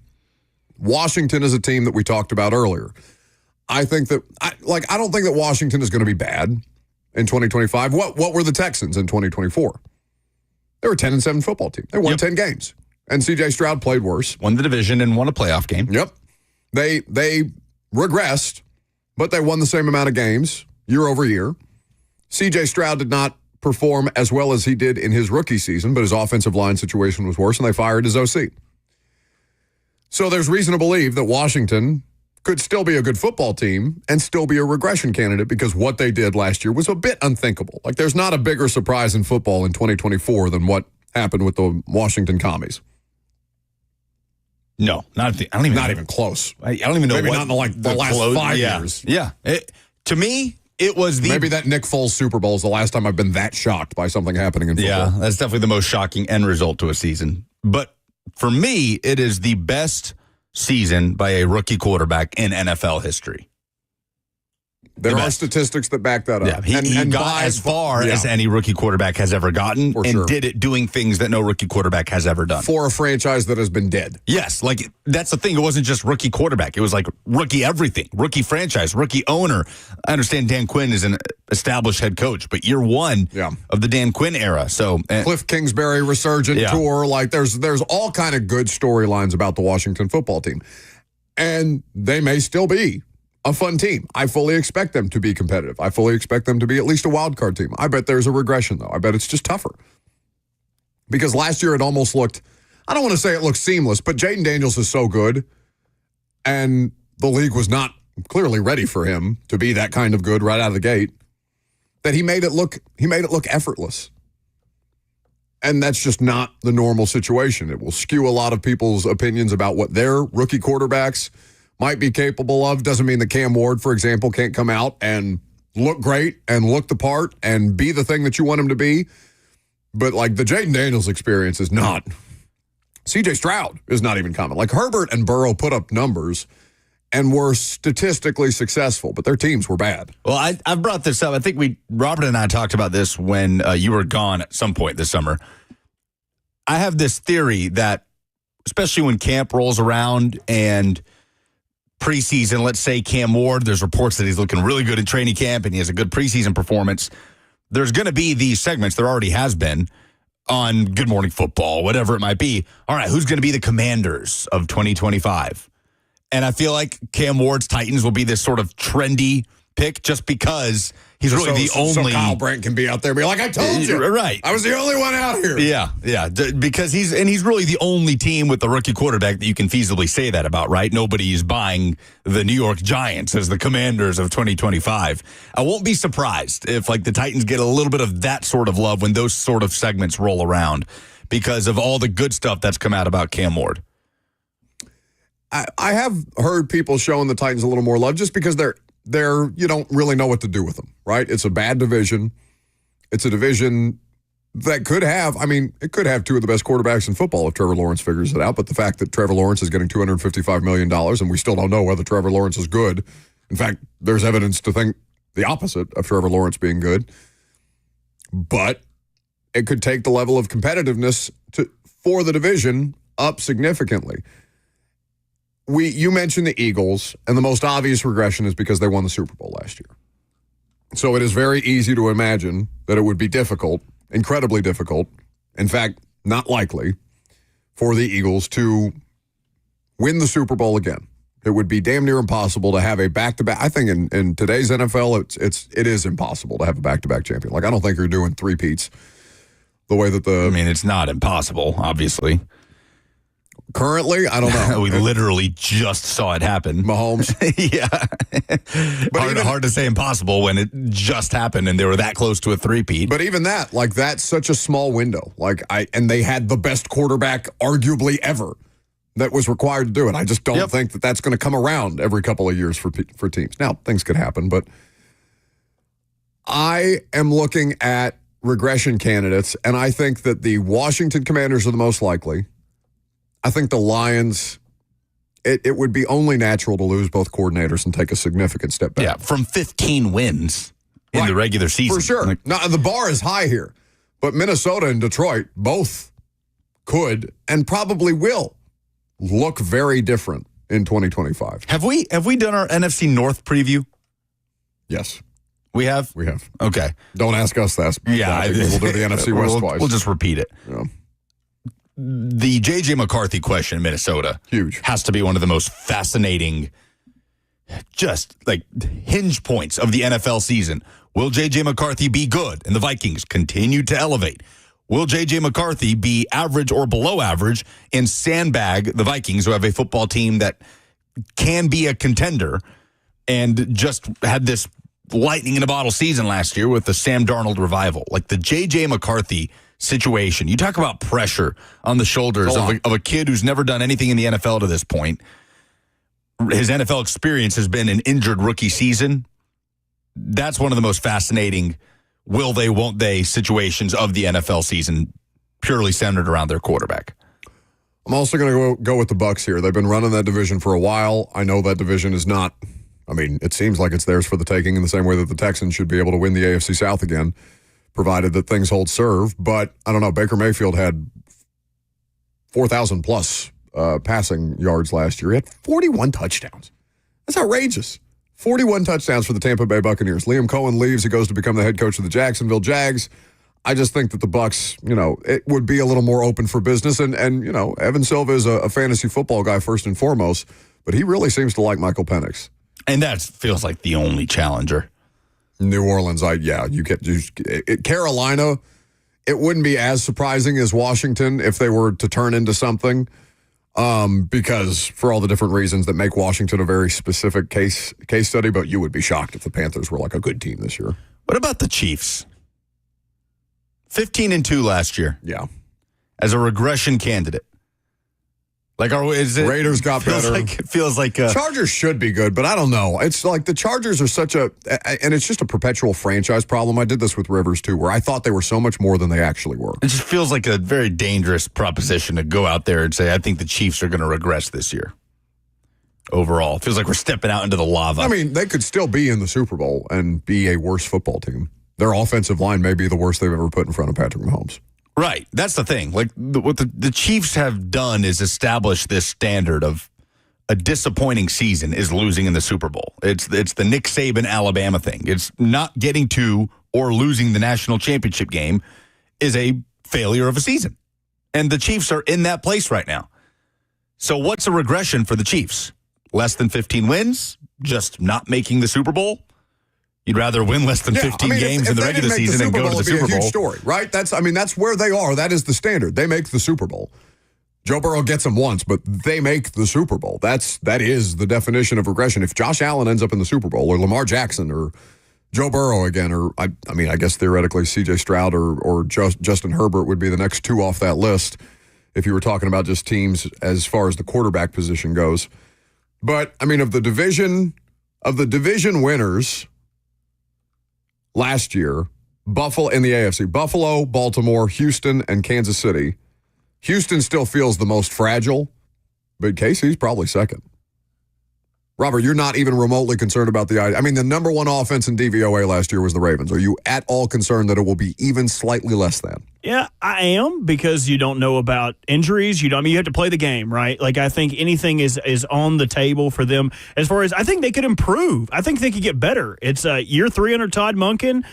Washington is a team that we talked about earlier. I think that, I don't think that Washington is going to be bad in 2025. What were the Texans in 2024? They were a 10-7 football team. They won 10 games. And C.J. Stroud played worse. Won the division and won a playoff game. Yep. They regressed, but they won the same amount of games year over year. C.J. Stroud did not perform as well as he did in his rookie season, but his offensive line situation was worse, and they fired his OC. So there's reason to believe that Washington could still be a good football team and still be a regression candidate, because what they did last year was a bit unthinkable. Like, there's not a bigger surprise in football in 2024 than what happened with the Washington Commies. No, not even close. I don't even know. Maybe what not in the last 5 years. Yeah. To me, it was maybe that Nick Foles Super Bowl is the last time I've been that shocked by something happening in football. Yeah, that's definitely the most shocking end result to a season. But for me, it is the best season by a rookie quarterback in NFL history. There are statistics that back that up. Yeah, he got as far as any rookie quarterback has ever gotten, and did it doing things that no rookie quarterback has ever done. For a franchise that has been dead. Yes, like, that's the thing. It wasn't just rookie quarterback. It was like rookie everything, rookie franchise, rookie owner. I understand Dan Quinn is an established head coach, but year one of the Dan Quinn era. So Cliff Kingsbury resurgent tour. Like, there's all kind of good storylines about the Washington football team. And they may still be a fun team. I fully expect them to be competitive. I fully expect them to be at least a wild card team. I bet there's a regression, though. I bet it's just tougher. Because last year it almost looked, I don't want to say it looked seamless, but Jaden Daniels is so good, and the league was not clearly ready for him to be that kind of good right out of the gate, that he made it look effortless. And that's just not the normal situation. It will skew a lot of people's opinions about what their rookie quarterbacks might be capable of. Doesn't mean that Cam Ward, for example, can't come out and look great and look the part and be the thing that you want him to be. But, like, the Jaden Daniels experience is not. C.J. Stroud is not even common. Like, Herbert and Burrow put up numbers and were statistically successful, but their teams were bad. Well, I've brought this up. I think Robert and I talked about this when you were gone at some point this summer. I have this theory that, especially when camp rolls around and preseason, let's say Cam Ward, there's reports that he's looking really good in training camp and he has a good preseason performance. There's going to be these segments, there already has been, on Good Morning Football, whatever it might be. All right, who's going to be the Commanders of 2025? And I feel like Cam Ward's Titans will be this sort of trendy pick just because he's really the only. So Kyle Brandt can be out there and be like, I told you. Right. I was the only one out here. Yeah. Because he's really the only team with the rookie quarterback that you can feasibly say that about, right? Nobody's buying the New York Giants as the Commanders of 2025. I won't be surprised if like the Titans get a little bit of that sort of love when those sort of segments roll around because of all the good stuff that's come out about Cam Ward. I have heard people showing the Titans a little more love just because they're you don't really know what to do with them, right? It's a bad division. It's a division that could have, it could have two of the best quarterbacks in football if Trevor Lawrence figures it out. But the fact that Trevor Lawrence is getting $255 million and we still don't know whether Trevor Lawrence is good. In fact, there's evidence to think the opposite of Trevor Lawrence being good. But it could take the level of competitiveness for the division up significantly. You mentioned the Eagles, and the most obvious regression is because they won the Super Bowl last year. So it is very easy to imagine that it would be difficult, incredibly difficult, in fact, not likely, for the Eagles to win the Super Bowl again. It would be damn near impossible to have a back-to-back. I think in today's NFL, it is impossible to have a back-to-back champion. Like, I don't think you're doing three-peats the way that it's not impossible, obviously. Currently, I don't know. We literally just saw it happen. Mahomes. Yeah. But hard to say impossible when it just happened and they were that close to a three-peat. But even that, that's such a small window. And they had the best quarterback arguably ever that was required to do it. I just don't think that that's going to come around every couple of years for teams. Now, things could happen, but I am looking at regression candidates, and I think that the Washington Commanders are the most likely. I think the Lions, it would be only natural to lose both coordinators and take a significant step back. Yeah, from 15 wins in the regular season. For sure. Now, the bar is high here, but Minnesota and Detroit both could and probably will look very different in 2025. Have we done our NFC North preview? Yes. We have? We have. Okay. Don't ask us that. Yeah. We'll do the NFC West twice. We'll just repeat it. Yeah. The J.J. McCarthy question in Minnesota has to be one of the most fascinating, just like hinge points of the NFL season. Will J.J. McCarthy be good? And the Vikings continue to elevate. Will J.J. McCarthy be average or below average and sandbag the Vikings, who have a football team that can be a contender and just had this lightning in a bottle season last year with the Sam Darnold revival? Like the J.J. McCarthy situation. You talk about pressure on the shoulders of a kid who's never done anything in the NFL to this point. His NFL experience has been an injured rookie season. That's one of the most fascinating will they, won't they situations of the NFL season, purely centered around their quarterback. I'm also going to go with the Bucs here. They've been running that division for a while. I know that division is not, it seems like it's theirs for the taking in the same way that the Texans should be able to win the AFC South again, provided that things hold serve. But I don't know, Baker Mayfield had 4,000 plus passing yards last year. He had 41 touchdowns. That's outrageous. 41 touchdowns for the Tampa Bay Buccaneers. Liam Cohen leaves. He goes to become the head coach of the Jacksonville Jags. I just think that the Bucs, it would be a little more open for business. And Evan Silva is a fantasy football guy first and foremost, but he really seems to like Michael Penix. And that feels like the only challenger. New Orleans, Carolina, it wouldn't be as surprising as Washington if they were to turn into something, because for all the different reasons that make Washington a very specific case study, but you would be shocked if the Panthers were like a good team this year. What about the Chiefs? 15-2 last year. Yeah. As a regression candidate. Raiders got better. It feels like Chargers should be good, but I don't know. It's like the Chargers are and it's just a perpetual franchise problem. I did this with Rivers too, where I thought they were so much more than they actually were. It just feels like a very dangerous proposition to go out there and say, I think the Chiefs are going to regress this year. Overall, it feels like we're stepping out into the lava. They could still be in the Super Bowl and be a worse football team. Their offensive line may be the worst they've ever put in front of Patrick Mahomes. Right. That's the thing. What the Chiefs have done is establish this standard of a disappointing season is losing in the Super Bowl. It's the Nick Saban Alabama thing. It's not getting to or losing the national championship game is a failure of a season. And the Chiefs are in that place right now. So what's a regression for the Chiefs? Less than 15 wins? Just not making the Super Bowl? You'd rather win less than 15 games in the regular season and go to the Super Bowl. Huge story, right? That's where they are. That is the standard. They make the Super Bowl. Joe Burrow gets them once, but they make the Super Bowl. That is the definition of regression. If Josh Allen ends up in the Super Bowl, or Lamar Jackson, or Joe Burrow again, or I guess theoretically C.J. Stroud or Justin Herbert would be the next two off that list if you were talking about just teams as far as the quarterback position goes. But I mean, of the division winners last year, Buffalo in the AFC, Buffalo, Baltimore, Houston, and Kansas City. Houston still feels the most fragile, but KC's probably second. Robert, you're not even remotely concerned about the idea. I mean, the number one offense in DVOA last year was the Ravens. Are you at all concerned that it will be even slightly less than? Yeah, I am, because you don't know about injuries. You have to play the game, right? Like, I think anything is on the table for them. As far as, I think they could improve. I think they could get better. It's year 3 under Todd Monken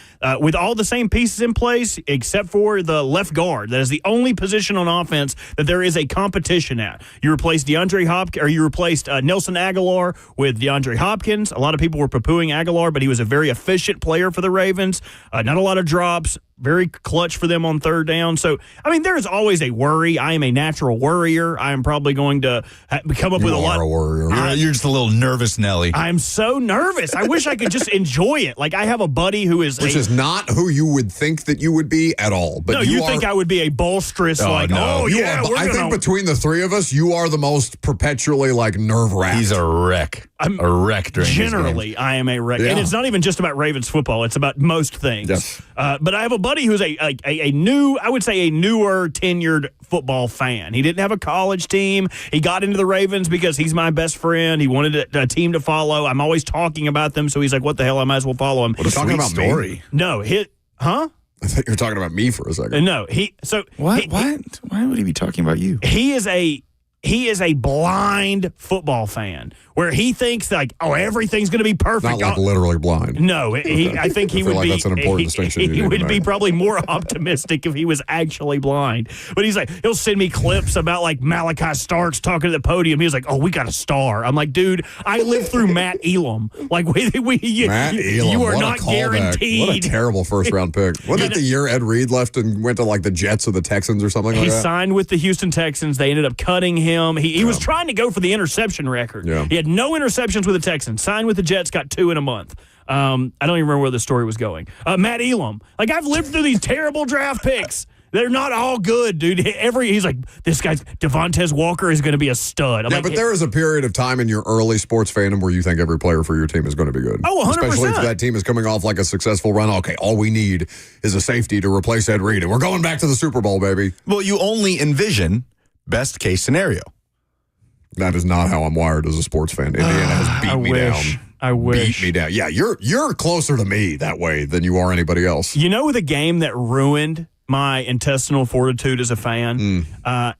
with all the same pieces in place except for the left guard. That is the only position on offense that there is a competition at. You replaced Nelson Aguilar with DeAndre Hopkins. A lot of people were poo-pooing Aguilar, but he was a very efficient player for the Ravens. Not a lot of drops. Very clutch for them on third down. So, I mean, there is always a worry. I am a natural worrier. I am probably going to come up with a lot. You are a worrier. You're just a little nervous, Nelly. I'm so nervous. I wish I could just enjoy it. Like, I have a buddy who is... Which is not who you would think that you would be at all. But no, you think I would be a bolsterous, I think between the three of us, you are the most perpetually, nerve-wracked. He's a wreck. I'm a wreck during generally, I am a wreck. Yeah. And it's not even just about Ravens football. It's about most things. Yes. But I have a buddy who's a newer tenured football fan. He didn't have a college team. He got into the Ravens because he's my best friend. He wanted a team to follow. I'm always talking about them, so he's like, what the hell, I might as well follow him. What a talking about story. Me? No, huh? I think you're talking about me for a second. No, What? Why would he be talking about you? He is a blind football fan where he thinks everything's going to be perfect. Not literally blind. No, I think he would be. That's an important distinction. He would be probably more optimistic if he was actually blind. But he'll send me clips about Malachi Starks talking to the podium. He's like, "Oh, we got a star." I'm like, "Dude, I lived through Matt Elam. Matt Elam, you are not guaranteed." What a terrible first round pick. Wasn't it the year Ed Reed left and went to the Jets or the Texans or something like that? He signed with the Houston Texans. They ended up cutting him. He was trying to go for the interception record. Yeah. He had no interceptions with the Texans. Signed with the Jets, got 2 in a month. I don't even remember where the story was going. Matt Elam. I've lived through these terrible draft picks. They're not all good, dude. He's like, this guy's Devontae Walker is going to be a stud. But there is a period of time in your early sports fandom where you think every player for your team is going to be good. Oh, 100%. Especially if that team is coming off a successful run. Okay, all we need is a safety to replace Ed Reed, and we're going back to the Super Bowl, baby. Well, you only envision best case scenario. That is not how I'm wired as a sports fan. Indiana has beat me down. I wish. Beat me down. Yeah, you're closer to me that way than you are anybody else. You know the game that ruined my intestinal fortitude as a fan?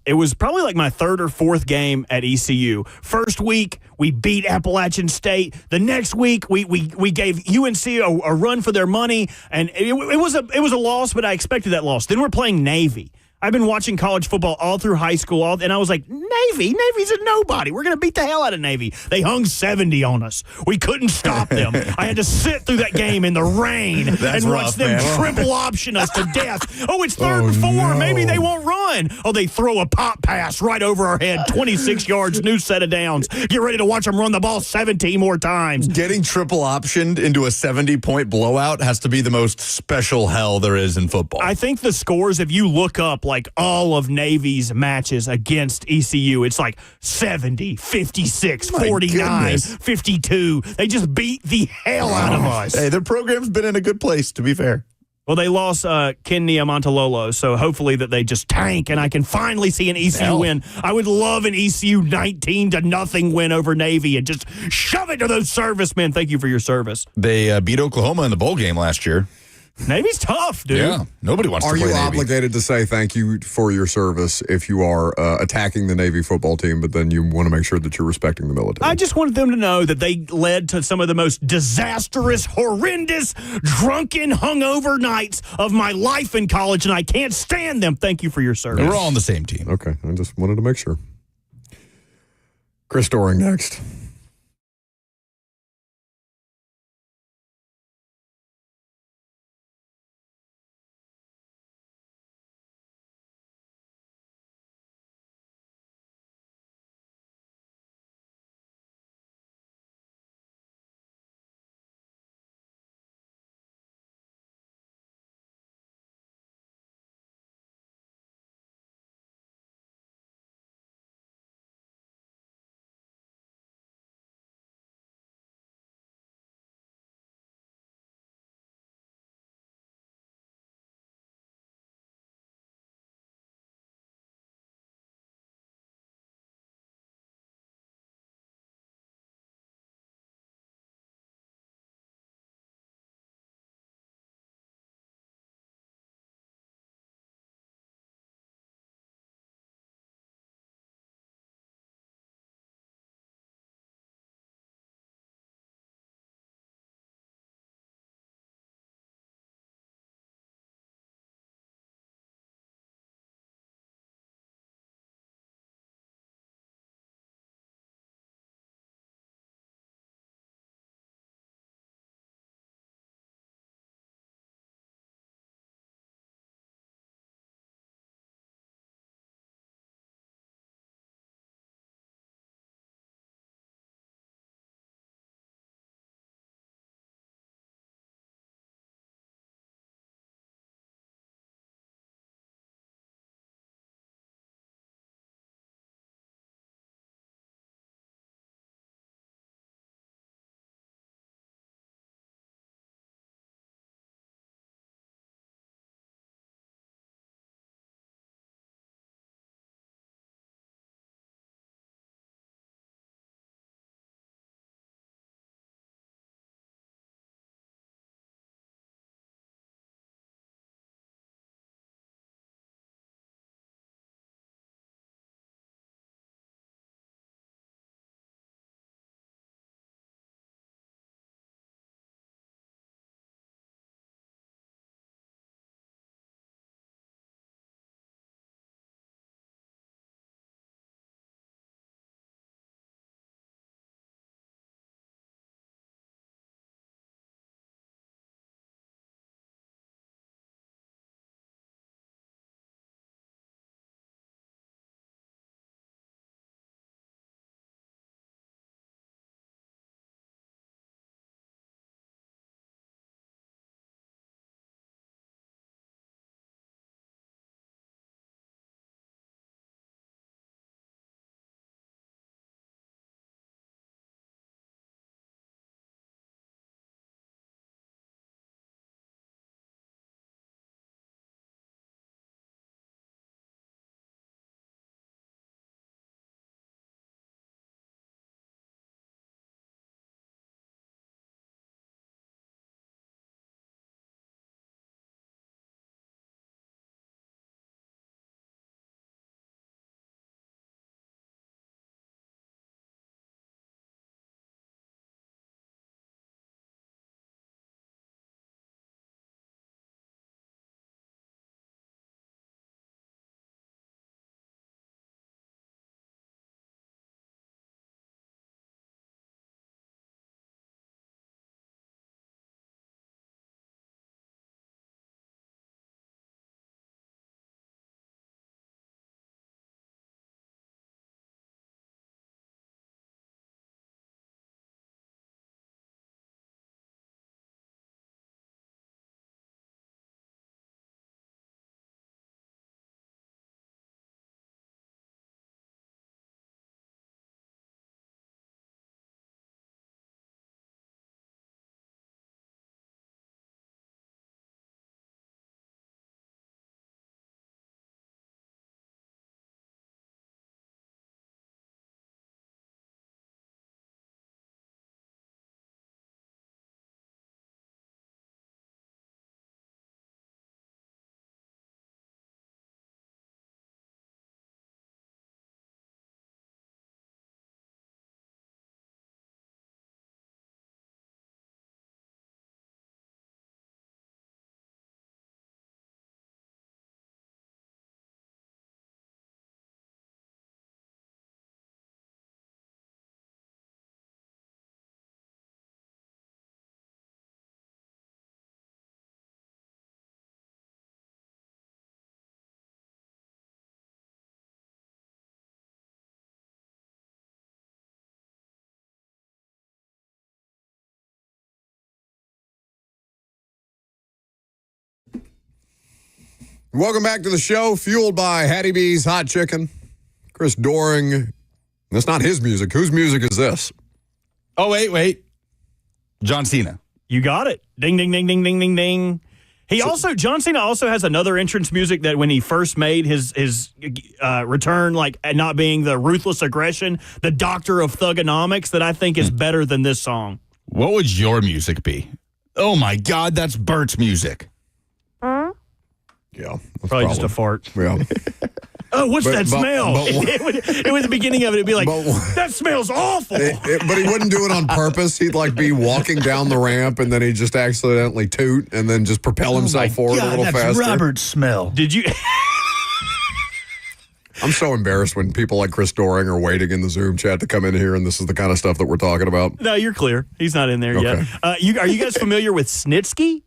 It was probably my 3rd or 4th game at ECU. First week, we beat Appalachian State. The next week, we gave UNC a run for their money, and it was a loss, but I expected that loss. Then we're playing Navy. I've been watching college football all through high school, and I was like, Navy's a nobody. We're going to beat the hell out of Navy. They hung 70 on us. We couldn't stop them. I had to sit through that game in the rain and watch them triple option us to death. Oh, it's 3rd and 4. No. Maybe they won't run. Oh, they throw a pop pass right over our head, 26 yards, new set of downs. Get ready to watch them run the ball 17 more times. Getting triple optioned into a 70-point blowout has to be the most special hell there is in football. I think the scores, if you look up all of Navy's matches against ECU, it's 70, 56, 49, 52. They just beat the hell out of us. Hey, their program's been in a good place, to be fair. Well, they lost Ken Niumatalolo, so hopefully that they just tank and I can finally see an ECU win. I would love an ECU 19-0 win over Navy and just shove it to those servicemen. Thank you for your service. They beat Oklahoma in the bowl game last year. Navy's tough, dude. Yeah, nobody wants to play Navy. Are you obligated to say thank you for your service if you are attacking the Navy football team, but then you want to make sure that you're respecting the military? I just wanted them to know that they led to some of the most disastrous, horrendous, drunken, hungover nights of my life in college, and I can't stand them. Thank you for your service. We're all on the same team. Okay, I just wanted to make sure. Chris Doering next. Welcome back to the show, fueled by Hattie B's Hot Chicken. Chris Doering. That's not his music. Whose music is this? Oh, wait. John Cena. You got it. Ding, ding, ding, ding, ding, ding, ding. John Cena also has another entrance music that when he first made his return, like not being the ruthless aggression, the doctor of thugonomics, that I think is better than this song. What would your music be? Oh, my God, that's Bert's music. Yeah. Probably just a fart. Yeah. Oh, what's that smell? It was the beginning of it. It'd be like, that smells awful. But he wouldn't do it on purpose. He'd like be walking down the ramp and then he'd just accidentally toot and then just propel himself forward a little faster. Robert's smell. Did you? I'm so embarrassed when people like Chris Doering are waiting in the Zoom chat to come in here and this is the kind of stuff that we're talking about. No, you're clear. He's not in there yet. Are you guys familiar with Snitsky?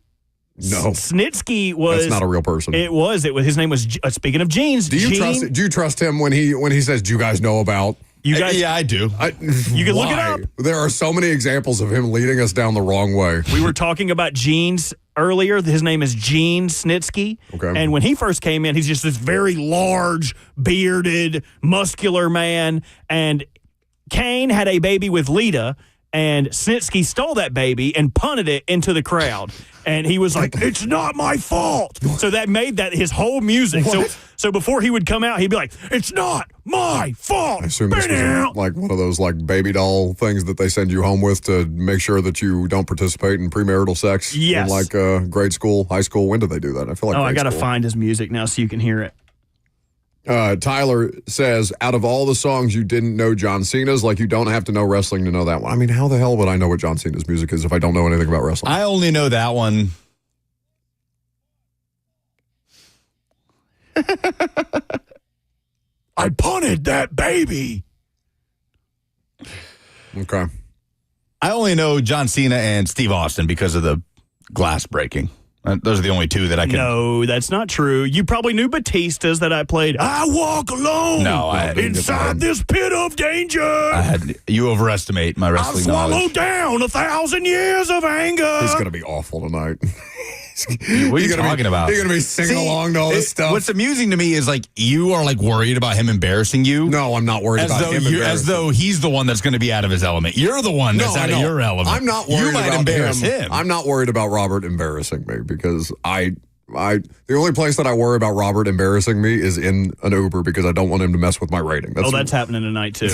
No. Snitsky was. That's not a real person. It was. His name was. Speaking of jeans, do you trust him when he says, "Do you guys know about?" You guys? Yeah, I do. You can look it up. There are so many examples of him leading us down the wrong way. We were talking about jeans earlier. His name is Gene Snitsky. Okay. And when he first came in, he's just this very large, bearded, muscular man. And Kane had a baby with Lita. And Snitsky stole that baby and punted it into the crowd. And he was like, "It's not my fault." So that made that his whole music. So before he would come out, he'd be like, "It's not my fault." I assume this was like one of those like baby doll things that they send you home with to make sure that you don't participate in premarital sex. Yes. In like grade school, high school. When did they do that? I feel like. I got to school. find his music now so you can hear it. Tyler says, out of all the songs you didn't know John Cena's, like you don't have to know wrestling to know that one. I mean, how the hell would I know what John Cena's music is if I don't know anything about wrestling? I only know that one. I punted that baby. Okay. I only know John Cena and Steve Austin because of the glass breaking. Those are the only two that I can. No, that's not true. You probably knew Batista's that I played. I walk alone. No, I didn't inside this pit of danger. You overestimate my wrestling I swallow knowledge. down 1,000 years of anger. He's going to be awful tonight. What are you talking about? You're going to be singing along to all this stuff. What's amusing to me is like you are like worried about him embarrassing you. No, I'm not worried about him embarrassing. As though he's the one that's going to be out of his element. You're the one that's out of your element. I'm not worried you might about embarrass him. I'm not worried about Robert embarrassing me because the only place that I worry about Robert embarrassing me is in an Uber because I don't want him to mess with my rating. That's happening tonight too.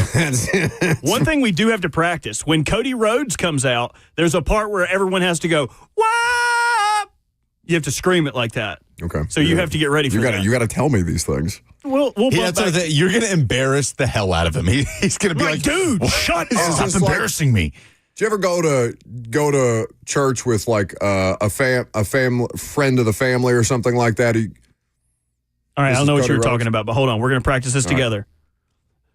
One thing we do have to practice, when Cody Rhodes comes out, there's a part where everyone has to go, "Wah!" You have to scream it like that. Okay. So you have to get ready for that. You got to tell me these things. We'll you're going to embarrass the hell out of him. He's going to be like, "Dude, shut up! Stop embarrassing me." Do you ever go to church with like a friend of the family or something like that? All right, I don't know what you're talking about, but hold on, we're going to practice this together. Right.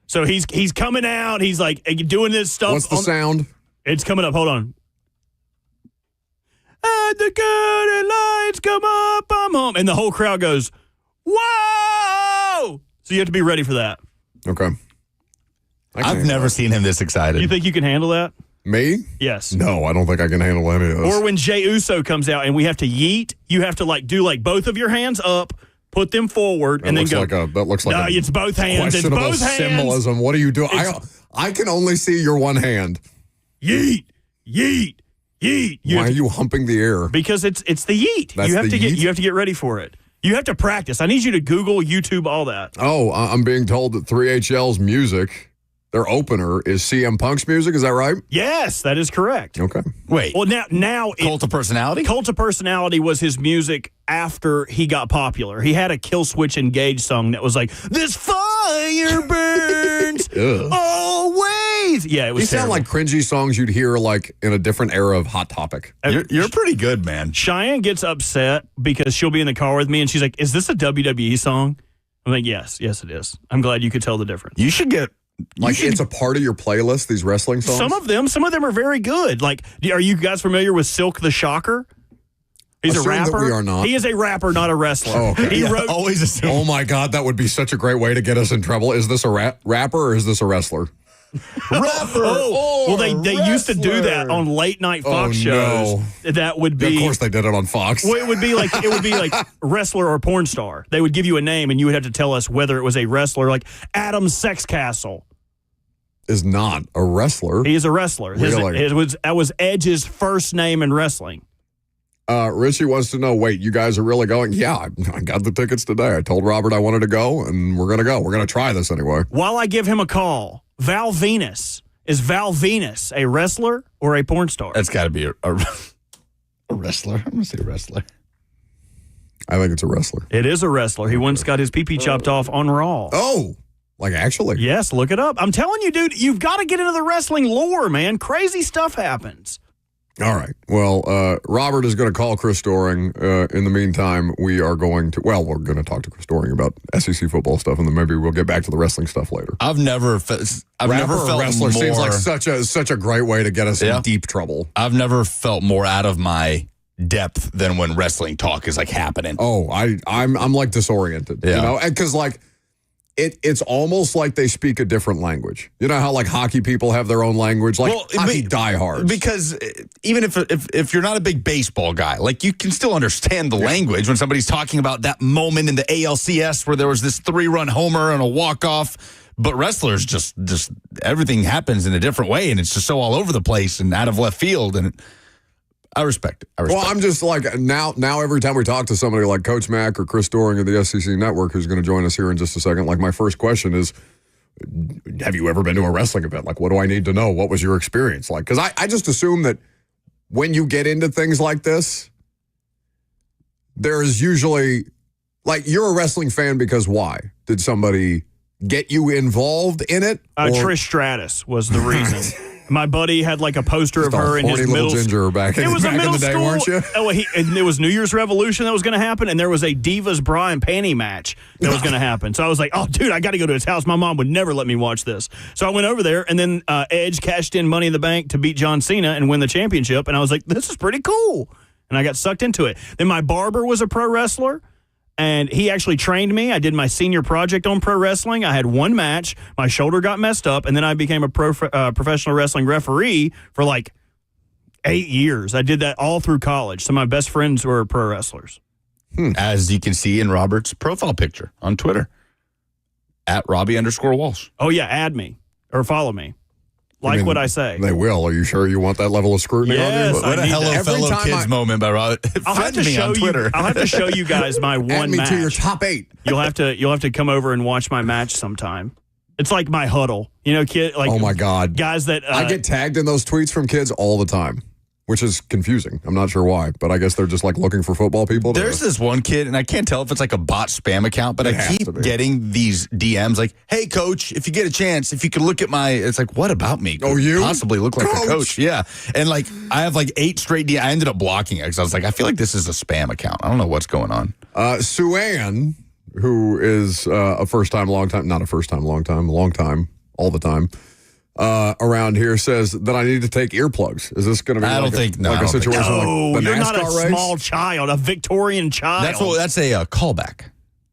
So he's coming out. He's like doing this stuff. What's the sound? It's coming up. Hold on. At the good lights come up, I'm home, and the whole crowd goes, "Whoa!" So you have to be ready for that. Okay. I've never seen him this excited. You think you can handle that? Me? Yes. No, I don't think I can handle any of this. Or when Jey Uso comes out and we have to yeet, you have to do both of your hands up, put them forward, and then go. That looks like it's both hands. It's questionable both hands. symbolism. What are you doing? I can only see your one hand. Yeet, yeet, yeet. Why are you humping the air? Because it's the yeet. That's you have the to yeet? you have to get ready for it. You have to practice. I need you to Google, YouTube, all that. Oh, I'm being told that 3HL's music, their opener, is CM Punk's music. Is that right? Yes, that is correct. Okay. Wait. Well, now Cult of Personality? Cult of Personality was his music after he got popular. He had a Kill Switch Engage song that was like, "This fire burns always." Yeah, it was These sound like cringy songs you'd hear like in a different era of Hot Topic. You're pretty good, man. Cheyenne gets upset because she'll be in the car with me and she's like, "Is this a WWE song?" I'm like, yes, it is. I'm glad you could tell the difference. You should get... It's a part of your playlist, these wrestling songs? Some of them are very good. Like, are you guys familiar with Silk the Shocker? He's Assume a rapper. that we are not. He is a rapper, not a wrestler. Oh, okay. He wrote. Always assume. Oh my God, that would be such a great way to get us in trouble. Is this a rapper or is this a wrestler? rapper. Well, they used to do that on late night Fox shows. That would be, of course, they did it on Fox. Well, it would be like wrestler or porn star. They would give you a name, and you would have to tell us whether it was a wrestler, like Adam Sexcastle. Is not a wrestler. He is a wrestler. Really? That was Edge's first name in wrestling. Richie wants to know, wait, you guys are really going? Yeah, I got the tickets today. I told Robert I wanted to go, and we're going to go. We're going to try this anyway. While I give him a call, Val Venus. Is Val Venus a wrestler or a porn star? That's got to be a wrestler. I'm going to say wrestler. I think it's a wrestler. It is a wrestler. He once got his pee-pee chopped off on Raw. Oh, like actually? Yes, look it up. I'm telling you, dude, you've got to get into the wrestling lore, man. Crazy stuff happens. All right. Well, Robert is going to call Chris Doering. In the meantime, we're going to talk to Chris Doering about SEC football stuff, and then maybe we'll get back to the wrestling stuff later. I've never felt wrestler more, seems like such a great way to get us in deep trouble. I've never felt more out of my depth than when wrestling talk is like happening. Oh, I'm like disoriented, you know, because like it's almost like they speak a different language. You know how like hockey people have their own language, like hockey diehards. Because even if you're not a big baseball guy, like you can still understand the language when somebody's talking about that moment in the ALCS where there was this 3-run homer and a walk-off. But wrestlers just everything happens in a different way, and it's just so all over the place and out of left field, and I respect it. Well, I'm just like, now every time we talk to somebody like Coach Mack or Chris Doering of the SEC Network, who's going to join us here in just a second, like my first question is, have you ever been to a wrestling event? Like, what do I need to know? What was your experience like? Because I just assume that when you get into things like this, there is usually, like, you're a wrestling fan because why? Did somebody get you involved in it? Trish Stratus was the reason. My buddy had like a poster of her in his middle school. Back in the day, weren't you? And it was New Year's Revolution that was going to happen, and there was a Divas bra and panty match that was going to happen. So I was like, oh, dude, I got to go to his house. My mom would never let me watch this. So I went over there, and then Edge cashed in Money in the Bank to beat John Cena and win the championship, and I was like, this is pretty cool. And I got sucked into it. Then my barber was a pro wrestler. And he actually trained me. I did my senior project on pro wrestling. I had one match. My shoulder got messed up, and then I became a professional wrestling referee for like 8 years. I did that all through college. So my best friends were pro wrestlers. As you can see in Robert's profile picture on Twitter, at Robbie_Walsh. Oh, yeah, add me or follow me. Like what I say. They will. Are you sure you want that level of scrutiny on you? What a hello fellow kids moment by Robert. I'll have to show you. I'll have to show you guys my one Add me match. to your top 8. You'll have to come over and watch my match sometime. It's like my huddle, you know, kid. Like, oh my God, guys that I get tagged in those tweets from kids all the time, which is confusing. I'm not sure why, but I guess they're just like looking for football people. There's this one kid, and I can't tell if it's like a bot spam account, but I keep getting these DMs like, hey, coach, if you get a chance, if you could look at my, it's like, what about me? Oh, you? Possibly look like a coach. Yeah. And like, I have like 8 straight DMs. I ended up blocking it because I was like, I feel like this is a spam account. I don't know what's going on. Sue-Ann, who is a first-time, long-time, not a first-time, long-time, all the time, around here, says that I need to take earplugs. Is this going to be like a situation like the you're NASCAR not a race? Small child, a Victorian child. That's a callback.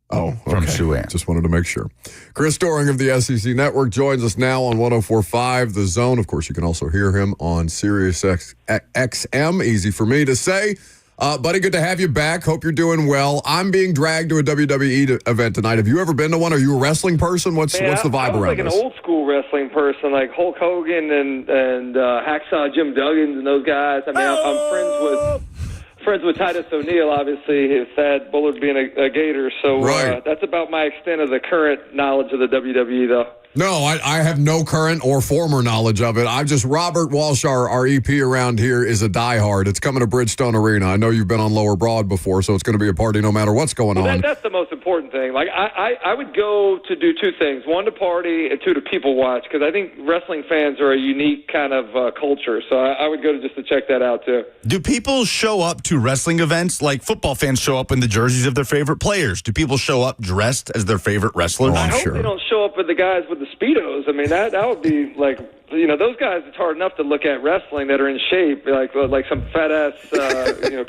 Oh, from okay. Sue-Ann. Just wanted to make sure. Chris Doering of the SEC Network joins us now on 104.5 The Zone. Of course, you can also hear him on Sirius XM. Easy for me to say. Buddy, good to have you back. Hope you're doing well. I'm being dragged to a WWE event tonight. Have you ever been to one? Are you a wrestling person? What's the vibe around like this? An old school wrestling person, like Hulk Hogan and Hacksaw Jim Duggan and those guys. I mean, I'm friends with Titus O'Neil, obviously, his Thad Bullard being a Gator. So that's about my extent of the current knowledge of the WWE, though. No, I have no current or former knowledge of it. Robert Walsh, our EP around here, is a diehard. It's coming to Bridgestone Arena. I know you've been on Lower Broad before, so it's going to be a party no matter what's going on. That's the most important thing. Like, I would go to do 2 things. 1, to party, and 2, to people watch, because I think wrestling fans are a unique kind of culture. So I would go just to check that out, too. Do people show up to wrestling events like football fans show up in the jerseys of their favorite players? Do people show up dressed as their favorite wrestlers? I hope they don't show up with the guys with the Speedos. I mean, that would be like, those guys, it's hard enough to look at wrestling that are in shape. Like some fat-ass,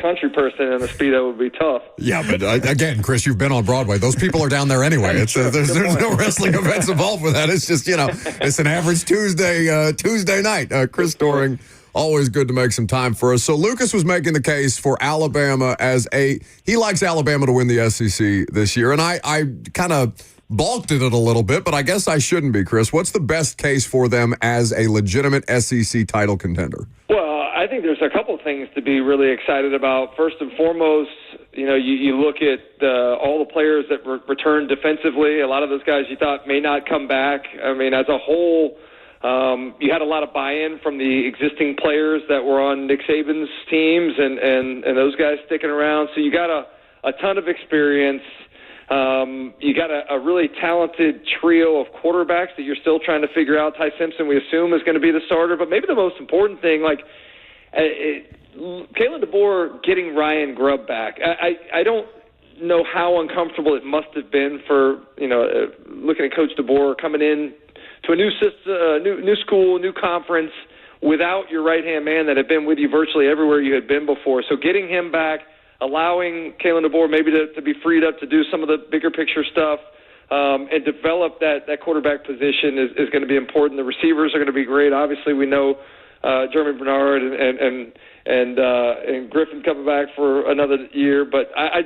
country person in a Speedo would be tough. Yeah, but again, Chris, you've been on Broadway. Those people are down there anyway. It's there's no wrestling events involved with that. It's just, it's an average Tuesday night. Chris Doring, always good to make some time for us. So Lucas was making the case for Alabama he likes Alabama to win the SEC this year, and I kind of balked at it a little bit, but I guess I shouldn't be, Chris. What's the best case for them as a legitimate SEC title contender? Well, I think there's a couple things to be really excited about. First and foremost, you look at all the players that returned defensively. A lot of those guys you thought may not come back. I mean, as a whole, you had a lot of buy-in from the existing players that were on Nick Saban's teams and those guys sticking around. So you got a ton of experience. You got a really talented trio of quarterbacks that you're still trying to figure out. Ty Simpson, we assume, is going to be the starter. But maybe the most important thing, Kalen DeBoer getting Ryan Grubb back. I don't know how uncomfortable it must have been for, looking at Coach DeBoer coming in to a new system, new school, new conference without your right-hand man that had been with you virtually everywhere you had been before. So getting him back, allowing Kalen DeBoer maybe to be freed up to do some of the bigger picture stuff and develop that quarterback position is going to be important. The receivers are going to be great. Obviously, we know Jeremy Bernard and Griffin coming back for another year. But I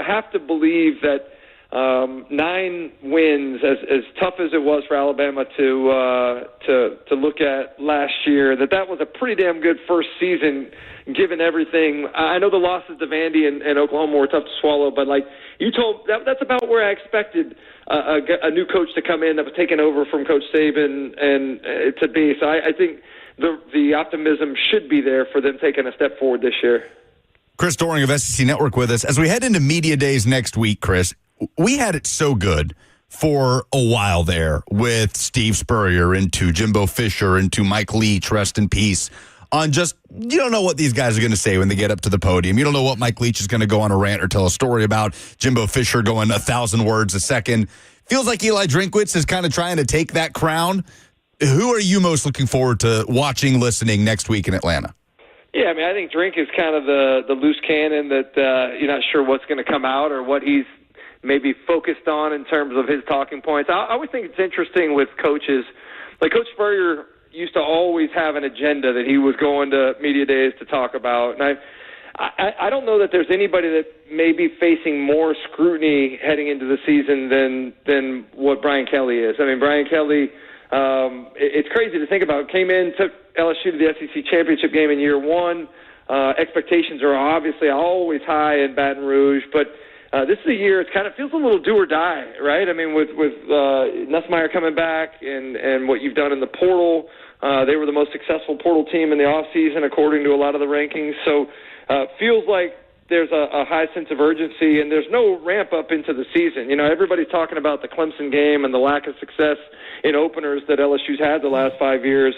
have to believe that 9 wins, as tough as it was for Alabama to look at last year, that was a pretty damn good first season given everything. I know the losses to Vandy and Oklahoma were tough to swallow, but that's about where I expected a new coach to come in that was taken over from Coach Saban and to be. So I think the optimism should be there for them taking a step forward this year. Chris Doring of SEC Network with us. As we head into media days next week, Chris, we had it so good for a while there with Steve Spurrier into Jimbo Fisher into Mike Leach, rest in peace, on just, you don't know what these guys are going to say when they get up to the podium. You don't know what Mike Leach is going to go on a rant or tell a story about. Jimbo Fisher going 1,000 words a second. Feels like Eli Drinkwitz is kind of trying to take that crown. Who are you most looking forward to watching, listening next week in Atlanta? Yeah, I mean, I think Drink is kind of the loose cannon that you're not sure what's going to come out or what he's maybe focused on in terms of his talking points. I always think it's interesting with coaches. Like Coach Spurrier used to always have an agenda that he was going to media days to talk about. And I don't know that there's anybody that may be facing more scrutiny heading into the season than what Brian Kelly is. I mean, Brian Kelly, it's crazy to think about. Came in, took LSU to the SEC championship game in year one. Expectations are obviously always high in Baton Rouge, but this is a year, it kind of feels a little do or die, right? I mean, with Nussmeier coming back and what you've done in the portal, they were the most successful portal team in the offseason according to a lot of the rankings. So feels like there's a high sense of urgency, and there's no ramp up into the season. Everybody's talking about the Clemson game and the lack of success in openers that LSU's had the last 5 years.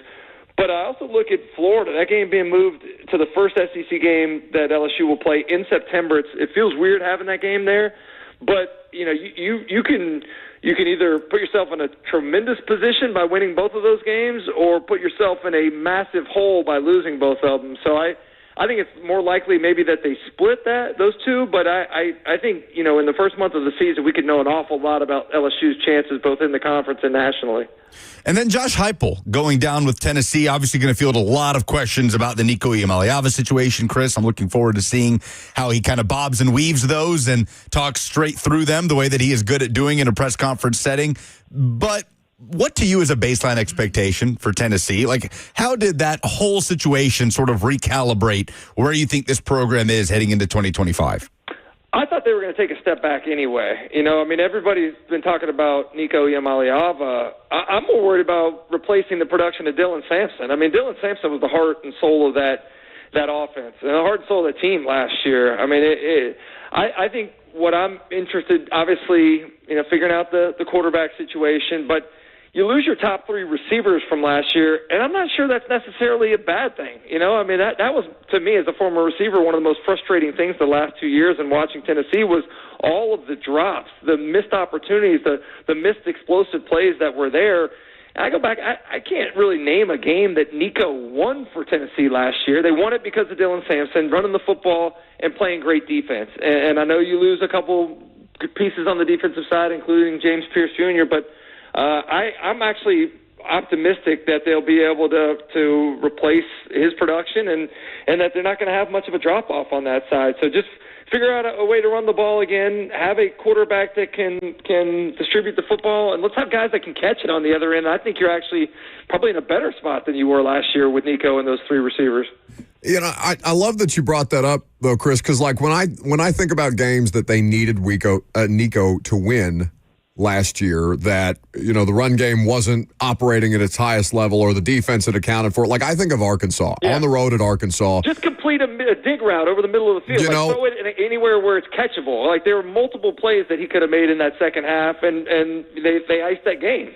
But I also look at Florida, that game being moved to the first SEC game that LSU will play in September. It feels weird having that game there, but you can either put yourself in a tremendous position by winning both of those games, or put yourself in a massive hole by losing both of them. So I think it's more likely maybe that they split those two, but I think, in the first month of the season, we could know an awful lot about LSU's chances both in the conference and nationally. And then Josh Heupel going down with Tennessee, obviously going to field a lot of questions about the Nico Iamaleava situation, Chris. I'm looking forward to seeing how he kind of bobs and weaves those and talks straight through them the way that he is good at doing in a press conference setting. But what to you is a baseline expectation for Tennessee? Like, how did that whole situation sort of recalibrate where you think this program is heading into 2025? I thought they were going to take a step back anyway. Everybody's been talking about Nico Iamaleava. I'm more worried about replacing the production of Dylan Sampson. I mean, Dylan Sampson was the heart and soul of that offense and the heart and soul of the team last year. I mean, I think what I'm interested, obviously, figuring out the quarterback situation, but you lose your top 3 receivers from last year, and I'm not sure that's necessarily a bad thing. I mean, that was, to me, as a former receiver, one of the most frustrating things the last 2 years in watching Tennessee was all of the drops, the missed opportunities, the missed explosive plays that were there. And I go back, I can't really name a game that Nico won for Tennessee last year. They won it because of Dylan Sampson running the football and playing great defense. And I know you lose a couple pieces on the defensive side, including James Pierce Jr., but I'm actually optimistic that they'll be able to replace his production and that they're not going to have much of a drop-off on that side. So just figure out a way to run the ball again, have a quarterback that can distribute the football, and let's have guys that can catch it on the other end. I think you're actually probably in a better spot than you were last year with Nico and those 3 receivers. I love that you brought that up, though, Chris, because like when I think about games that they needed Nico to win last year, that the run game wasn't operating at its highest level or the defense had accounted for it. Like I think of Arkansas, on the road at Arkansas. Just complete a dig route over the middle of the field. Throw it anywhere where it's catchable. Like there were multiple plays that he could have made in that second half, and they iced that game.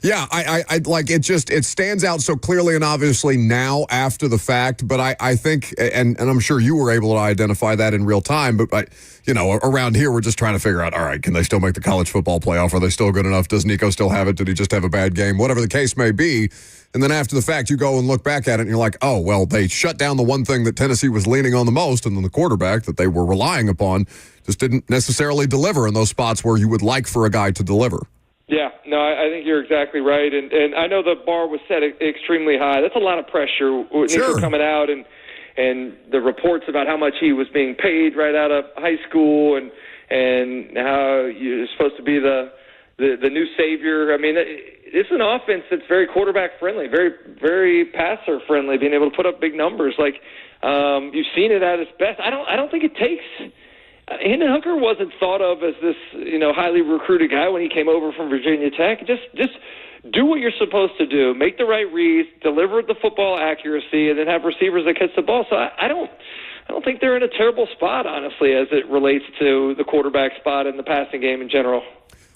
Yeah, I like it. It stands out so clearly and obviously now after the fact. But I think, and I'm sure you were able to identify that in real time. But around here we're just trying to figure out. All right, can they still make the college football playoff? Are they still good enough? Does Nico still have it? Did he just have a bad game? Whatever the case may be. And then after the fact, you go and look back at it, and you're like, oh well, they shut down the one thing that Tennessee was leaning on the most, and then the quarterback that they were relying upon just didn't necessarily deliver in those spots where you would like for a guy to deliver. Yeah, no, I think you're exactly right, and I know the bar was set extremely high. That's a lot of pressure with Nico coming out, and the reports about how much he was being paid right out of high school, and how you're supposed to be the new savior. I mean, it's an offense that's very quarterback friendly, very very passer friendly, being able to put up big numbers. Like you've seen it at its best. I don't think it takes. Hendon Hooker wasn't thought of as this, highly recruited guy when he came over from Virginia Tech. Just do what you're supposed to do. Make the right reads, deliver the football accuracy, and then have receivers that catch the ball. So I don't think they're in a terrible spot, honestly, as it relates to the quarterback spot and the passing game in general.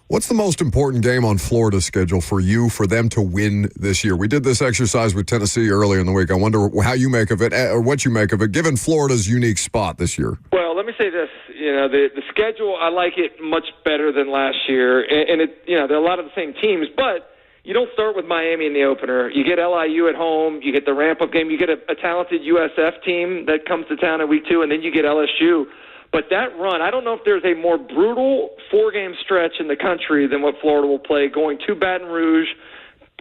What's the most important game on Florida's schedule for them to win this year? We did this exercise with Tennessee earlier in the week. I wonder how you make of it, or what you make of it, given Florida's unique spot this year. Well, let me say this. The schedule, I like it much better than last year. And there are a lot of the same teams, but you don't start with Miami in the opener. You get LIU at home. You get the ramp-up game. You get a talented USF team that comes to town in week 2, and then you get LSU. But that run, I don't know if there's a more brutal 4-game stretch in the country than what Florida will play, going to Baton Rouge,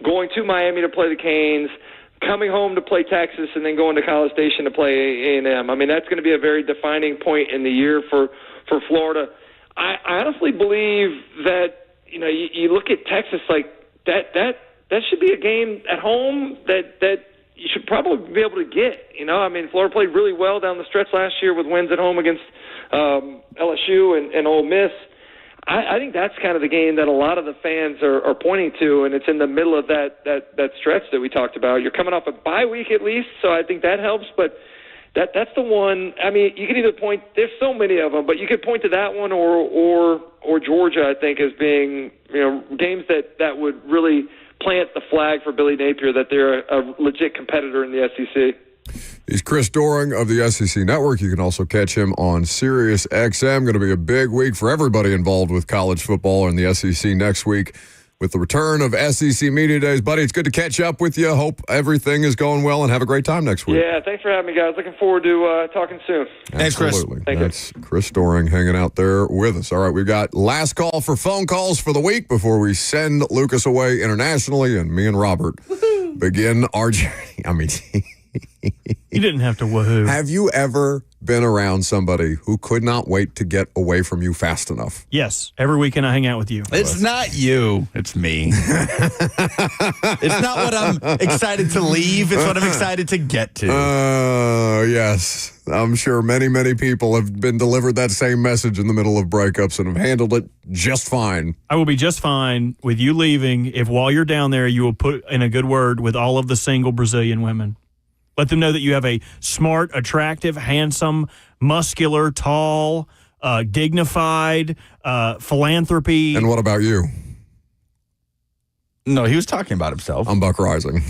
going to Miami to play the Canes, coming home to play Texas, and then going to College Station to play A&M. I mean, that's going to be a very defining point in the year for Florida. I honestly believe that, you look at Texas like that should be a game at home that you should probably be able to get. I mean, Florida played really well down the stretch last year with wins at home against LSU and Ole Miss. I think that's kind of the game that a lot of the fans are pointing to, and it's in the middle of that stretch that we talked about. You're coming off a bye week at least, so I think that helps, but that's the one. I mean, you can either point – there's so many of them, but you could point to that one or Georgia, I think, as being games that would really plant the flag for Billy Napier that they're a legit competitor in the SEC. He's Chris Doering of the SEC Network. You can also catch him on Sirius XM. Going to be a big week for everybody involved with college football and the SEC next week with the return of SEC Media Days. Buddy, it's good to catch up with you. Hope everything is going well and have a great time next week. Yeah, thanks for having me, guys. Looking forward to talking soon. Thanks, Chris. That's Chris Doering hanging out there with us. All right, we've got last call for phone calls for the week before we send Lucas away internationally and me and Robert begin our journey. I mean... You didn't have to woohoo. Have you ever been around somebody who could not wait to get away from you fast enough? Yes. Every weekend I hang out with you. It's not you. It's me. It's not what I'm excited to leave. It's what I'm excited to get to. Yes. I'm sure many, many people have been delivered that same message in the middle of breakups and have handled it just fine. I will be just fine with you leaving if while you're down there you will put in a good word with all of the single Brazilian women. Let them know that you have a smart, attractive, handsome, muscular, tall, dignified, philanthropy. And what about you? No, he was talking about himself. I'm Buck Rising.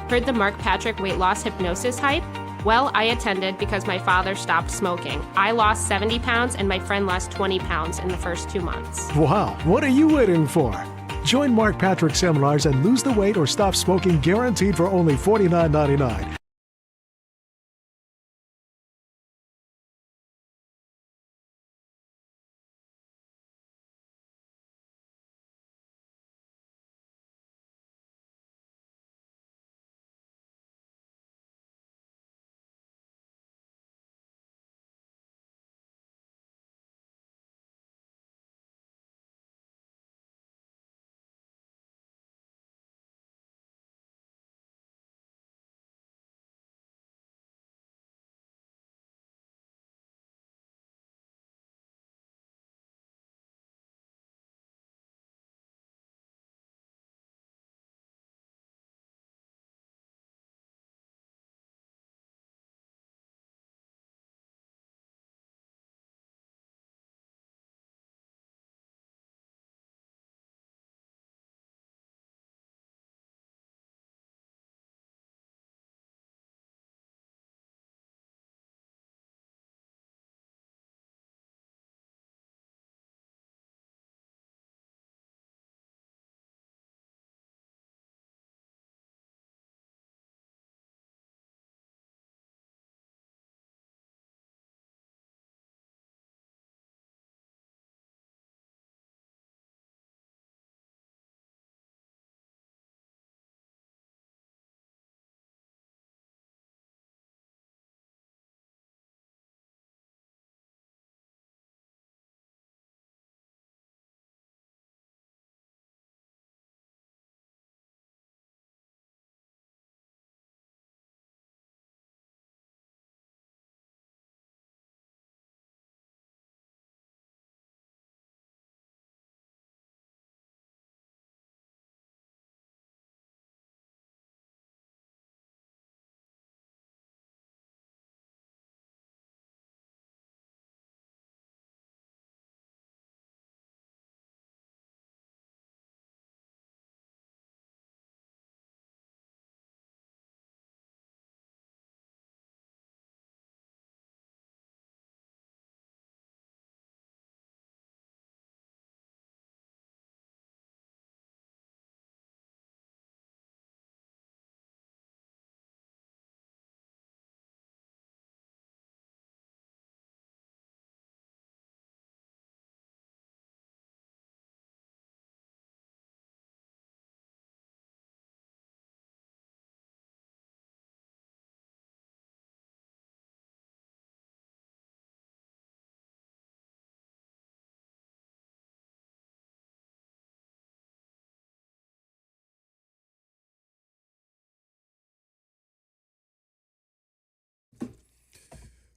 Heard the Mark Patrick weight loss hypnosis hype? Well, I attended because my father stopped smoking. I lost 70 pounds and my friend lost 20 pounds in the first 2 months. Wow, what are you waiting for? Join Mark Patrick seminars and lose the weight or stop smoking guaranteed for only $49.99.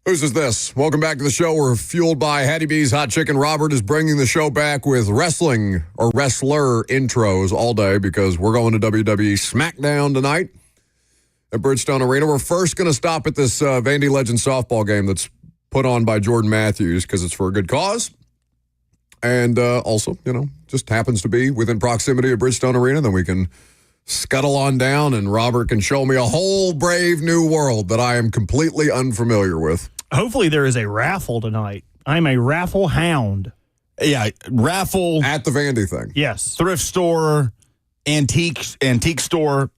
Whose is this? Welcome back to the show. We're fueled by Hattie B's Hot Chicken. Robert is bringing the show back with wrestling or wrestler intros all day because we're going to WWE SmackDown tonight at Bridgestone Arena. We're first going to stop at this Vandy Legend softball game that's put on by Jordan Matthews because it's for a good cause. And also, just happens to be within proximity of Bridgestone Arena. Then we can scuttle on down and Robert can show me a whole brave new world that I am completely unfamiliar with. Hopefully there is a raffle tonight. I'm a raffle hound. Yeah, raffle. At the Vandy thing. Yes. Thrift store, antique store.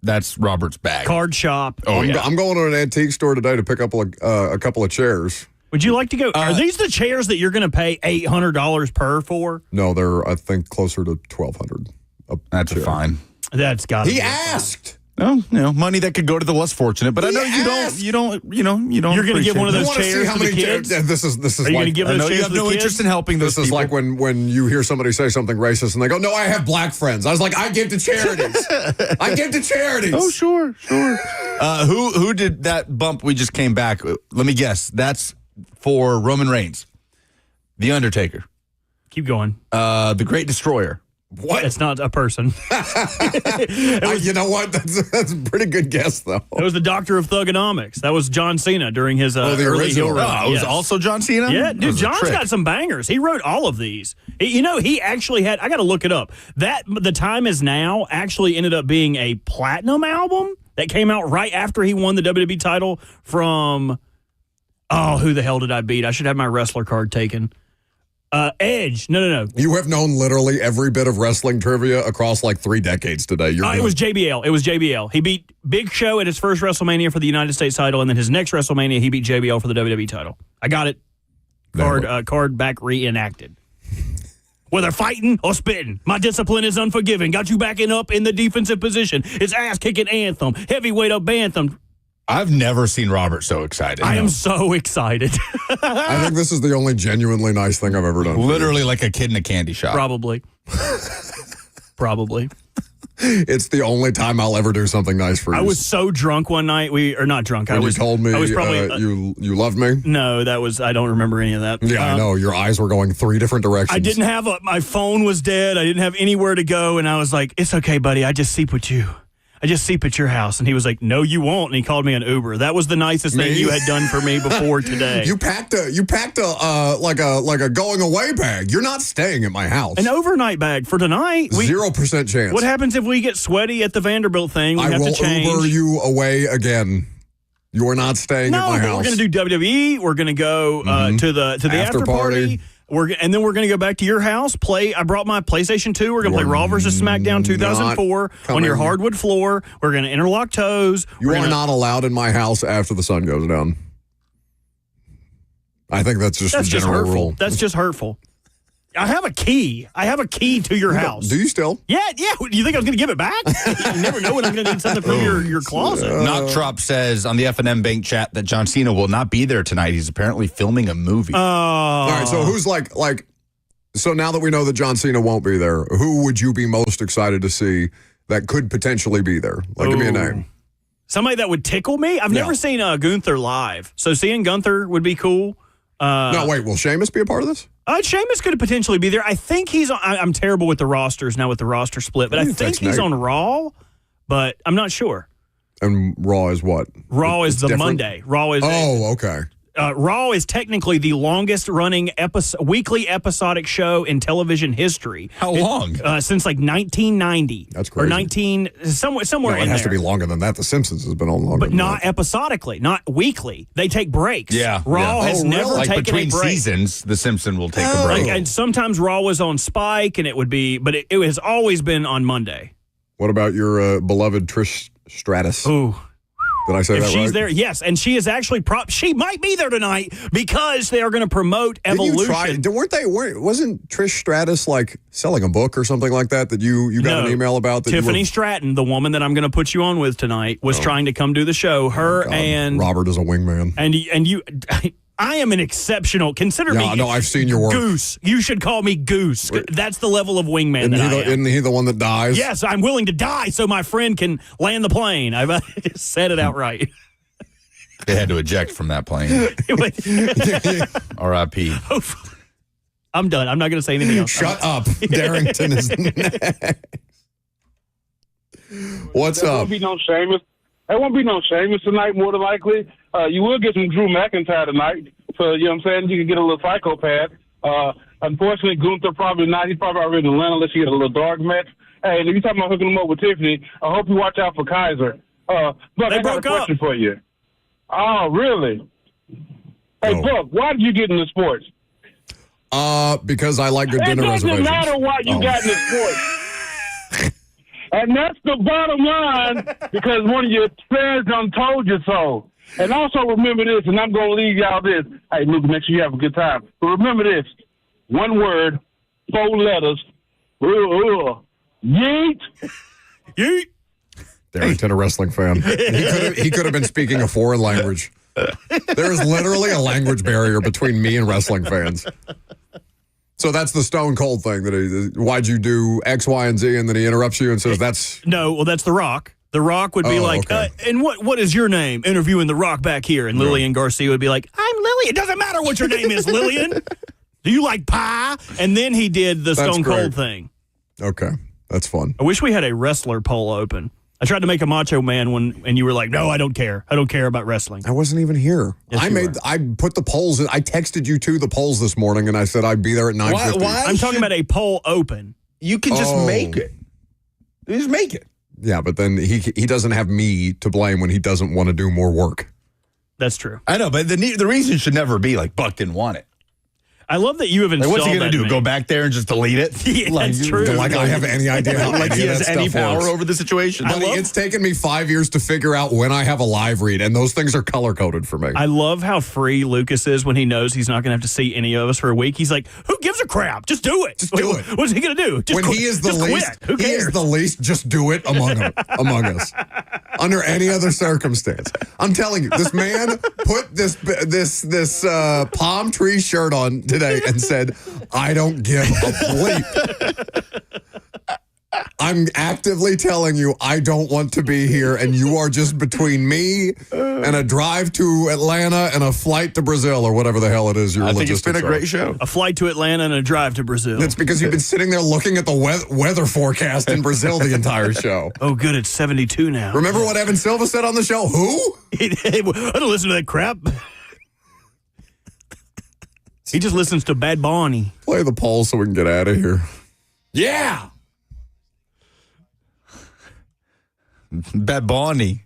That's Robert's bag. Card shop. I'm going to an antique store today to pick up a couple of chairs. Would you like to go? Are these the chairs that you're going to pay $800 per for? No, they're, I think, closer to $1,200. That's a fine. That's got to be. He asked. Oh, money that could go to the less fortunate, but I know you don't. You're going to give one of those chairs to the kids. This is Are you going to give those chairs you have to the no kids? interest in helping those This is people. like when you hear somebody say something racist and they go, "No, I have black friends." I was like, "I give to charities. I give to charities." Oh, sure. Who did that bump? We just came back. Let me guess. That's for Roman Reigns, The Undertaker, Keep going. The Great Destroyer. What? It's not a person. You know what? That's a pretty good guess, though. It was the doctor of thugonomics. That was John Cena during his the early original. heel run. Oh, it was also John Cena? Yeah, That dude, was a John's trick. got some bangers. He wrote all of these. He actually had, I got to look it up. That The Time Is Now actually ended up being a platinum album that came out right after he won the WWE title from, who the hell did I beat? I should have my wrestler card taken. Edge. No. You have known literally every bit of wrestling trivia across like 3 decades today. It was JBL. He beat Big Show at his first WrestleMania for the United States title, and then his next WrestleMania, he beat JBL for the WWE title. I got it. Card back reenacted. Whether fighting or spitting, my discipline is unforgiving. Got you backing up in the defensive position. It's ass-kicking anthem. Heavyweight up anthem. I've never seen Robert so excited. I am so excited. I think this is the only genuinely nice thing I've ever done. Literally like a kid in a candy shop. Probably. It's the only time I'll ever do something nice for you. I was so drunk one night. Not drunk. When you told me I was probably, you loved me? No, I don't remember any of that. Yeah, I know. Your eyes were going 3 different directions. I didn't have my phone was dead. I didn't have anywhere to go. And I was like, it's okay, buddy. I just sleep with you. I just sleep at your house. And he was like, no, you won't. And he called me an Uber. That was the nicest thing you had done for me before today. You packed a like a going away bag. You're not staying at my house. An overnight bag for tonight. 0% chance. What happens if we get sweaty at the Vanderbilt thing? We have to change. I will Uber you away again. You are not staying at my house. We're going to do WWE. We're going to go to the after party. And then we're going to go back to your house, play. I brought my PlayStation 2. We're going to play Raw vs. SmackDown 2004 on your hardwood floor. We're going to interlock toes. You are not allowed in my house after the sun goes down. I think that's just the general hurtful. rule. That's just hurtful. I have a key. To your house. Do you still? Yeah. Do you think I was going to give it back? You never know when I'm going to need something from your closet. Knocktrop says on the F&M Bank chat that John Cena will not be there tonight. He's apparently filming a movie. All right, so who's so now that we know that John Cena won't be there, who would you be most excited to see that could potentially be there? Give me a name. Somebody that would tickle me? I've never seen Gunther live, so seeing Gunther would be cool. No, wait, will Sheamus be a part of this? Sheamus could potentially be there. I think he's on. I'm terrible with the rosters now with the roster split, but I think he's on Raw, but I'm not sure. And Raw is what? Raw is the different? Monday. Raw is. Oh, okay. Raw is technically the longest running weekly episodic show in television history. How long? Since like 1990. That's crazy. Or somewhere in it has there. to be longer than that. The Simpsons has been on longer. But than not that. episodically, not weekly. They take breaks. Yeah. Raw has never like taken between a break. seasons, The Simpsons will take a break. And sometimes Raw was on Spike, and it would be, but it has always been on Monday. What about your beloved Trish Stratus? Ooh. Did I say that right? If she's there, yes. And she is actually she might be there tonight because they are going to promote Evolution. Wasn't Trish Stratus like selling a book or something like that you got an email about? That Tiffany Stratton, the woman that I'm going to put you on with tonight, was trying to come do the show. And Robert is a wingman. And you I am an exceptional. Consider me. No, I've seen your work. Goose. You should call me Goose. That's the level of wingman that I am. Isn't he the one that dies? Yes, I'm willing to die so my friend can land the plane. I've just said it outright. They had to eject from that plane. R.I.P. I'm done. I'm not going to say anything else. Shut up. Darrington is next. What's there up? Won't be no Sheamus. There won't be no Sheamus tonight, more than likely. You will get some Drew McIntyre tonight. So, you know what I'm saying? You can get a little psychopath. Unfortunately, Gunther probably not. He's probably already in Atlanta unless you get a little dark match. Hey, if you're talking about hooking him up with Tiffany, I hope you watch out for Kaiser. Buck, I got a question for you. Oh, really? Hey, Buck, why did you get into sports? Because I like good dinner reservations. It doesn't matter why you got into sports. And that's the bottom line, because one of your friends done told you so. And also remember this, and I'm going to leave y'all this. Hey, Luke, make sure you have a good time. But remember this, one word, 4 letters, yeet. Yeet. Darrington, a wrestling fan. He could have been speaking a foreign language. There is literally a language barrier between me and wrestling fans. So that's the Stone Cold thing. Why'd you do X, Y, and Z? And then he interrupts you and says, that's... No, well, that's The Rock. The Rock would be and what is your name? Interviewing The Rock back here. And Lillian Garcia would be like, I'm Lillian. It doesn't matter what your name is, Lillian. Do you like pie? And then he did the Stone Cold thing. Okay, that's fun. I wish we had a wrestler poll open. I tried to make a Macho Man and you were like, no, I don't care. I don't care about wrestling. I wasn't even here. Yes, I put the polls in. I texted you the polls this morning, and I said I'd be there at 9:50. Why I'm talking about a poll open. You can just make it. You just make it. Yeah, but then he doesn't have me to blame when he doesn't want to do more work. That's true. I know, but the reason should never be like Buck didn't want it. I love that you have installed what's he going to do? meme. Go back there and just delete it? Yeah, that's true. Like I have any idea how like he has any power works. over the situation. Buddy, it's taken me 5 years to figure out when I have a live read, and those things are color-coded for me. I love how free Lucas is when he knows he's not going to have to see any of us for a week. He's like, who gives a crap? Just do it. Just do it. What's he going to do? Just when quit. he is the Just least, quit. Who cares? he is the least, just do it among us. Under any other circumstance. I'm telling you, this man put this palm tree shirt on today and said, I don't give a bleep. I'm actively telling you I don't want to be here, and you are just between me and a drive to Atlanta and a flight to Brazil or whatever the hell it is. I think it's been a great show. A flight to Atlanta and a drive to Brazil. It's because you've been sitting there looking at the weather forecast in Brazil the entire show. Oh, good. It's 72 now. Remember what Evan Silva said on the show? Who? I don't listen to that crap. He just listens to Bad Bunny. Play the poll so we can get out of here. Yeah. Bad Bunny.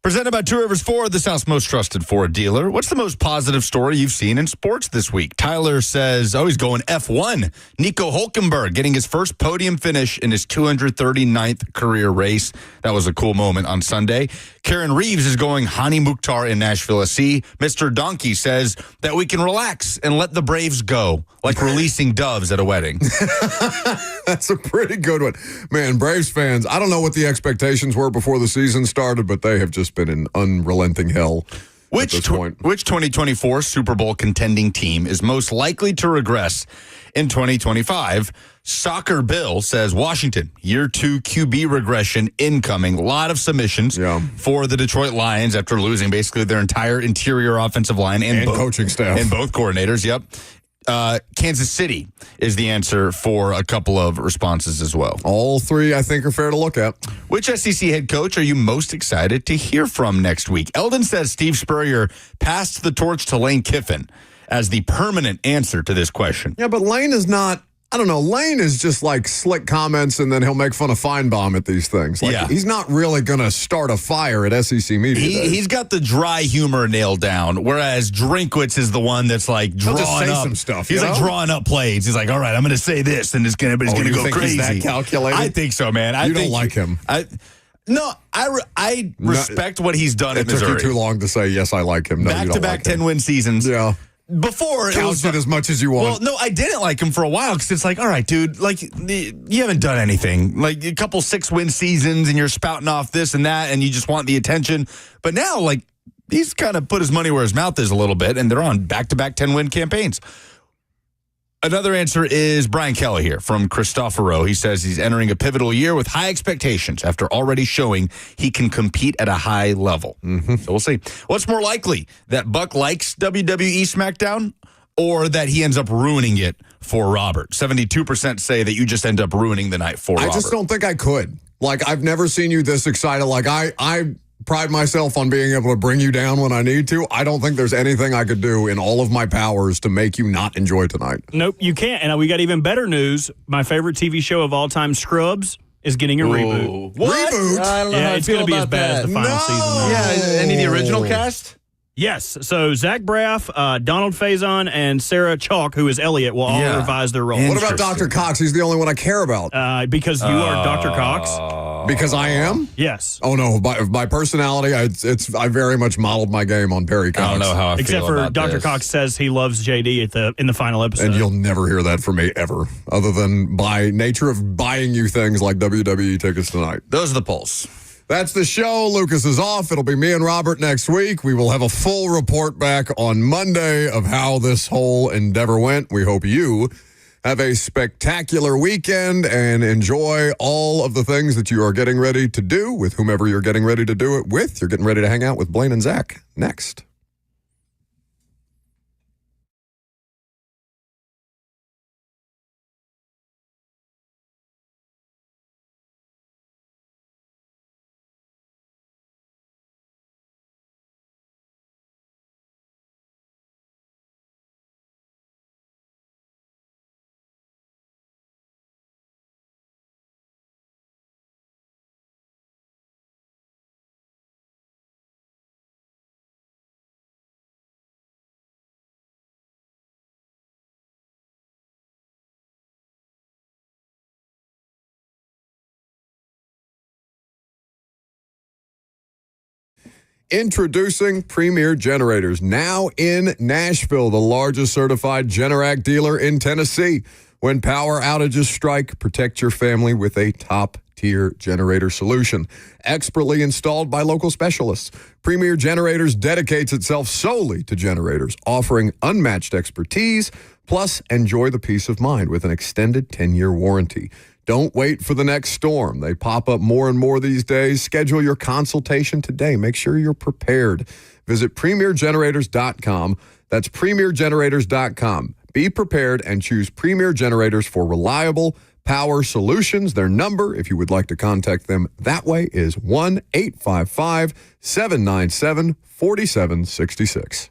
Presented by Two Rivers Ford, the South's most trusted Ford dealer. What's the most positive story you've seen in sports this week? Tyler says, he's going F1. Nico Hülkenberg getting his first podium finish in his 239th career race. That was a cool moment on Sunday. Karen Reeves is going Hani Mukhtar in Nashville SC. Mr. Donkey says that we can relax and let the Braves go, like releasing doves at a wedding. That's a pretty good one. Man, Braves fans, I don't know what the expectations were before the season started, but they have just been in unrelenting hell at this point. Which 2024 Super Bowl contending team is most likely to regress in 2025? Soccer Bill says Washington, year 2 QB regression incoming. A lot of submissions for the Detroit Lions after losing basically their entire interior offensive line and coaching staff. And both coordinators, yep. Kansas City is the answer for a couple of responses as well. All three, I think, are fair to look at. Which SEC head coach are you most excited to hear from next week? Eldon says Steve Spurrier passed the torch to Lane Kiffin as the permanent answer to this question. Yeah, but Lane is not, I don't know, Lane is just like slick comments and then he'll make fun of Feinbaum at these things. Like, he's not really going to start a fire at SEC Media Days. He's got the dry humor nailed down, whereas Drinkwitz is the one that's like drawing just say up some stuff. He's like drawing up plays. He's like, all right, I'm going to say this, and it's going to go think crazy. He's that calculated? I think so, man. I don't think like him. I respect what he's done at Missouri. It took you too long to say, yes, I like him. No, Back-to-back 10-win seasons. Yeah. Before it couch it as much as you want. Well, no, I didn't like him for a while because it's like, all right, dude, like you haven't done anything. Like a couple 6-win seasons and you're spouting off this and that and you just want the attention. But now, like, he's kind of put his money where his mouth is a little bit, and they're on back-to-back 10-win campaigns. Another answer is Brian Kelly here from Cristoforo. He says he's entering a pivotal year with high expectations after already showing he can compete at a high level. So we'll see. What's more likely, that Buck likes WWE SmackDown or that he ends up ruining it for Robert? 72% say that you just end up ruining the night for Robert. I just don't think I could. Like, I've never seen you this excited. Like, I pride myself on being able to bring you down when I need to. I don't think there's anything I could do in all of my powers to make you not enjoy tonight. Nope, you can't. And we got even better news. My favorite TV show of all time, Scrubs, is getting a reboot. What? Reboot? I don't know how It's I feel going to be as about bad as the final season. though. Yeah, any of the original cast? Yes. So Zach Braff, Donald Faison, and Sarah Chalk, who is Elliot, will all revise their roles. What about Dr. Cox? He's the only one I care about. Because you are Dr. Cox. Because I am? Yes. Oh, no. By personality, I very much modeled my game on Perry Cox. I don't know how I Except feel for about Dr. this. Cox says he loves JD in the final episode. And you'll never hear that from me ever, other than by nature of buying you things like WWE tickets tonight. Those are the polls. That's the show. Lucas is off. It'll be me and Robert next week. We will have a full report back on Monday of how this whole endeavor went. We hope you have a spectacular weekend and enjoy all of the things that you are getting ready to do with whomever you're getting ready to do it with. You're getting ready to hang out with Blaine and Zach next. Introducing Premier Generators, now in Nashville, the largest certified Generac dealer in Tennessee. When power outages strike, protect your family with a top-tier generator solution. Expertly installed by local specialists, Premier Generators dedicates itself solely to generators, offering unmatched expertise, plus enjoy the peace of mind with an extended 10-year warranty. Don't wait for the next storm. They pop up more and more these days. Schedule your consultation today. Make sure you're prepared. Visit premiergenerators.com. That's premiergenerators.com. Be prepared and choose Premier Generators for reliable power solutions. Their number, if you would like to contact them that way, is 1-855-797-4766.